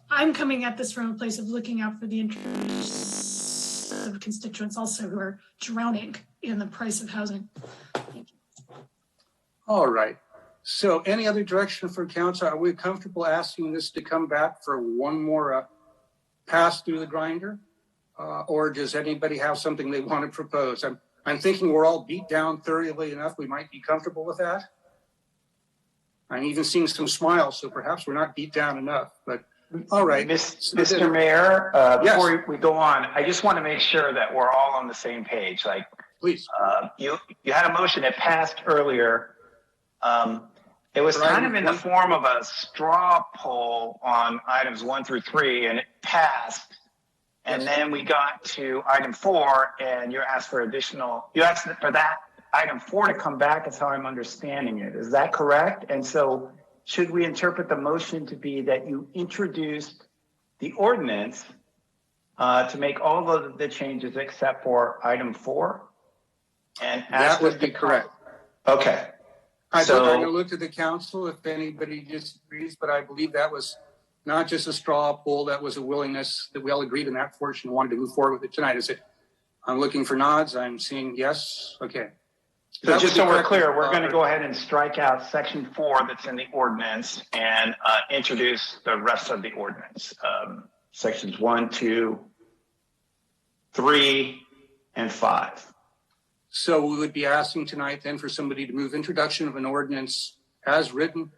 I'm coming at this from a place of looking out for the interests of constituents also who are drowning in the price of housing. Thank you. All right. So any other direction for council? Are we comfortable asking this to come back for one more pass through the grinder? Or does anybody have something they want to propose? I'm thinking we're all beat down thoroughly enough. We might be comfortable with that. I'm even seeing some smiles, so perhaps we're not beat down enough, but all right. Mr. Mayor, yes. Before we go on, I just want to make sure that we're all on the same page. Like, please. You had a motion that passed earlier. It was kind of in the form of a straw poll on items 1 through 3, and it passed. And then we got to item 4, and you asked for that item 4 to come back. Is how I'm understanding it. Is that correct? And so should we interpret the motion to be that you introduced the ordinance to make all of the changes except for item 4? And that would be correct. Okay. I'm going to look to the council if anybody disagrees, but I believe that was not just a straw poll. That was a willingness that we all agreed in that portion and wanted to move forward with it tonight. Is it? I'm looking for nods. I'm seeing yes. Okay. So just so we're clear, we're going to go ahead and strike out section 4 that's in the ordinance and introduce the rest of the ordinance. Sections 1, 2, 3, and 5. So we would be asking tonight then for somebody to move introduction of an ordinance as written,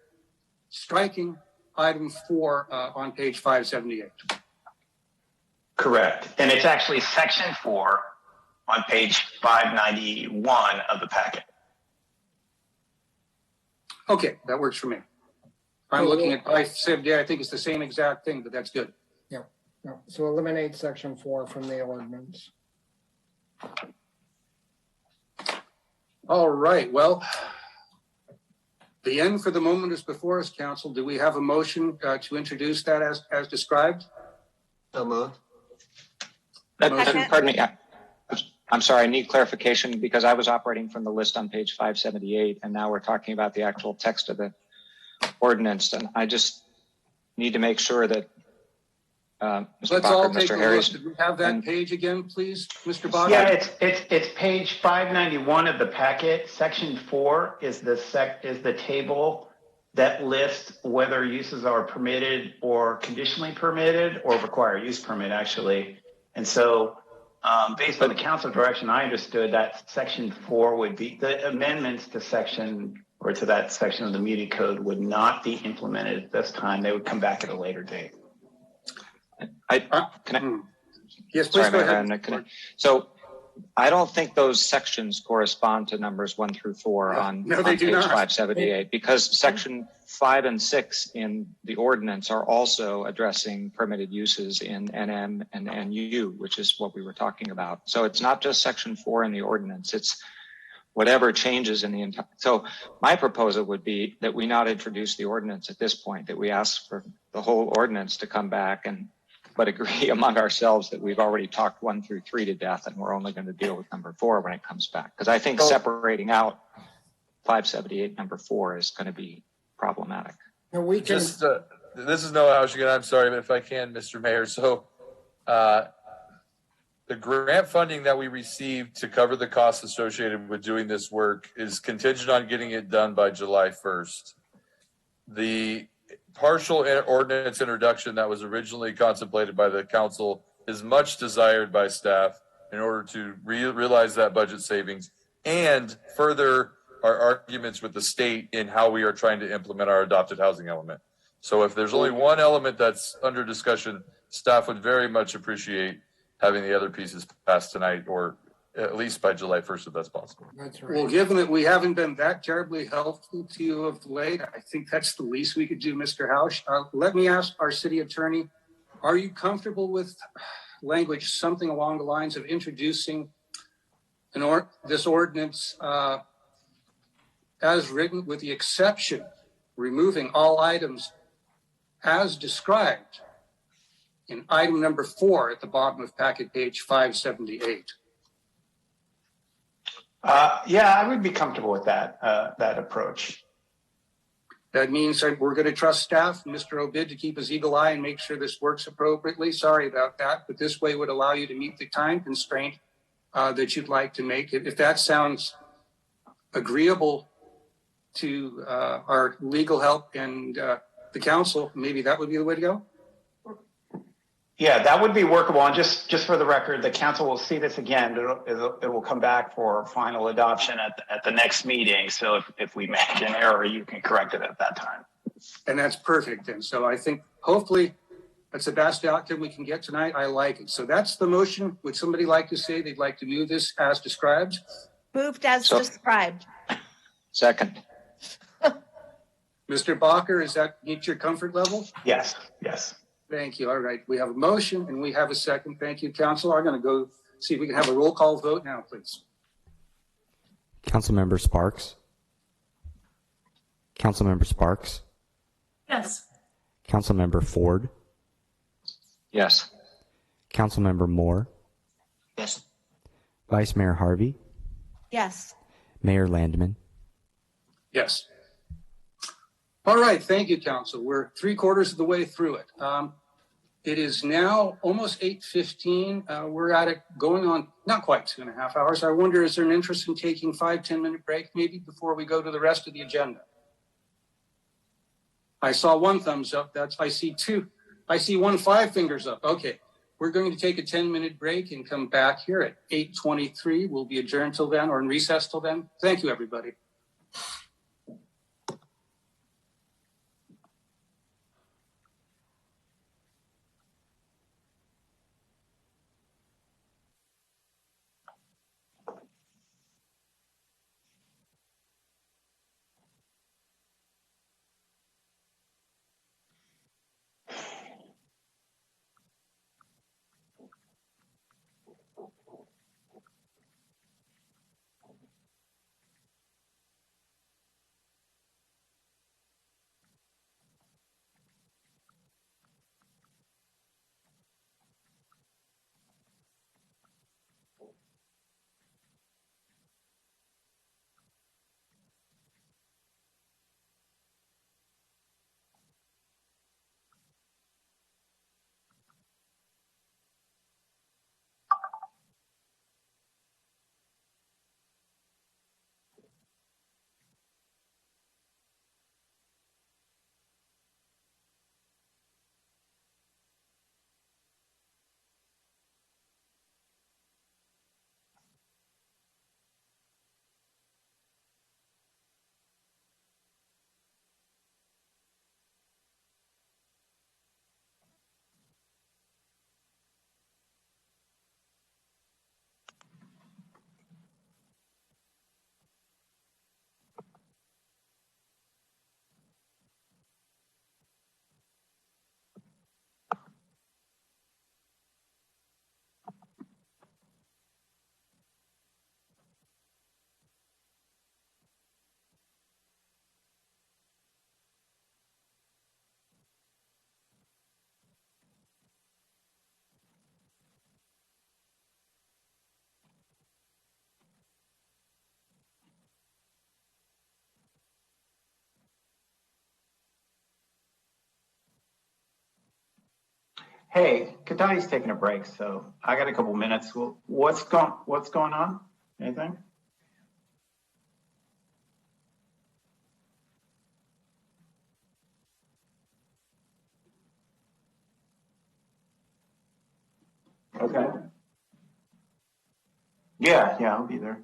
striking item 4 on page 578. Correct. And it's actually section 4 on page 591 of the packet. Okay, that works for me. I'm looking at 578. I think it's the same exact thing, but that's good. Yeah. So eliminate section 4 from the ordinance. All right. Well, the end for the moment is before us, council. Do we have a motion to introduce that as described? So moved. Pardon me. I'm sorry, I need clarification because I was operating from the list on page 578 and now we're talking about the actual text of the ordinance. And I just need to make sure that Mr. Let's Bacher, all Mr. take a Harris. look. Did we have that page again, please, Mr. Bacher? Yeah, it's page 591 of the packet. Section 4 is the table that lists whether uses are permitted or conditionally permitted or require use permit actually. And so based on the council direction, I understood that section 4 would be the amendments to section or to that section of the media code would not be implemented at this time. They would come back at a later date. Yes, please go ahead. So I don't think those sections correspond to numbers 1 through 4 on page 578 because section 5 and 6 in the ordinance are also addressing permitted uses in NM and NU, which is what we were talking about. So it's not just section 4 in the ordinance, it's whatever changes in the entire. So my proposal would be that we not introduce the ordinance at this point, that we ask for the whole ordinance to come back but agree among ourselves that we've already talked 1 through 3 to death and we're only going to deal with number 4 when it comes back. Because I think separating out 578 number 4 is going to be problematic. No, we can. Just, this is Noah Hauschingen. I'm sorry, but if I can, Mr. Mayor. So the grant funding that we received to cover the costs associated with doing this work is contingent on getting it done by July 1st. The partial ordinance introduction that was originally contemplated by the council is much desired by staff in order to realize that budget savings and further our arguments with the state in how we are trying to implement our adopted housing element. So if there's only one element that's under discussion, staff would very much appreciate having the other pieces passed tonight or at least by July 1st, if that's possible. That's right. Well, given that we haven't been that terribly helpful to you of late, I think that's the least we could do, Mr. Hausch. Let me ask our city attorney, are you comfortable with language, something along the lines of introducing this ordinance as written with the exception, removing all items as described in item number 4 at the bottom of packet page 578? Yeah, I would be comfortable with that approach. That means that we're going to trust staff, Mr. Obid, to keep his eagle eye and make sure this works appropriately. Sorry about that, but this way would allow you to meet the time constraint that you'd like to make. If that sounds agreeable to our legal help and the council, maybe that would be the way to go. Yeah, that would be workable. And just for the record, the council will see this again. It will come back for final adoption at the next meeting. So if we make an error, you can correct it at that time. And that's perfect. And so I think hopefully that's the best outcome we can get tonight. I like it. So that's the motion. Would somebody like to say they'd like to move this as described? Moved as described. Second. Mr. Bacher, is that meet your comfort level? Yes. Thank you. All right. We have a motion and we have a second. Thank you, Council. I'm going to go see if we can have a roll call vote now, please. Councilmember Sparks. Councilmember Sparks. Yes. Councilmember Ford. Yes. Councilmember Moore. Yes. Vice Mayor Harvey. Yes. Mayor Landman. Yes. All right. Thank you, Council. We're 3/4 of the way through it. It is now almost 8:15. We're at it going on not quite 2.5 hours. I wonder, is there an interest in taking 5-10 minute break maybe before we go to the rest of the agenda? I saw one thumbs up. I see two. I see 5 fingers up. Okay. We're going to take a 10-minute break and come back here at 8:23. We'll be adjourned till then or in recess till then. Thank you, everybody. Hey, Katani's taking a break, so I got a couple minutes. Well, what's going on? Anything? Okay. Yeah, I'll be there.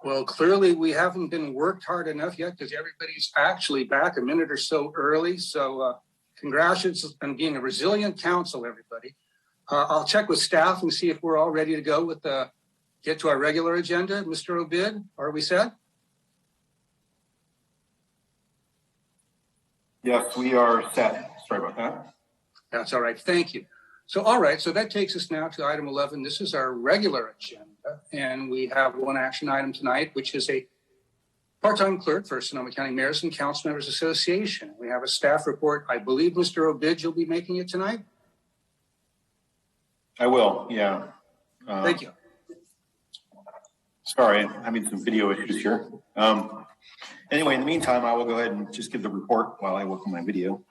Well, clearly we haven't been worked hard enough yet because everybody's actually back a minute or so early. So congratulations on being a resilient council, everybody. I'll check with staff and see if we're all ready to go with get to our regular agenda. Mr. Obid, are we set? Yes, we are set. Sorry about that. That's all right. Thank you. So, all right. So that takes us now to item 11. This is our regular agenda. And we have one action item tonight, which is a part-time clerk for Sonoma County Mayors and Council Members Association. We have a staff report. I believe, Mr. Obid, you'll be making it tonight? I will, yeah. Thank you. Sorry, I'm having some video issues here. Anyway, in the meantime, I will go ahead and just give the report while I work on my video.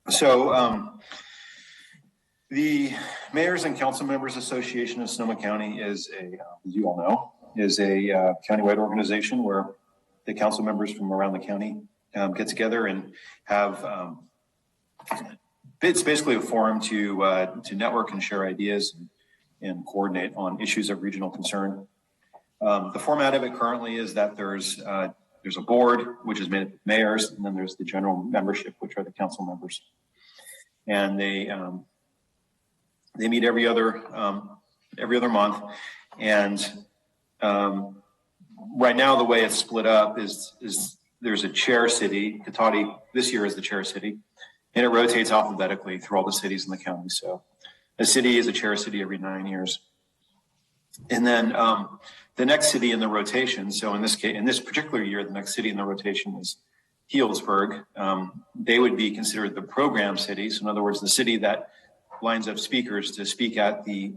So the Mayors and Council Members Association of Sonoma County is as you all know, is a countywide organization where the council members from around the county get together and have, it's basically a forum to network and share ideas and coordinate on issues of regional concern. The format of it currently is that there's a board, which is made of mayors, and then there's the general membership, which are the council members. And they meet every other month. And right now, the way it's split up is there's a chair city. Cotati this year is the chair city, and it rotates alphabetically through all the cities in the county. So a city is a chair city every 9 years. And then the next city in the rotation, so in this case, in this particular year, the next city in the rotation is Healdsburg. They would be considered the program city. So in other words, the city that lines up speakers to speak at the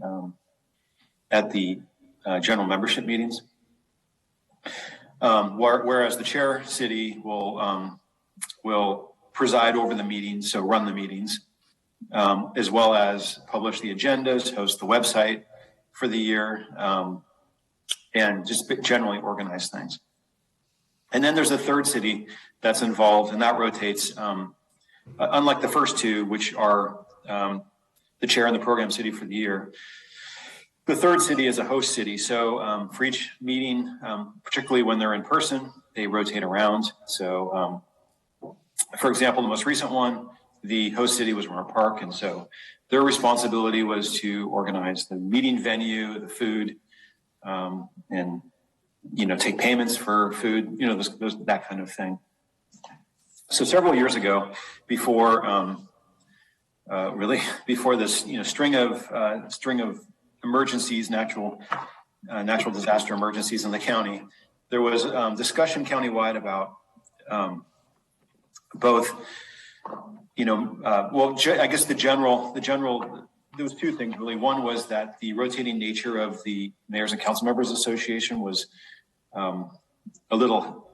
general membership meetings. Whereas the chair city will preside over the meetings, so run the meetings, as well as publish the agendas, host the website for the year, and just generally organize things. And then there's a third city that's involved, and that rotates, unlike the first two, which are the chair and the program city for the year. The third city is a host city. So for each meeting, particularly when they're in person, they rotate around. So for example, the most recent one, the host city was Rohnert Park. And so their responsibility was to organize the meeting venue, the food, and, take payments for food, that kind of thing. So several years ago, before this, string of emergencies, natural disaster emergencies in the county, there was discussion countywide about both, I guess the general, there was two things really. One was that the rotating nature of the Mayors and Council Members Association was a little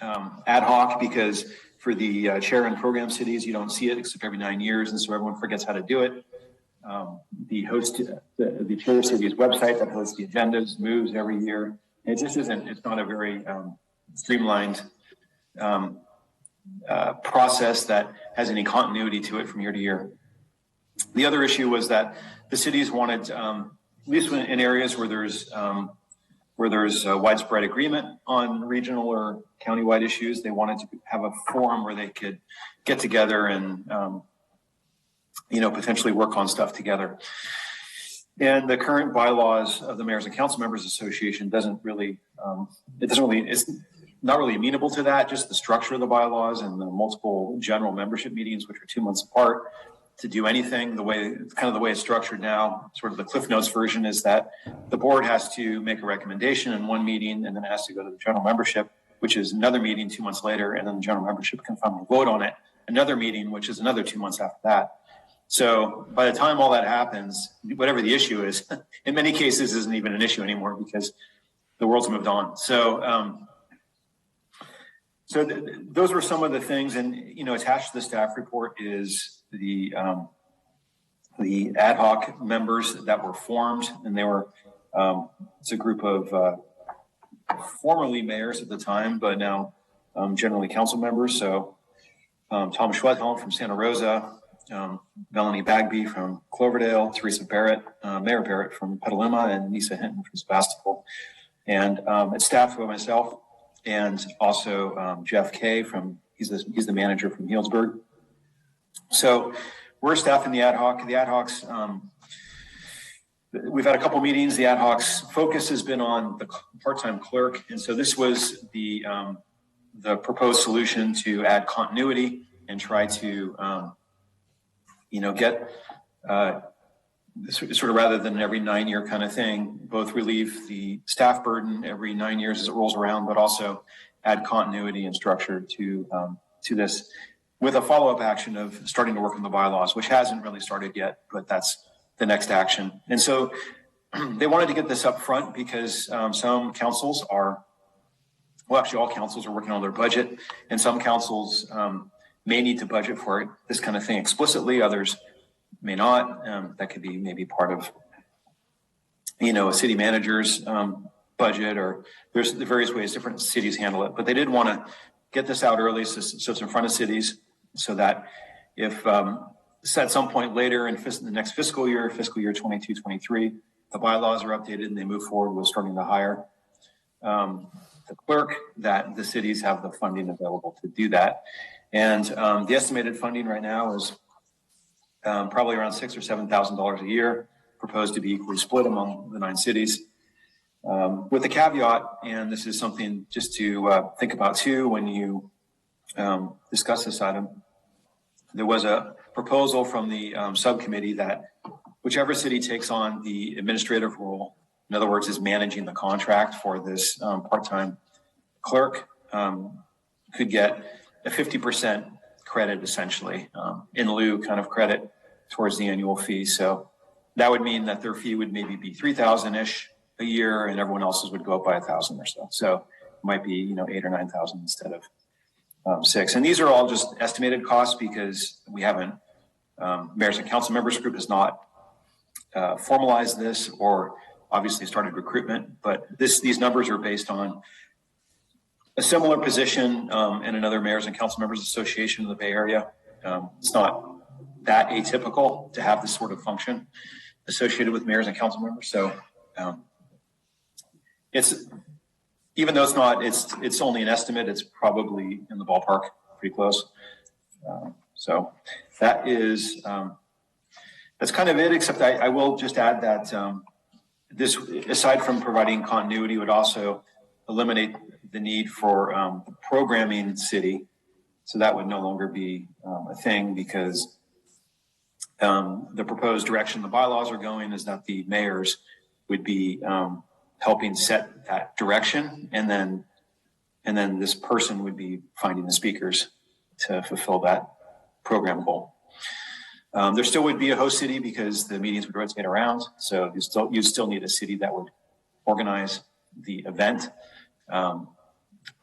ad hoc, because for the chair and program cities, you don't see it except every 9 years, and so everyone forgets how to do it. The chair city's website that hosts the agendas moves every year. It just isn't. It's not a very streamlined process that has any continuity to it from year to year. The other issue was that the cities wanted, at least in areas where there's widespread agreement on regional or countywide issues, they wanted to have a forum where they could get together and potentially work on stuff together. And the current bylaws of the Mayors and Council Members Association it's not really amenable to that. Just the structure of the bylaws and the multiple general membership meetings, which are 2 months apart, to do anything the way it's structured now. Sort of the Cliff Notes version is that the board has to make a recommendation in one meeting, and then it has to go to the general membership, which is another meeting 2 months later, and then the general membership can finally vote on it. Another meeting, which is another 2 months after that. So by the time all that happens, whatever the issue is, in many cases isn't even an issue anymore because the world's moved on. So those were some of the things, and attached to the staff report is the ad hoc members that were formed, and they were it's a group of formerly mayors at the time, but now generally council members. So Tom Schwedhelm from Santa Rosa, Melanie Bagby from Cloverdale, Teresa Barrett, Mayor Barrett from Petaluma, and Nisa Hinton from Sebastopol. And it's staffed by myself and also Jeff Kay he's the manager from Healdsburg. So we're staffing the ad hoc. The ad hocs, we've had a couple meetings. The ad hoc's focus has been on the part-time clerk. And so this was the proposed solution to add continuity and try to, get sort of rather than every 9-year kind of thing, both relieve the staff burden every 9 years as it rolls around, but also add continuity and structure to this with a follow-up action of starting to work on the bylaws, which hasn't really started yet, but that's the next action. And so they wanted to get this up front because some councils actually all councils are working on their budget, and some councils may need to budget for this kind of thing explicitly, others may not. That could be maybe part of, a city manager's budget, or there's the various ways different cities handle it. But they did want to get this out early so it's in front of cities so that if at some point later in the next fiscal year 22-23, the bylaws are updated and they move forward with starting to hire the clerk, that the cities have the funding available to do that. And the estimated funding right now is probably around $6,000 or $7,000 a year, proposed to be equally split among the 9 cities. With the caveat, and this is something just to think about too when you discuss this item, there was a proposal from the subcommittee that whichever city takes on the administrative role, in other words, is managing the contract for this part-time clerk, could get a 50% credit, essentially, in lieu kind of credit towards the annual fee. So that would mean that their fee would maybe be $3,000-ish a year, and everyone else's would go up by $1,000 or so. So it might be, $8,000 or $9,000 instead of $6,000. And these are all just estimated costs because we haven't, mayors and council members group has not formalized this or obviously started recruitment, but these numbers are based on a similar position in another mayors and council members association in the Bay Area. It's not that atypical to have this sort of function associated with mayors and council members. So it's, even though it's only an estimate, it's probably in the ballpark, pretty close. So that is, that's kind of it, except I will just add that this, aside from providing continuity, would also eliminate the need for programming city. So that would no longer be a thing because the proposed direction the bylaws are going is that the mayors would be helping set that direction, and then this person would be finding the speakers to fulfill that program goal. There still would be a host city because the meetings would rotate around. So you still need a city that would organize the event.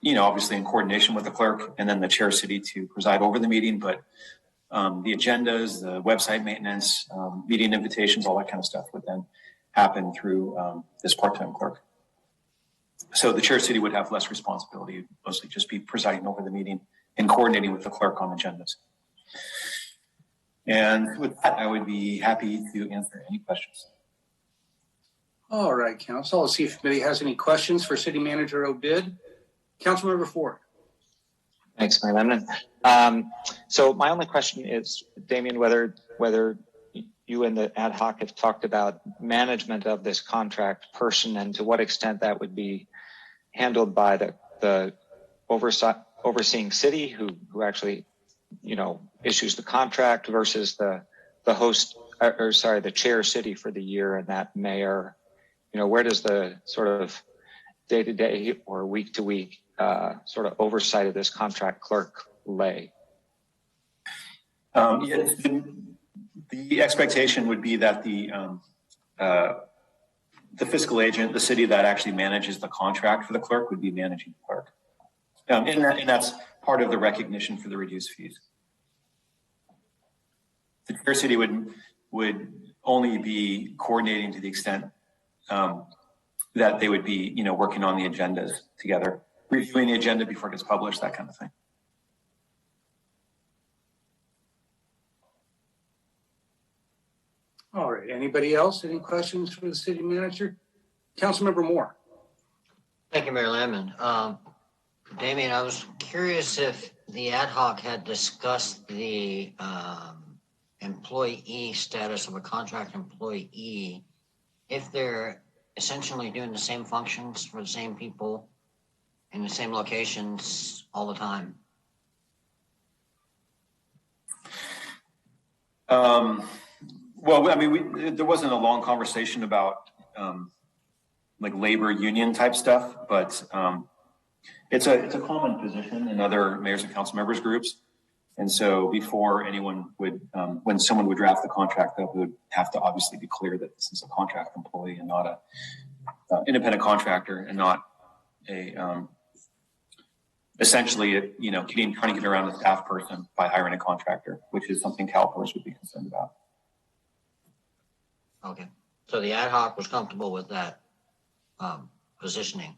Obviously in coordination with the clerk, and then the chair city to preside over the meeting. But the agendas, the website maintenance, meeting invitations, all that kind of stuff would then happen through this part-time clerk. So the chair city would have less responsibility, mostly just be presiding over the meeting and coordinating with the clerk on agendas. And with that, I would be happy to answer any questions. All right, council. Let's see if anybody has any questions for City Manager Obid. Councilmember Ford. Thanks, Mayor Lemon. So my only question is, Damien, whether you and the ad hoc have talked about management of this contract person and to what extent that would be handled by the overseeing city who actually, issues the contract versus the host, the chair city for the year and that mayor. Where does the sort of day-to-day or week-to-week sort of oversight of this contract clerk lay? The expectation would be that the fiscal agent, the city that actually manages the contract for the clerk, would be managing the clerk. And that's part of the recognition for the reduced fees. The chair city would only be coordinating to the extent that they would be, working on the agendas together, reviewing the agenda before it gets published, that kind of thing. All right. Anybody else? Any questions for the city manager? Councilmember Moore. Thank you, Mayor Landman. Damien, I was curious if the ad hoc had discussed the employee status of a contract employee, if they're essentially doing the same functions for the same people in the same locations all the time. Well, I mean, there wasn't a long conversation about like labor union type stuff, but it's a common position in other mayors and council members groups. And so before anyone would, when someone would draft the contract up, it would have to obviously be clear that this is a contract employee and not a independent contractor, and not a essentially, you know, trying to get around a staff person by hiring a contractor, which is something CalPERS would be concerned about. Okay, so the ad hoc was comfortable with that positioning.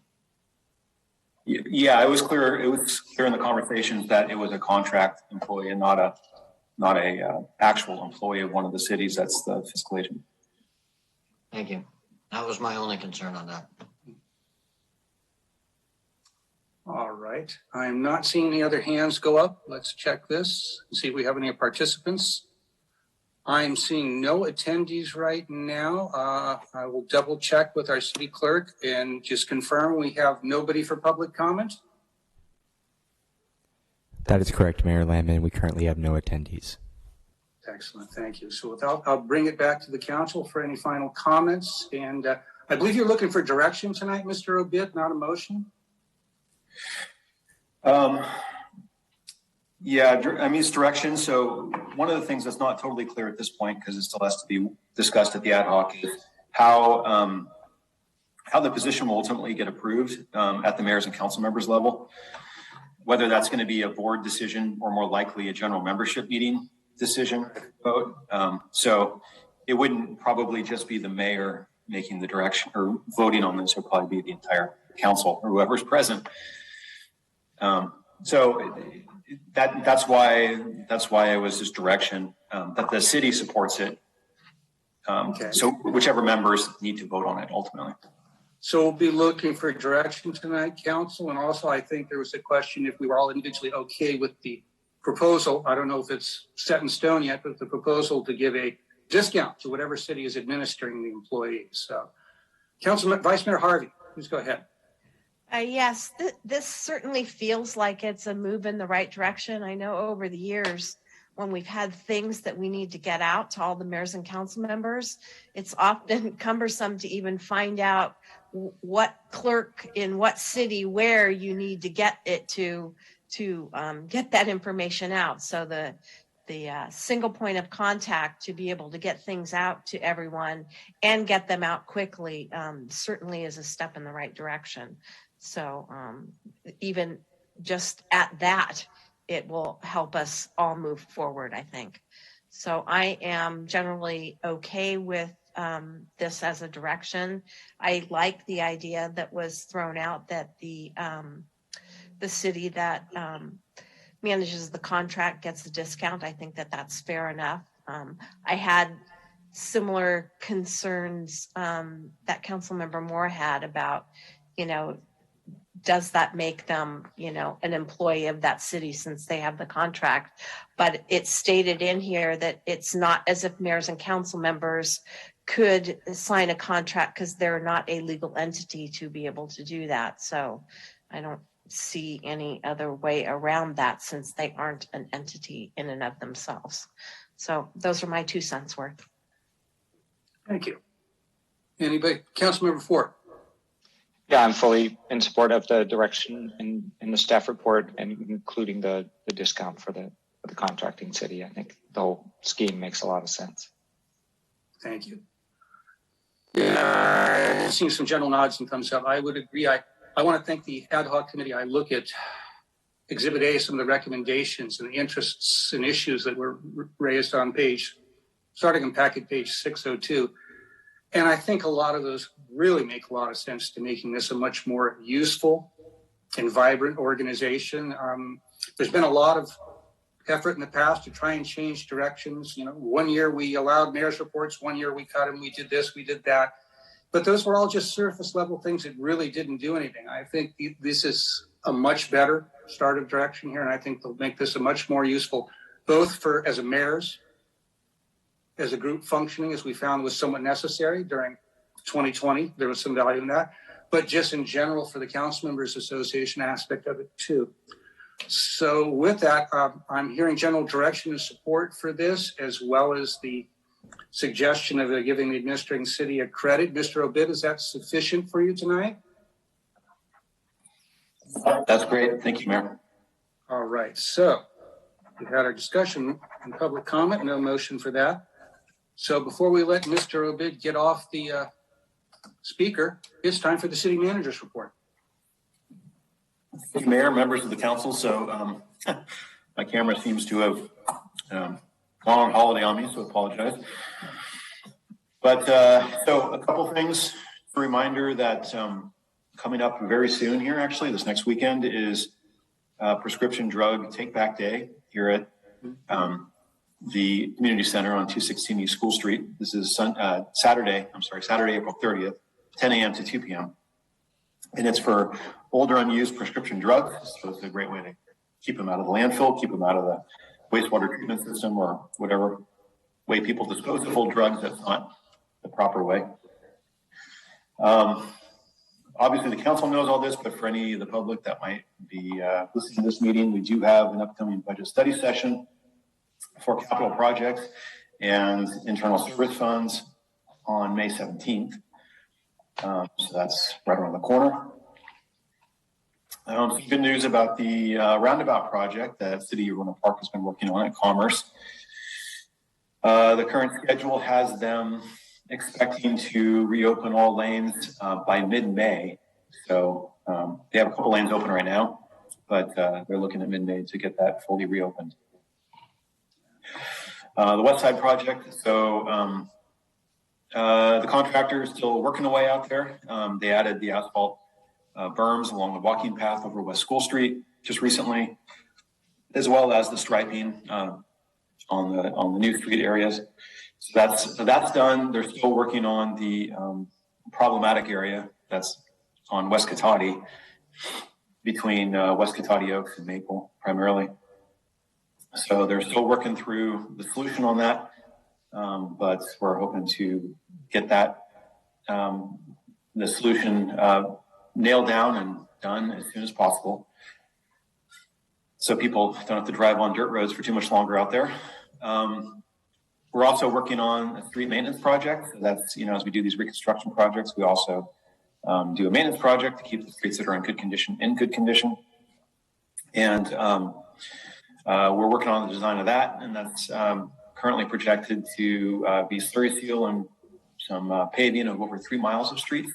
Yeah, it was clear. It was clear in the conversations that it was a contract employee and not a actual employee of one of the cities that's the fiscal agent. Thank you. That was my only concern on that. All right. I'm not seeing any other hands go up. Let's check this and see if we have any participants. I'm seeing no attendees right now. I will double check with our city clerk and just confirm we have nobody for public comment. That is correct, Mayor Landman. We currently have no attendees. Excellent, thank you. So without, I'll bring it back to the council for any final comments. And I believe you're looking for direction tonight, Mr. Obid, not a motion. Yeah, I mean, it's direction. So one of the things that's not totally clear at this point, because it still has to be discussed at the ad hoc, is how the position will ultimately get approved at the mayors and council members level, whether that's going to be a board decision or more likely a general membership meeting decision vote. So it wouldn't probably just be the mayor making the direction or voting on this. It would probably be the entire council or whoever's present. So that's why it was this direction, that the city supports it. Okay. So whichever members need to vote on it ultimately. So we'll be looking for direction tonight, council. And also, I think there was a question if we were all individually okay with the proposal. I don't know if it's set in stone yet, but the proposal to give a discount to whatever city is administering the employees. So, Councilman Vice Mayor Harvey, please go ahead. Yes, this certainly feels like it's a move in the right direction. I know over the years, when we've had things that we need to get out to all the mayors and council members, it's often cumbersome to even find out what clerk in what city where you need to get it to get that information out. So the single point of contact to be able to get things out to everyone and get them out quickly certainly is a step in the right direction. So even just at that, it will help us all move forward, I think. So I am generally okay with this as a direction. I like the idea that was thrown out that the city that manages the contract gets the discount. I think that that's fair enough. I had similar concerns that Councilmember Moore had about, does that make them, an employee of that city since they have the contract? But it's stated in here that it's not as if mayors and council members could sign a contract because they're not a legal entity to be able to do that. So I don't see any other way around that since they aren't an entity in and of themselves. So those are my 2 cents worth. Thank you. Anybody? Councilmember Ford. Yeah, I'm fully in support of the direction in the staff report, and including the discount for the contracting city. I think the whole scheme makes a lot of sense. Thank you. Yeah, seeing some general nods and thumbs up. I would agree. I want to thank the ad hoc committee. I look at Exhibit A, some of the recommendations and the interests and issues that were raised on starting on packet page 602. And I think a lot of those really make a lot of sense to making this a much more useful and vibrant organization. There's been a lot of effort in the past to try and change directions. 1 year we allowed mayor's reports, 1 year we cut them, we did this, we did that. But those were all just surface level things that really didn't do anything. I think this is a much better start of direction here, and I think they'll make this a much more useful, both for as a mayor's, as a group functioning, as we found was somewhat necessary during 2020. There was some value in that, but just in general for the Council Members Association aspect of it too. So with that, I'm hearing general direction and support for this, as well as the suggestion of giving the administrating city a credit. Mr. Obid, is that sufficient for you tonight? That's great. Thank you, Mayor. All right. So we've had our discussion and public comment. No motion for that. So before we let Mr. Obid get off the speaker, it's time for the city manager's report. Thank you, Mayor, members of the council. So my camera seems to have gone on holiday on me, so I apologize. But so a couple things. A reminder that coming up very soon here, actually, this next weekend is Prescription Drug Take Back Day here at the Community Center on 216 East School Street. This is Saturday, April 30th, 10 a.m. to 2 p.m. And it's for older unused prescription drugs. So it's a great way to keep them out of the landfill, keep them out of the wastewater treatment system, or whatever way people dispose of old drugs. That's not the proper way. Obviously, the council knows all this, but for any of the public that might be listening to this meeting, we do have an upcoming budget study session for capital projects and internal service funds on May 17th. So that's right around the corner. Some good news about the roundabout project that City of Roanoke Park has been working on at Commerce. The current schedule has them expecting to reopen all lanes by mid-May. So they have a couple lanes open right now, but they're looking at mid-May to get that fully reopened. The West Side project, so the contractor is still working away out there. They added the asphalt berms along the walking path over West School Street just recently, as well as the striping on the new street areas. So that's done. They're still working on the problematic area that's on West Cotati, between West Cotati Oaks and Maple primarily. So they're still working through the solution on that, but we're hoping to get that the solution nailed down and done as soon as possible, so people don't have to drive on dirt roads for too much longer out there. We're also working on a street maintenance project. So that's, as we do these reconstruction projects, we also do a maintenance project to keep the streets that are in good condition. And we're working on the design of that, and that's currently projected to be slurry seal and some paving of over 3 miles of street.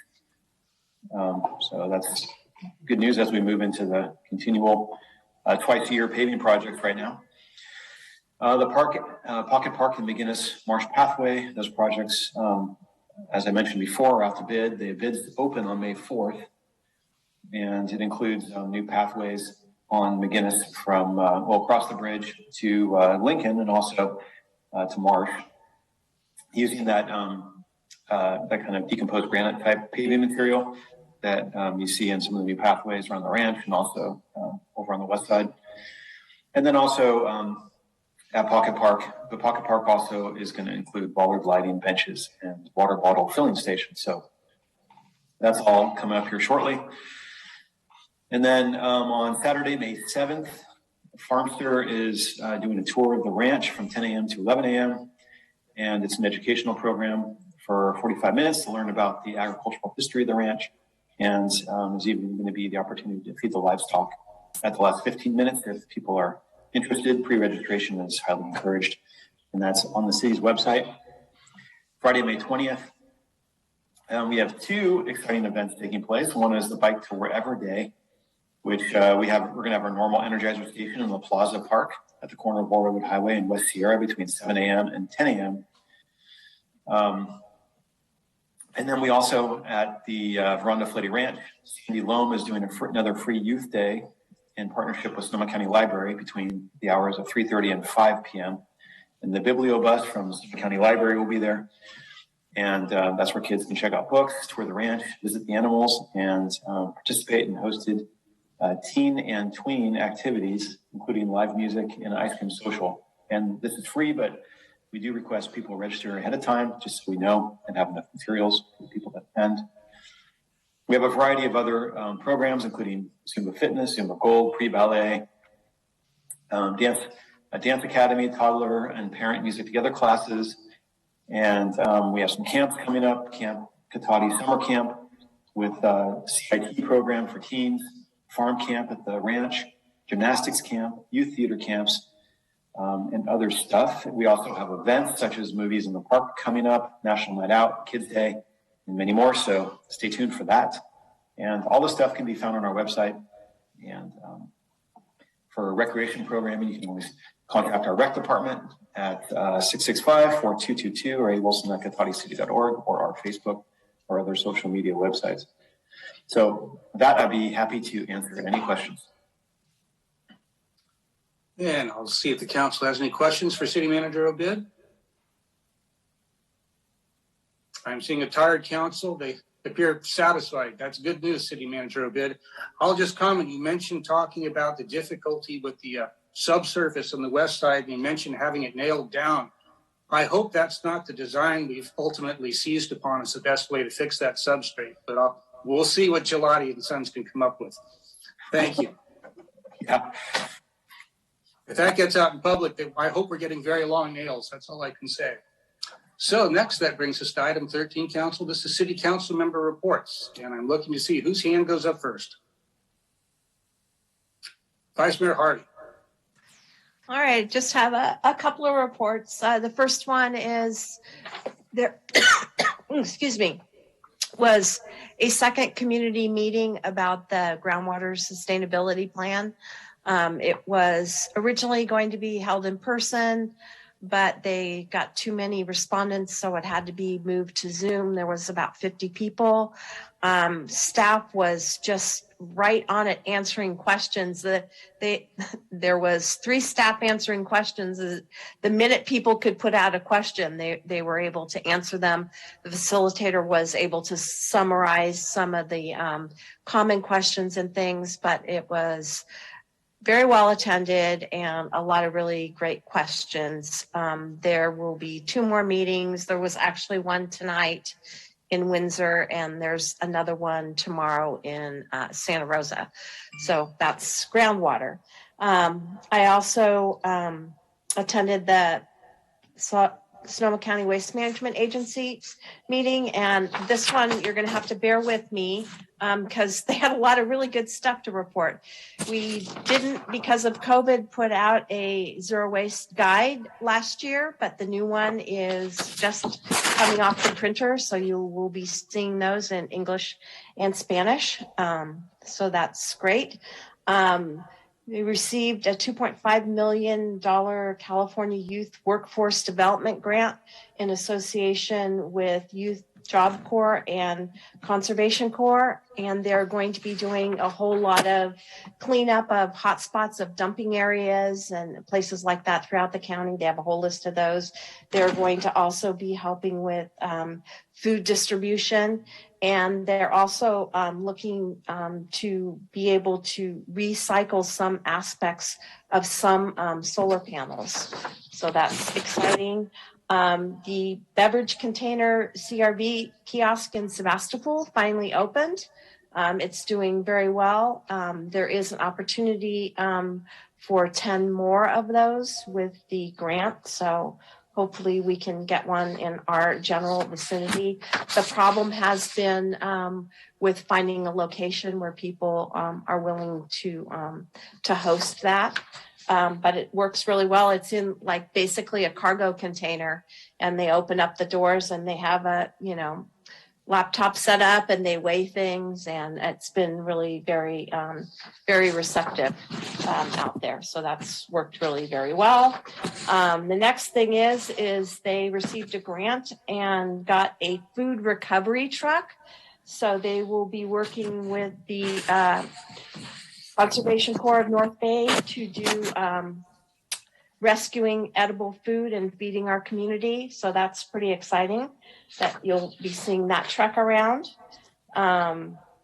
So that's good news as we move into the continual twice-a-year paving projects right now. The Pocket Park and McGinnis Marsh Pathway, those projects, as I mentioned before, are out to bid. The bids open on May 4th, and it includes new pathways on McGinnis from across the bridge to Lincoln, and also to Marsh, using that that kind of decomposed granite type paving material that you see in some of the new pathways around the ranch, and also over on the west side. And then also at Pocket Park, the Pocket Park also is going to include bollard lighting, benches, and water bottle filling stations. So that's all coming up here shortly. And then on Saturday, May 7th, Farmster is doing a tour of the ranch from 10 a.m. to 11 a.m. And it's an educational program for 45 minutes to learn about the agricultural history of the ranch. And there's even going to be the opportunity to feed the livestock at the last 15 minutes. If people are interested, pre-registration is highly encouraged. And that's on the city's website. Friday, May 20th. We have two exciting events taking place. One is the Bike to Wherever Day, which we're going to have our normal Energizer station in La Plaza Park at the corner of Warwood Highway and West Sierra between 7 a.m. and 10 a.m. And then we also, at the Veranda Fletty Ranch, Sandy Loam is doing another free youth day in partnership with Sonoma County Library between the hours of 3:30 and 5 p.m. And the Bibliobus from Sonoma County Library will be there. And that's where kids can check out books, tour the ranch, visit the animals, and participate in hosted teen and tween activities, including live music and ice cream social. And this is free, but we do request people register ahead of time, just so we know and have enough materials for the people that attend. We have a variety of other programs, including Zumba Fitness, Zumba Gold, Pre-Ballet, Dance Academy, toddler and parent music together classes. And we have some camps coming up, Camp Katati Summer Camp with CIT program for teens, farm camp at the ranch, gymnastics camp, youth theater camps, and other stuff. We also have events such as Movies in the Park coming up, National Night Out, Kids Day, and many more. So stay tuned for that. And all this stuff can be found on our website. And for recreation programming, you can always contact our rec department at 665-4222 or wilson@kataticity.org or our Facebook or other social media websites. So with that, I'd be happy to answer any questions. And I'll see if the council has any questions for City Manager Obid. I'm seeing a tired council. They appear satisfied. That's good news, City Manager Obid. I'll just comment, you mentioned talking about the difficulty with the subsurface on the west side, and you mentioned having it nailed down. I hope that's not the design we've ultimately seized upon as the best way to fix that substrate, but we'll see what Gelati and Sons can come up with. Thank you. Yeah. If that gets out in public, I hope we're getting very long nails. That's all I can say. So next, that brings us to item 13, Council. This is City Council member reports, and I'm looking to see whose hand goes up first. Vice Mayor Harvey. All right, just have a couple of reports. The first one is there, excuse me, was a second community meeting about the groundwater sustainability plan. It was originally going to be held in person, but they got too many respondents, so it had to be moved to Zoom. There was about 50 people. Staff was just right on it answering questions. There was 3 staff answering questions. The minute people could put out a question, they were able to answer them. The facilitator was able to summarize some of the common questions and things, but it was very well attended and a lot of really great questions. There will be 2 more meetings. There was actually one tonight in Windsor, and there's another one tomorrow in Santa Rosa. So that's groundwater. I also attended the Sonoma County Waste Management Agency meeting, and this one you're going to have to bear with me because they had a lot of really good stuff to report. We didn't, because of COVID, put out a zero waste guide last year, but the new one is just coming off the printer, so you will be seeing those in English and Spanish. So that's great. We received a $2.5 million California Youth Workforce Development Grant in association with Youth Job Corps and Conservation Corps, and they're going to be doing a whole lot of cleanup of hotspots of dumping areas and places like that throughout the county. They have a whole list of those. They're going to also be helping with food distribution, and they're also looking to be able to recycle some aspects of some solar panels. So that's exciting. The beverage container CRV kiosk in Sebastopol finally opened. It's doing very well. There is an opportunity for 10 more of those with the grant. So hopefully we can get one in our general vicinity. The problem has been with finding a location where people are willing to host that. But it works really well. It's in like basically a cargo container, and they open up the doors and they have a, laptop set up and they weigh things, and it's been really very, very receptive out there. So that's worked really very well. The next thing is they received a grant and got a food recovery truck. So they will be working with the Conservation Corps of North Bay to do rescuing edible food and feeding our community. So that's pretty exciting that you'll be seeing that truck around.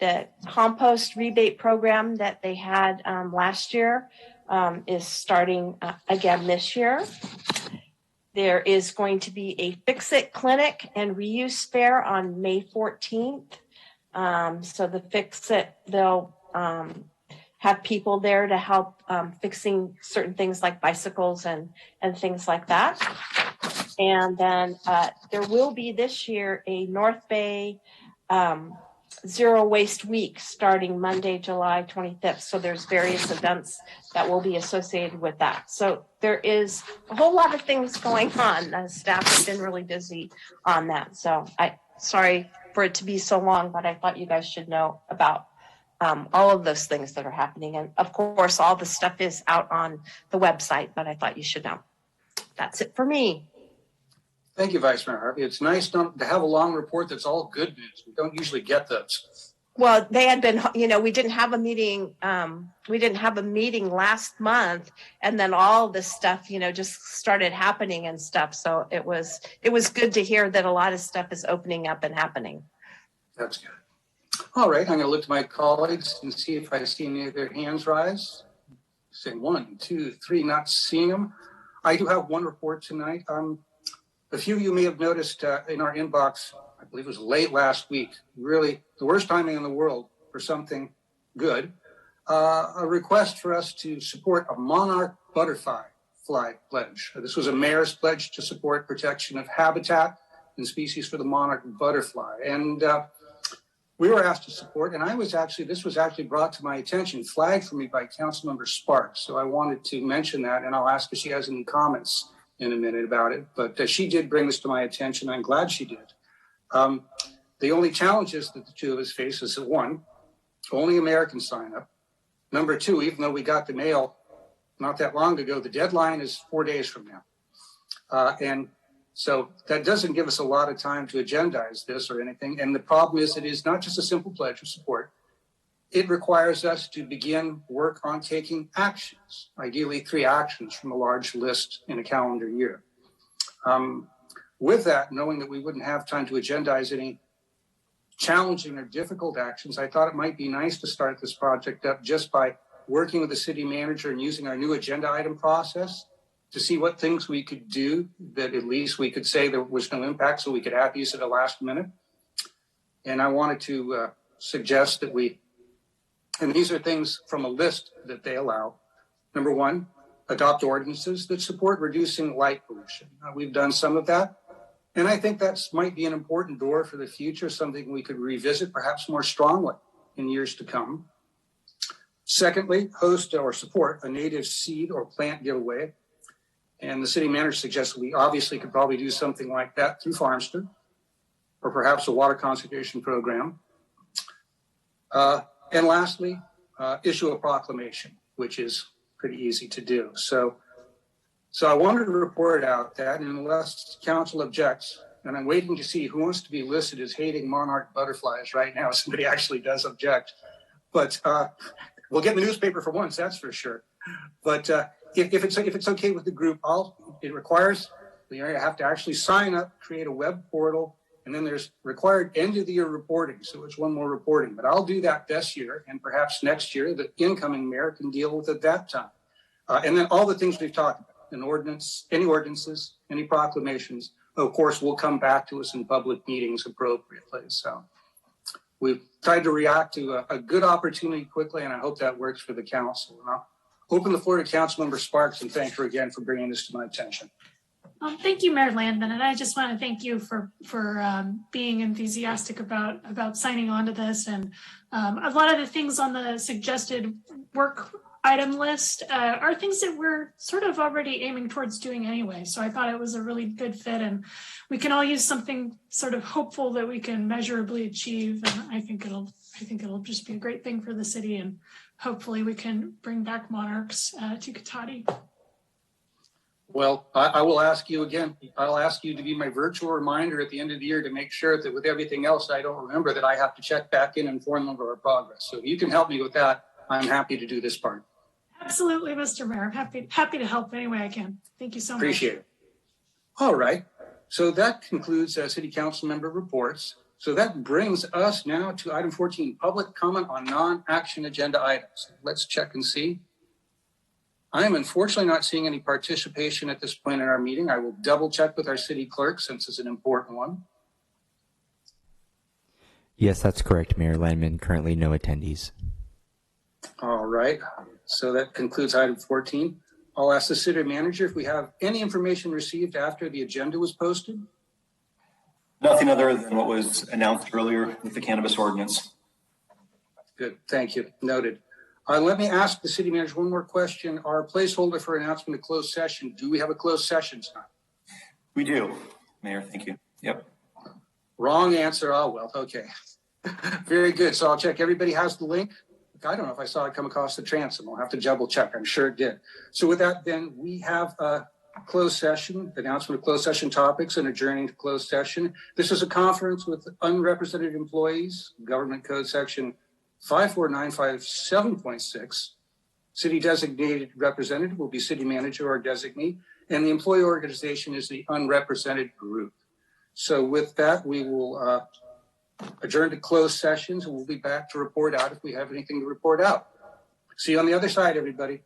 The compost rebate program that they had last year is starting again this year. There is going to be a Fix-It clinic and reuse fair on May 14th. So the Fix-It, they'll have people there to help fixing certain things like bicycles and things like that. And then there will be this year a North Bay Zero Waste Week starting Monday, July 25th. So there's various events that will be associated with that. So there is a whole lot of things going on. The staff has been really busy on that. So sorry for it to be so long, but I thought you guys should know about all of those things that are happening. And of course, all the stuff is out on the website, but I thought you should know. That's it for me. Thank you, Vice Mayor Harvey. It's nice to have a long report that's all good news. We don't usually get those. Well, they had been, we didn't have a meeting. We didn't have a meeting last month, and then all this stuff, just started happening and stuff. So it was good to hear that a lot of stuff is opening up and happening. That's good. All right, I'm going to look to my colleagues and see if I see any of their hands rise. Saying 1, 2, 3, not seeing them. I do have one report tonight. A few of you may have noticed in our inbox, I believe it was late last week, really the worst timing in the world for something good, a request for us to support a monarch butterfly pledge. This was a mayor's pledge to support protection of habitat and species for the monarch butterfly. And we were asked to support, and this was actually brought to my attention, flagged for me by Councilmember Sparks. So I wanted to mention that, and I'll ask if she has any comments in a minute about it, but she did bring this to my attention. I'm glad she did. The only challenges that the two of us face is that 1, only Americans sign up. Number 2, even though we got the mail not that long ago, the deadline is 4 days from now. And so that doesn't give us a lot of time to agendize this or anything. And the problem is it is not just a simple pledge of support. It requires us to begin work on taking actions, ideally 3 actions from a large list in a calendar year. With that, knowing that we wouldn't have time to agendize any challenging or difficult actions, I thought it might be nice to start this project up just by working with the city manager and using our new agenda item process to see what things we could do that at least we could say there was no impact, so we could add these at the last minute. And I wanted to suggest that and these are things from a list that they allow. Number 1, adopt ordinances that support reducing light pollution. We've done some of that. And I think that might be an important door for the future, something we could revisit perhaps more strongly in years to come. Secondly, host or support a native seed or plant giveaway. And the city manager suggests we obviously could probably do something like that through Farmster, or perhaps a water conservation program. And lastly, issue a proclamation, which is pretty easy to do. So I wanted to report out that unless council objects, and I'm waiting to see who wants to be listed as hating monarch butterflies right now. Somebody actually does object, but we'll get in the newspaper for once, that's for sure. But if it's okay with the group, it requires you have to actually sign up, create a web portal, and then there's required end of the year reporting. So it's one more reporting, but I'll do that this year, and perhaps next year the incoming mayor can deal with it that time. And then all the things we've talked about, any ordinances, any proclamations, of course, will come back to us in public meetings appropriately. So we've tried to react to a good opportunity quickly, and I hope that works for the council. And I'll open the floor to Councilmember Sparks and thank her again for bringing this to my attention. Thank you, Mayor Landman, and I just want to thank you for being enthusiastic about signing on to this. And a lot of the things on the suggested work item list are things that we're sort of already aiming towards doing anyway. So I thought it was a really good fit, and we can all use something sort of hopeful that we can measurably achieve. And I think it'll just be a great thing for the city, and hopefully we can bring back monarchs to Cotati. Well, I will ask you again. I'll ask you to be my virtual reminder at the end of the year to make sure that with everything else I don't remember that I have to check back in and inform them of our progress. So if you can help me with that, I'm happy to do this part. Absolutely, Mr. Mayor. Happy to help any way I can. Thank you so much. Appreciate it. All right. So that concludes city council member reports. So that brings us now to item 14, public comment on non-action agenda items. Let's check and see. I am unfortunately not seeing any participation at this point in our meeting. I will double check with our city clerk since it's an important one. Yes, that's correct, Mayor Landman. Currently no attendees. All right. So that concludes item 14. I'll ask the city manager if we have any information received after the agenda was posted. Nothing other than what was announced earlier with the cannabis ordinance. Good. Thank you. Noted. Let me ask the city manager one more question. Our placeholder for announcement of closed session. Do we have a closed session tonight? We do, Mayor. Thank you. Yep. Wrong answer. Oh, well, okay. Very good. So I'll check. Everybody has the link. I don't know if I saw it come across the transom. I'll have to double check. I'm sure it did. So with that, then we have a closed session, announcement of closed session topics and adjourning to closed session. This is a conference with unrepresented employees, government code section 54957.6. City designated representative will be city manager or designee, and the employee organization is the unrepresented group. So with that, we will adjourn to closed sessions, and we'll be back to report out if we have anything to report out. See you on the other side, everybody.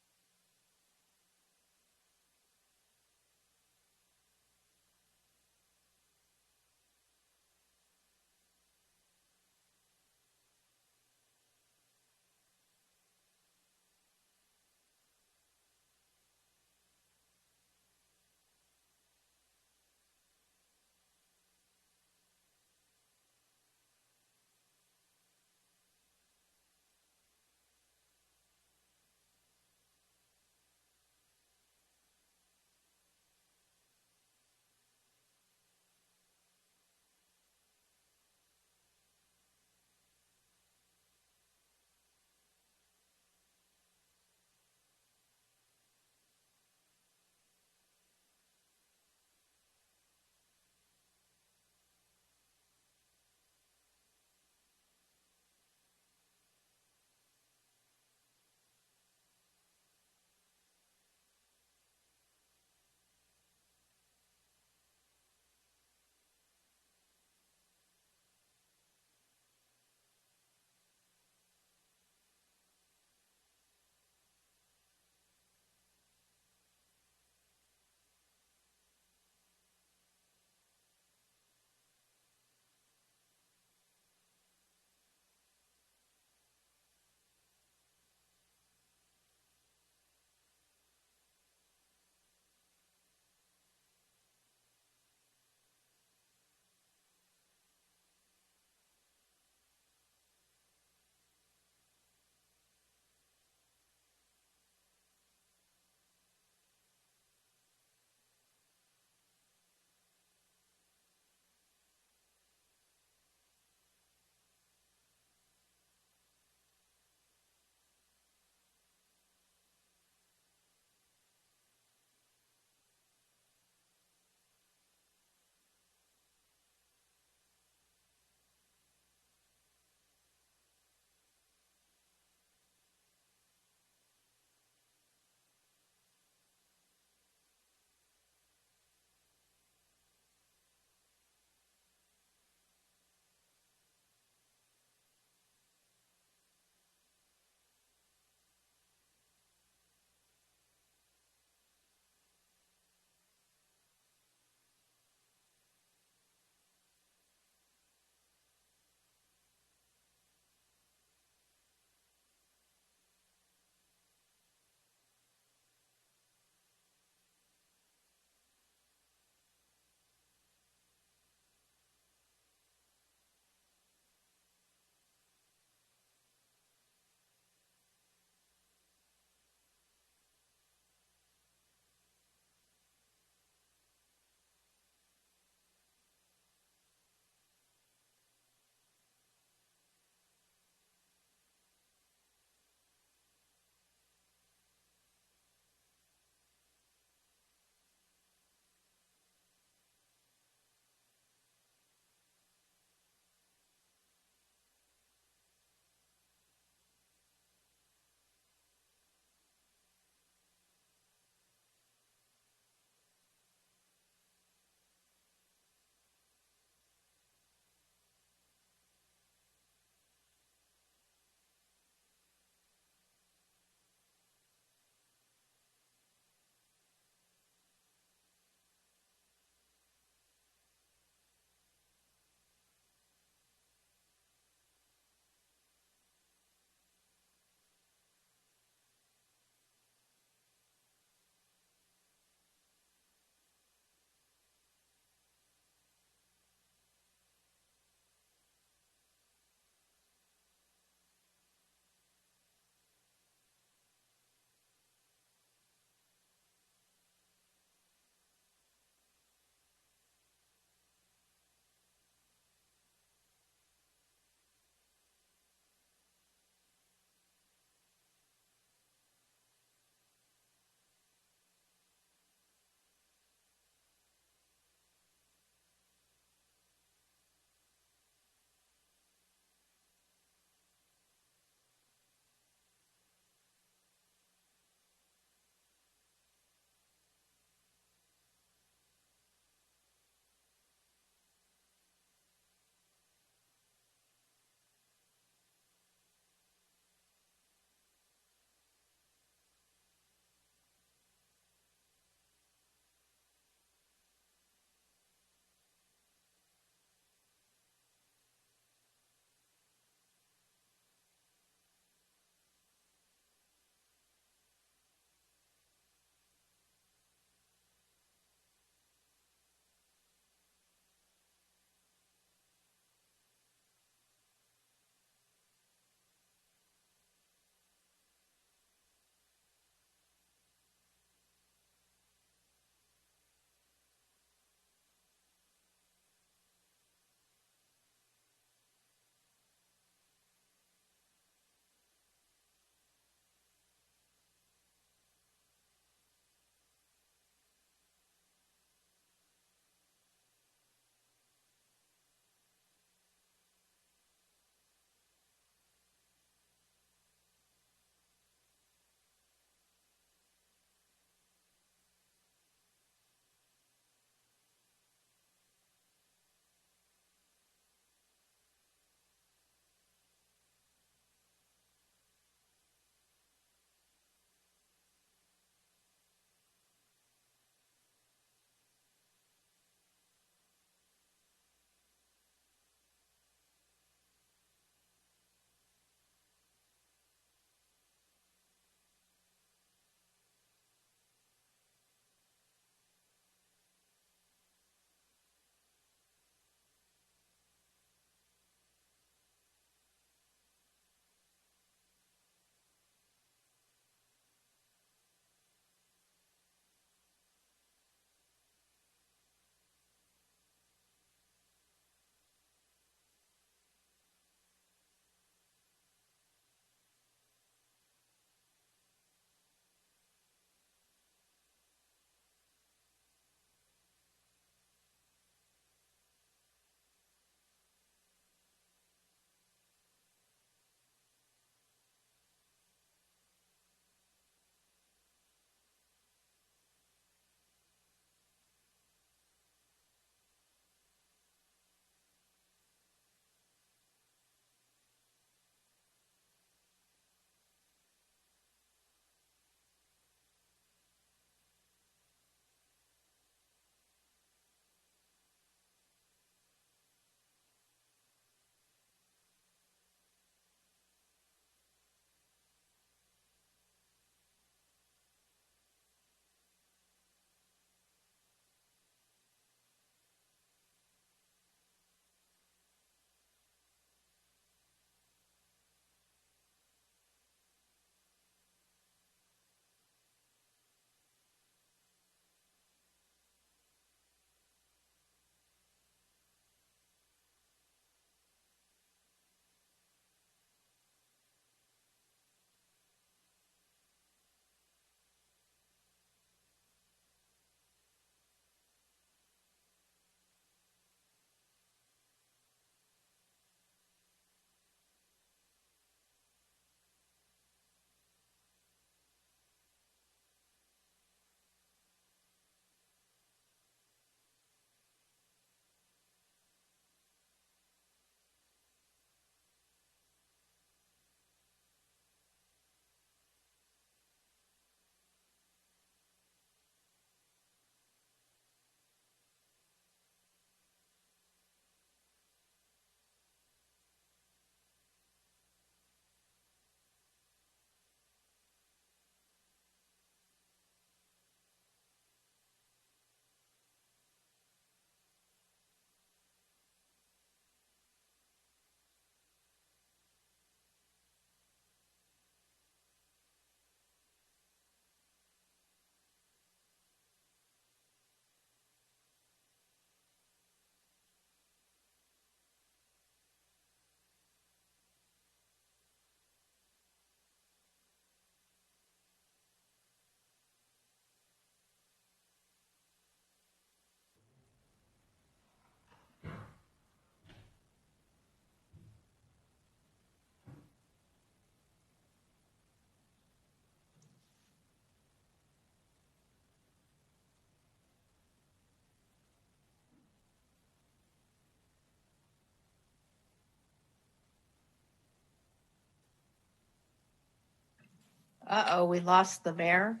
Uh-oh, we lost the mayor.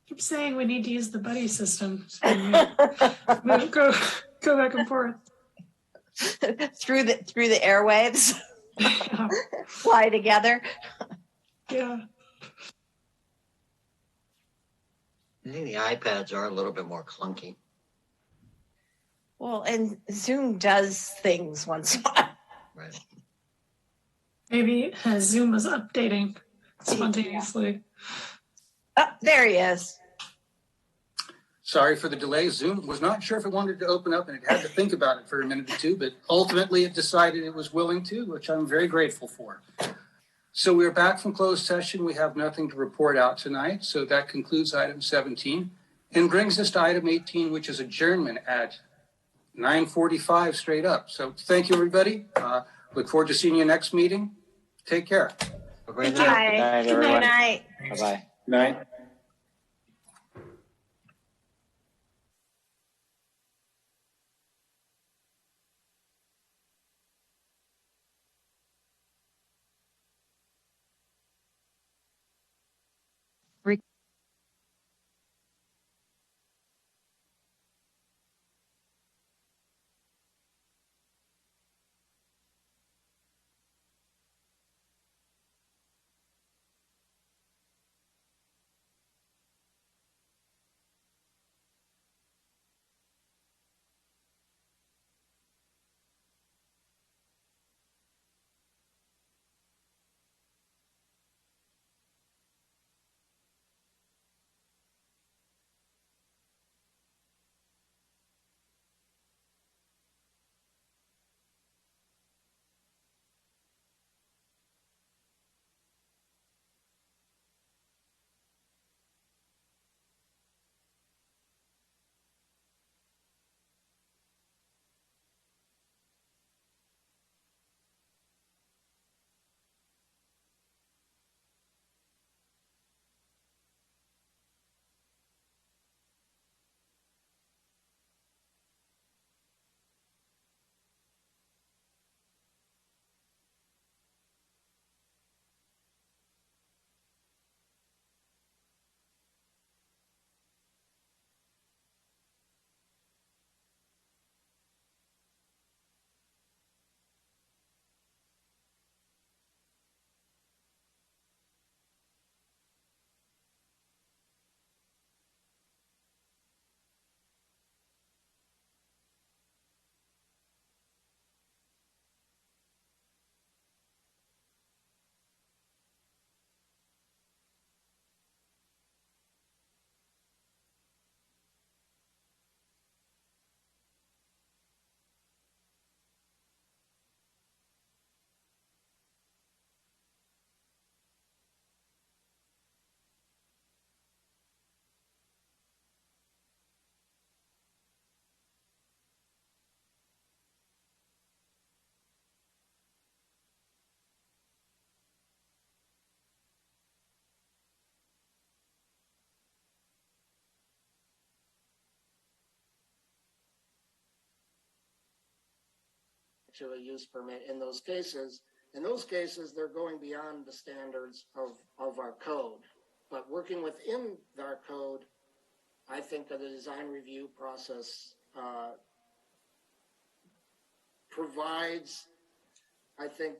Keep saying we need to use the buddy system. Go back and forth. through the airwaves. Yeah. Fly together. Yeah. I think the iPads are a little bit more clunky. Well, and Zoom does things once in a while. Right. Maybe Zoom was updating spontaneously. Oh, there he is. Sorry for the delay. Zoom was not sure if it wanted to open up and it had to think about it for a minute or two, but ultimately it decided it was willing to, which I'm very grateful for. So we're back from closed session. We have nothing to report out tonight. So that concludes item 17 and brings us to item 18, which is adjournment at 9:45 straight up. So thank you, everybody. Look forward to seeing you next meeting. Take care. A great Good night. night. Good night, Good night. Bye-bye. Night. To a use permit in those cases. In those cases, they're going beyond the standards of our code. But working within our code, I think that the design review process provides, I think,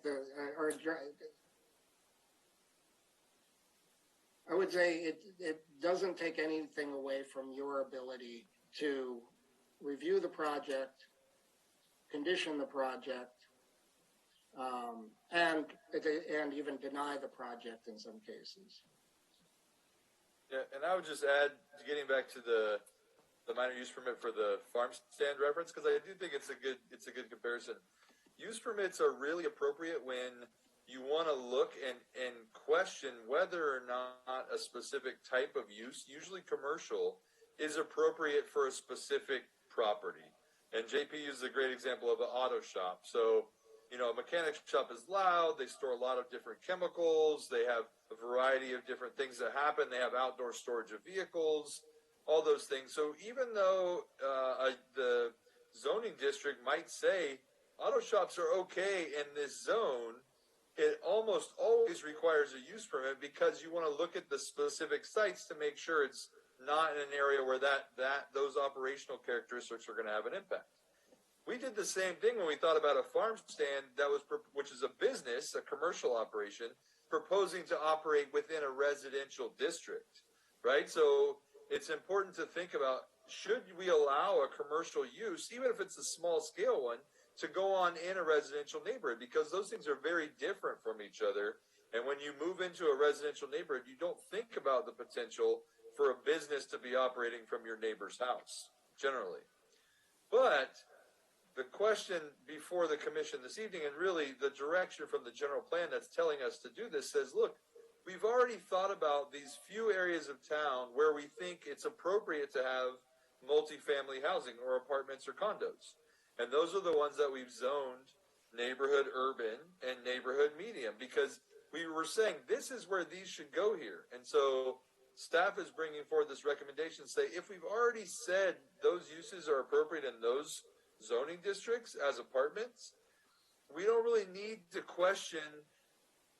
I would say it doesn't take anything away from your ability to review the project, condition the project, and even deny the project in some cases. Yeah, and I would just add, getting back to the minor use permit for the farm stand reference, because I do think it's a good comparison. Use permits are really appropriate when you want to look and question whether or not a specific type of use, usually commercial, is appropriate for a specific property. And JP uses a great example of an auto shop. So, a mechanic shop is loud. They store a lot of different chemicals. They have a variety of different things that happen. They have outdoor storage of vehicles, all those things. So even though the zoning district might say auto shops are okay in this zone, it all almost always requires a use permit because you want to look at the specific sites to make sure it's not in an area where those operational characteristics are going to have an impact. We did the same thing when we thought about a farm stand which is a business, a commercial operation, proposing to operate within a residential district, right? So it's important to think about, should we allow a commercial use, even if it's a small scale one, to go on in a residential neighborhood? Because those things are very different from each other. And when you move into a residential neighborhood, you don't think about the potential for a business to be operating from your neighbor's house, generally. But the question before the commission this evening, and really the direction from the general plan that's telling us to do this, says, look, we've already thought about these few areas of town where we think it's appropriate to have multifamily housing or apartments or condos. And those are the ones that we've zoned neighborhood urban and neighborhood medium, because we were saying this is where these should go here. And so staff is bringing forward this recommendation, say, if we've already said those uses are appropriate in those zoning districts as apartments, we don't really need to question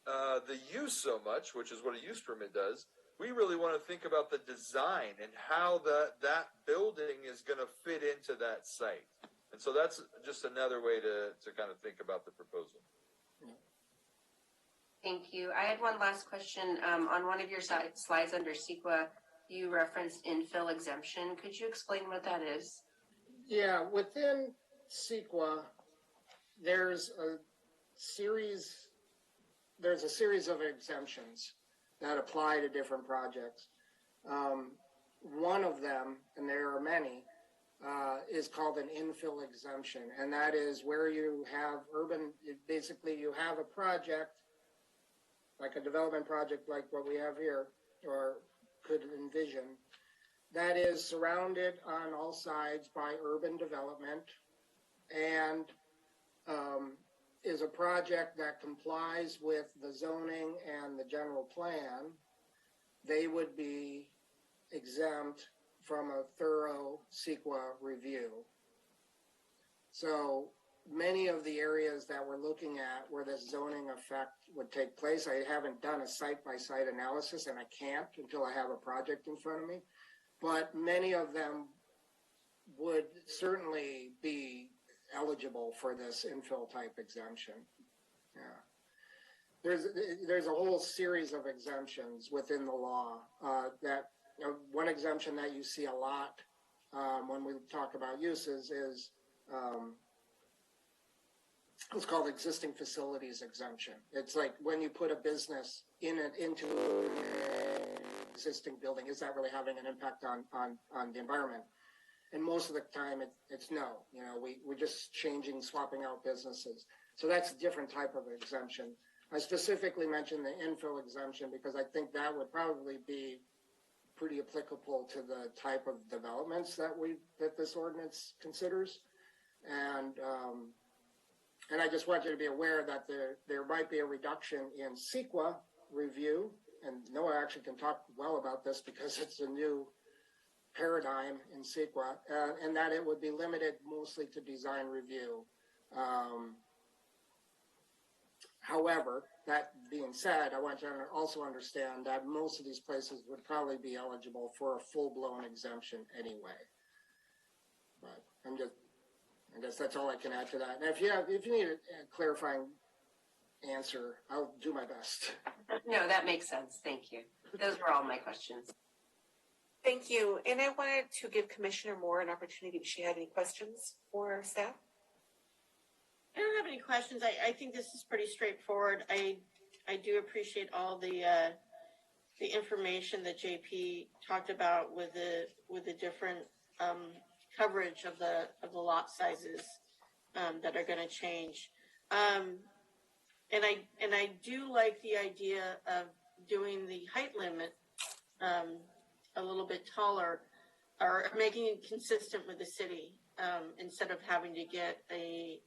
the use so much, which is what a use permit does. We really want to think about the design and how that building is going to fit into that site. And so that's just another way to kind of think about the proposal. Thank you. I had one last question. On one of your slides under CEQA, you referenced infill exemption. Could you explain what that is? Yeah, within CEQA, there's a series of exemptions that apply to different projects. One of them, and there are many, is called an infill exemption, and that is where you have basically you have a project, like a development project like what we have here, or could envision, that is surrounded on all sides by urban development and is a project that complies with the zoning and the general plan. They would be exempt from a thorough CEQA review. So many of the areas that we're looking at where this zoning effect would take place, I haven't done a site-by-site analysis, and I can't until I have a project in front of me, but many of them would certainly be eligible for this infill type exemption. Yeah. There's a whole series of exemptions within the law that one exemption that you see a lot when we talk about uses is it's called existing facilities exemption. It's like when you put a business into an existing building, is that really having an impact on the environment? And most of the time it's no. You know, we're just swapping out businesses. So that's a different type of exemption. I specifically mentioned the infill exemption because I think that would probably be pretty applicable to the type of developments that this ordinance considers. And I just want you to be aware that there might be a reduction in CEQA review, and Noah actually can talk well about this because it's a new paradigm in CEQA, and that it would be limited mostly to design review. However, that being said, I want you to also understand that most of these places would probably be eligible for a full-blown exemption anyway. But I guess that's all I can add to that. And if you need a clarifying answer, I'll do my best. No, that makes sense. Thank you. Those were all my questions. Thank you. And I wanted to give Commissioner Moore an opportunity if she had any questions for staff. I don't have any questions. I think this is pretty straightforward. I do appreciate all the information that JP talked about with the different coverage of the lot sizes that are going to change. And I do like the idea of doing the height limit a little bit taller, or making it consistent with the city, instead of having to get a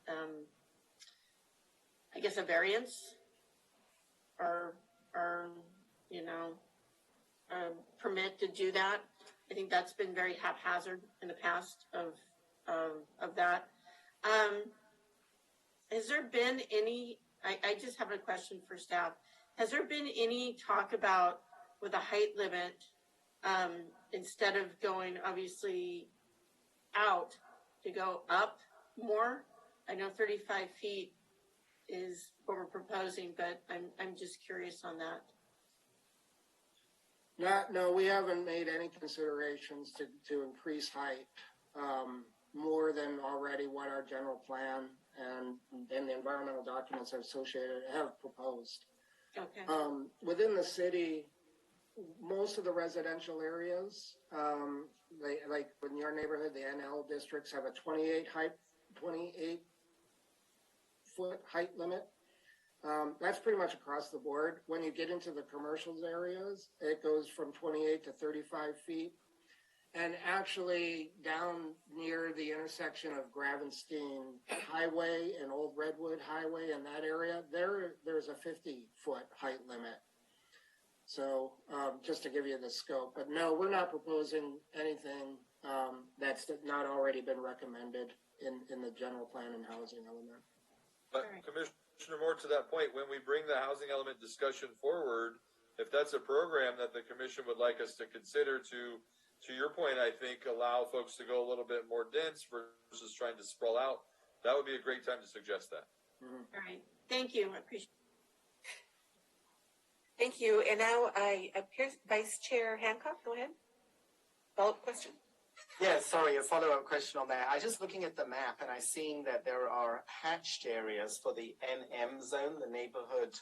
variance or permit to do that. I think that's been very haphazard in the past of that. Has there been any I just have a question for staff. Has there been any talk about with a height limit, instead of going obviously out, to go up more? I know 35 feet is what we're proposing, but I'm just curious on that. No, we haven't made any considerations to increase height more than already what our general plan and the environmental documents associated have proposed. Okay. Within the city, most of the residential areas, like in your neighborhood, the NL districts have a 28 foot height limit. That's pretty much across the board. When you get into the commercial areas, it goes from 28 to 35 feet. And actually down near the intersection of Gravenstein Highway and Old Redwood Highway in that area, there's a 50-foot height limit. So just to give you the scope, but no, we're not proposing anything that's not already been recommended in the general plan and housing element. But Commissioner Moore, to that point, when we bring the housing element discussion forward, if that's a program that the commission would like us to consider to your point, I think allow folks to go a little bit more dense versus trying to sprawl out, that would be a great time to suggest that. Mm-hmm. All right. Thank you. I appreciate it. Thank you. And now Vice Chair Hancock, go ahead. Follow-up question. Yeah, sorry, a follow-up question on that. I was just looking at the map and I seen that there are hatched areas for the NM zone, the neighborhood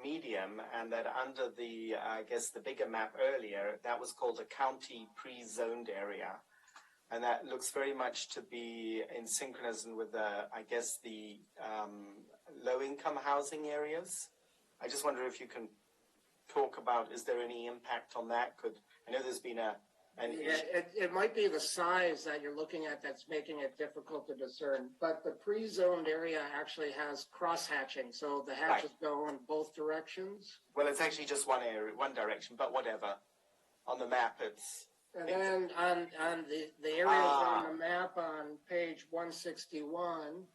medium, and that under the, I guess the bigger map earlier, that was called a county pre-zoned area. And that looks very much to be in synchronism with the, I guess, the low-income housing areas. I just wonder if you can talk about, is there any impact on that? I know there's been it might be the size that you're looking at that's making it difficult to discern, but the pre-zoned area actually has cross-hatching, so the hatches go in both directions. Well, it's actually just one area, one direction, but whatever. On the map, it's... And then on the areas on the map on page 161,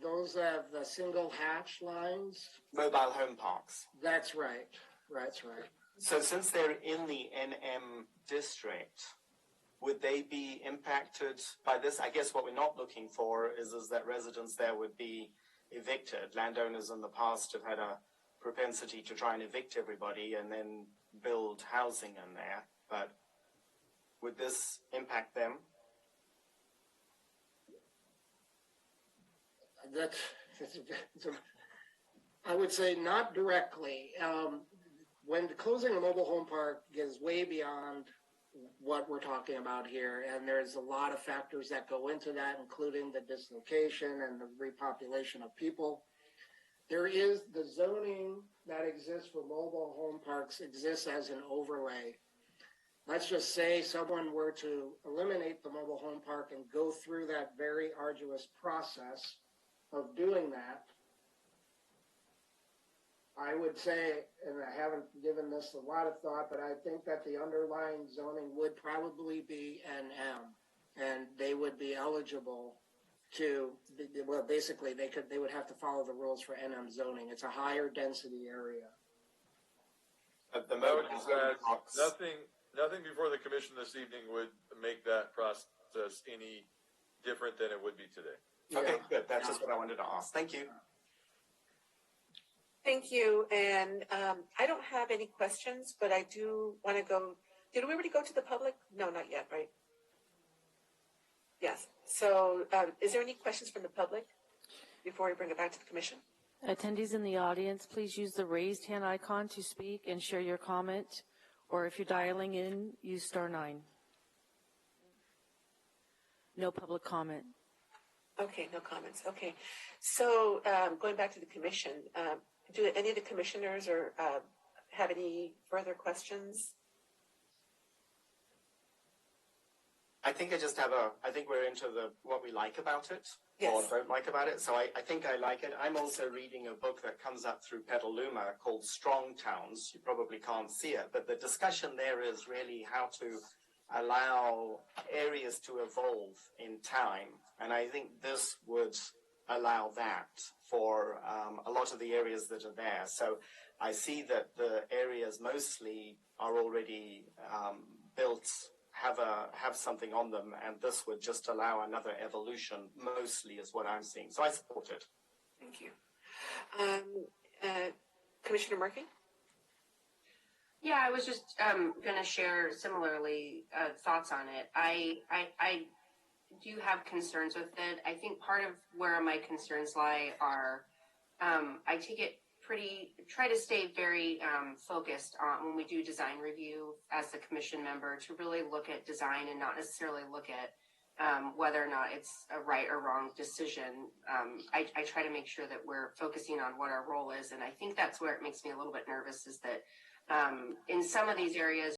those have the single hatch lines. Mobile home parks. That's right. That's right. So since they're in the NM district, would they be impacted by this? I guess what we're not looking for is that residents there would be evicted. Landowners in the past have had a propensity to try and evict everybody and then build housing in there. But would this impact them? I would say not directly. When closing a mobile home park is way beyond what we're talking about here, and there's a lot of factors that go into that, including the dislocation and the repopulation of people. There is the zoning that exists for mobile home parks exists as an overlay. Let's just say someone were to eliminate the mobile home park and go through that very arduous process of doing that. I would say, and I haven't given this a lot of thought, but I think that the underlying zoning would probably be NM, and they would be eligible to, well, basically they would have to follow the rules for NM zoning. It's a higher density area. At the moment, nothing before the commission this evening would make that process any different than it would be today. Okay, good. That's just what I wanted to ask. Thank you. Thank you. And I don't have any questions, but I do want to go. Did we already go to the public? No, not yet, right? Yes. So is there any questions from the public before we bring it back to the commission? Attendees in the audience, please use the raised hand icon to speak and share your comment. Or if you're dialing in, use *9. No public comment. Okay, no comments. Okay. So going back to the commission, do any of the commissioners or have any further questions? I think I think we're into what we like about it or don't like about it. So I think I like it. I'm also reading a book that comes up through Petaluma called Strong Towns. You probably can't see it, but the discussion there is really how to allow areas to evolve in time. And I think this would allow that for a lot of the areas that are there. So I see that the areas mostly are already built, have something on them, and this would just allow another evolution, mostly is what I'm seeing. So I support it. Thank you. Commissioner Murphy? Yeah, I was just going to share similarly thoughts on it. I do have concerns with it. I think part of where my concerns lie are I try to stay very focused on when we do design review as a commission member to really look at design and not necessarily look at whether or not it's a right or wrong decision. I try to make sure that we're focusing on what our role is. And I think that's where it makes me a little bit nervous is that in some of these areas,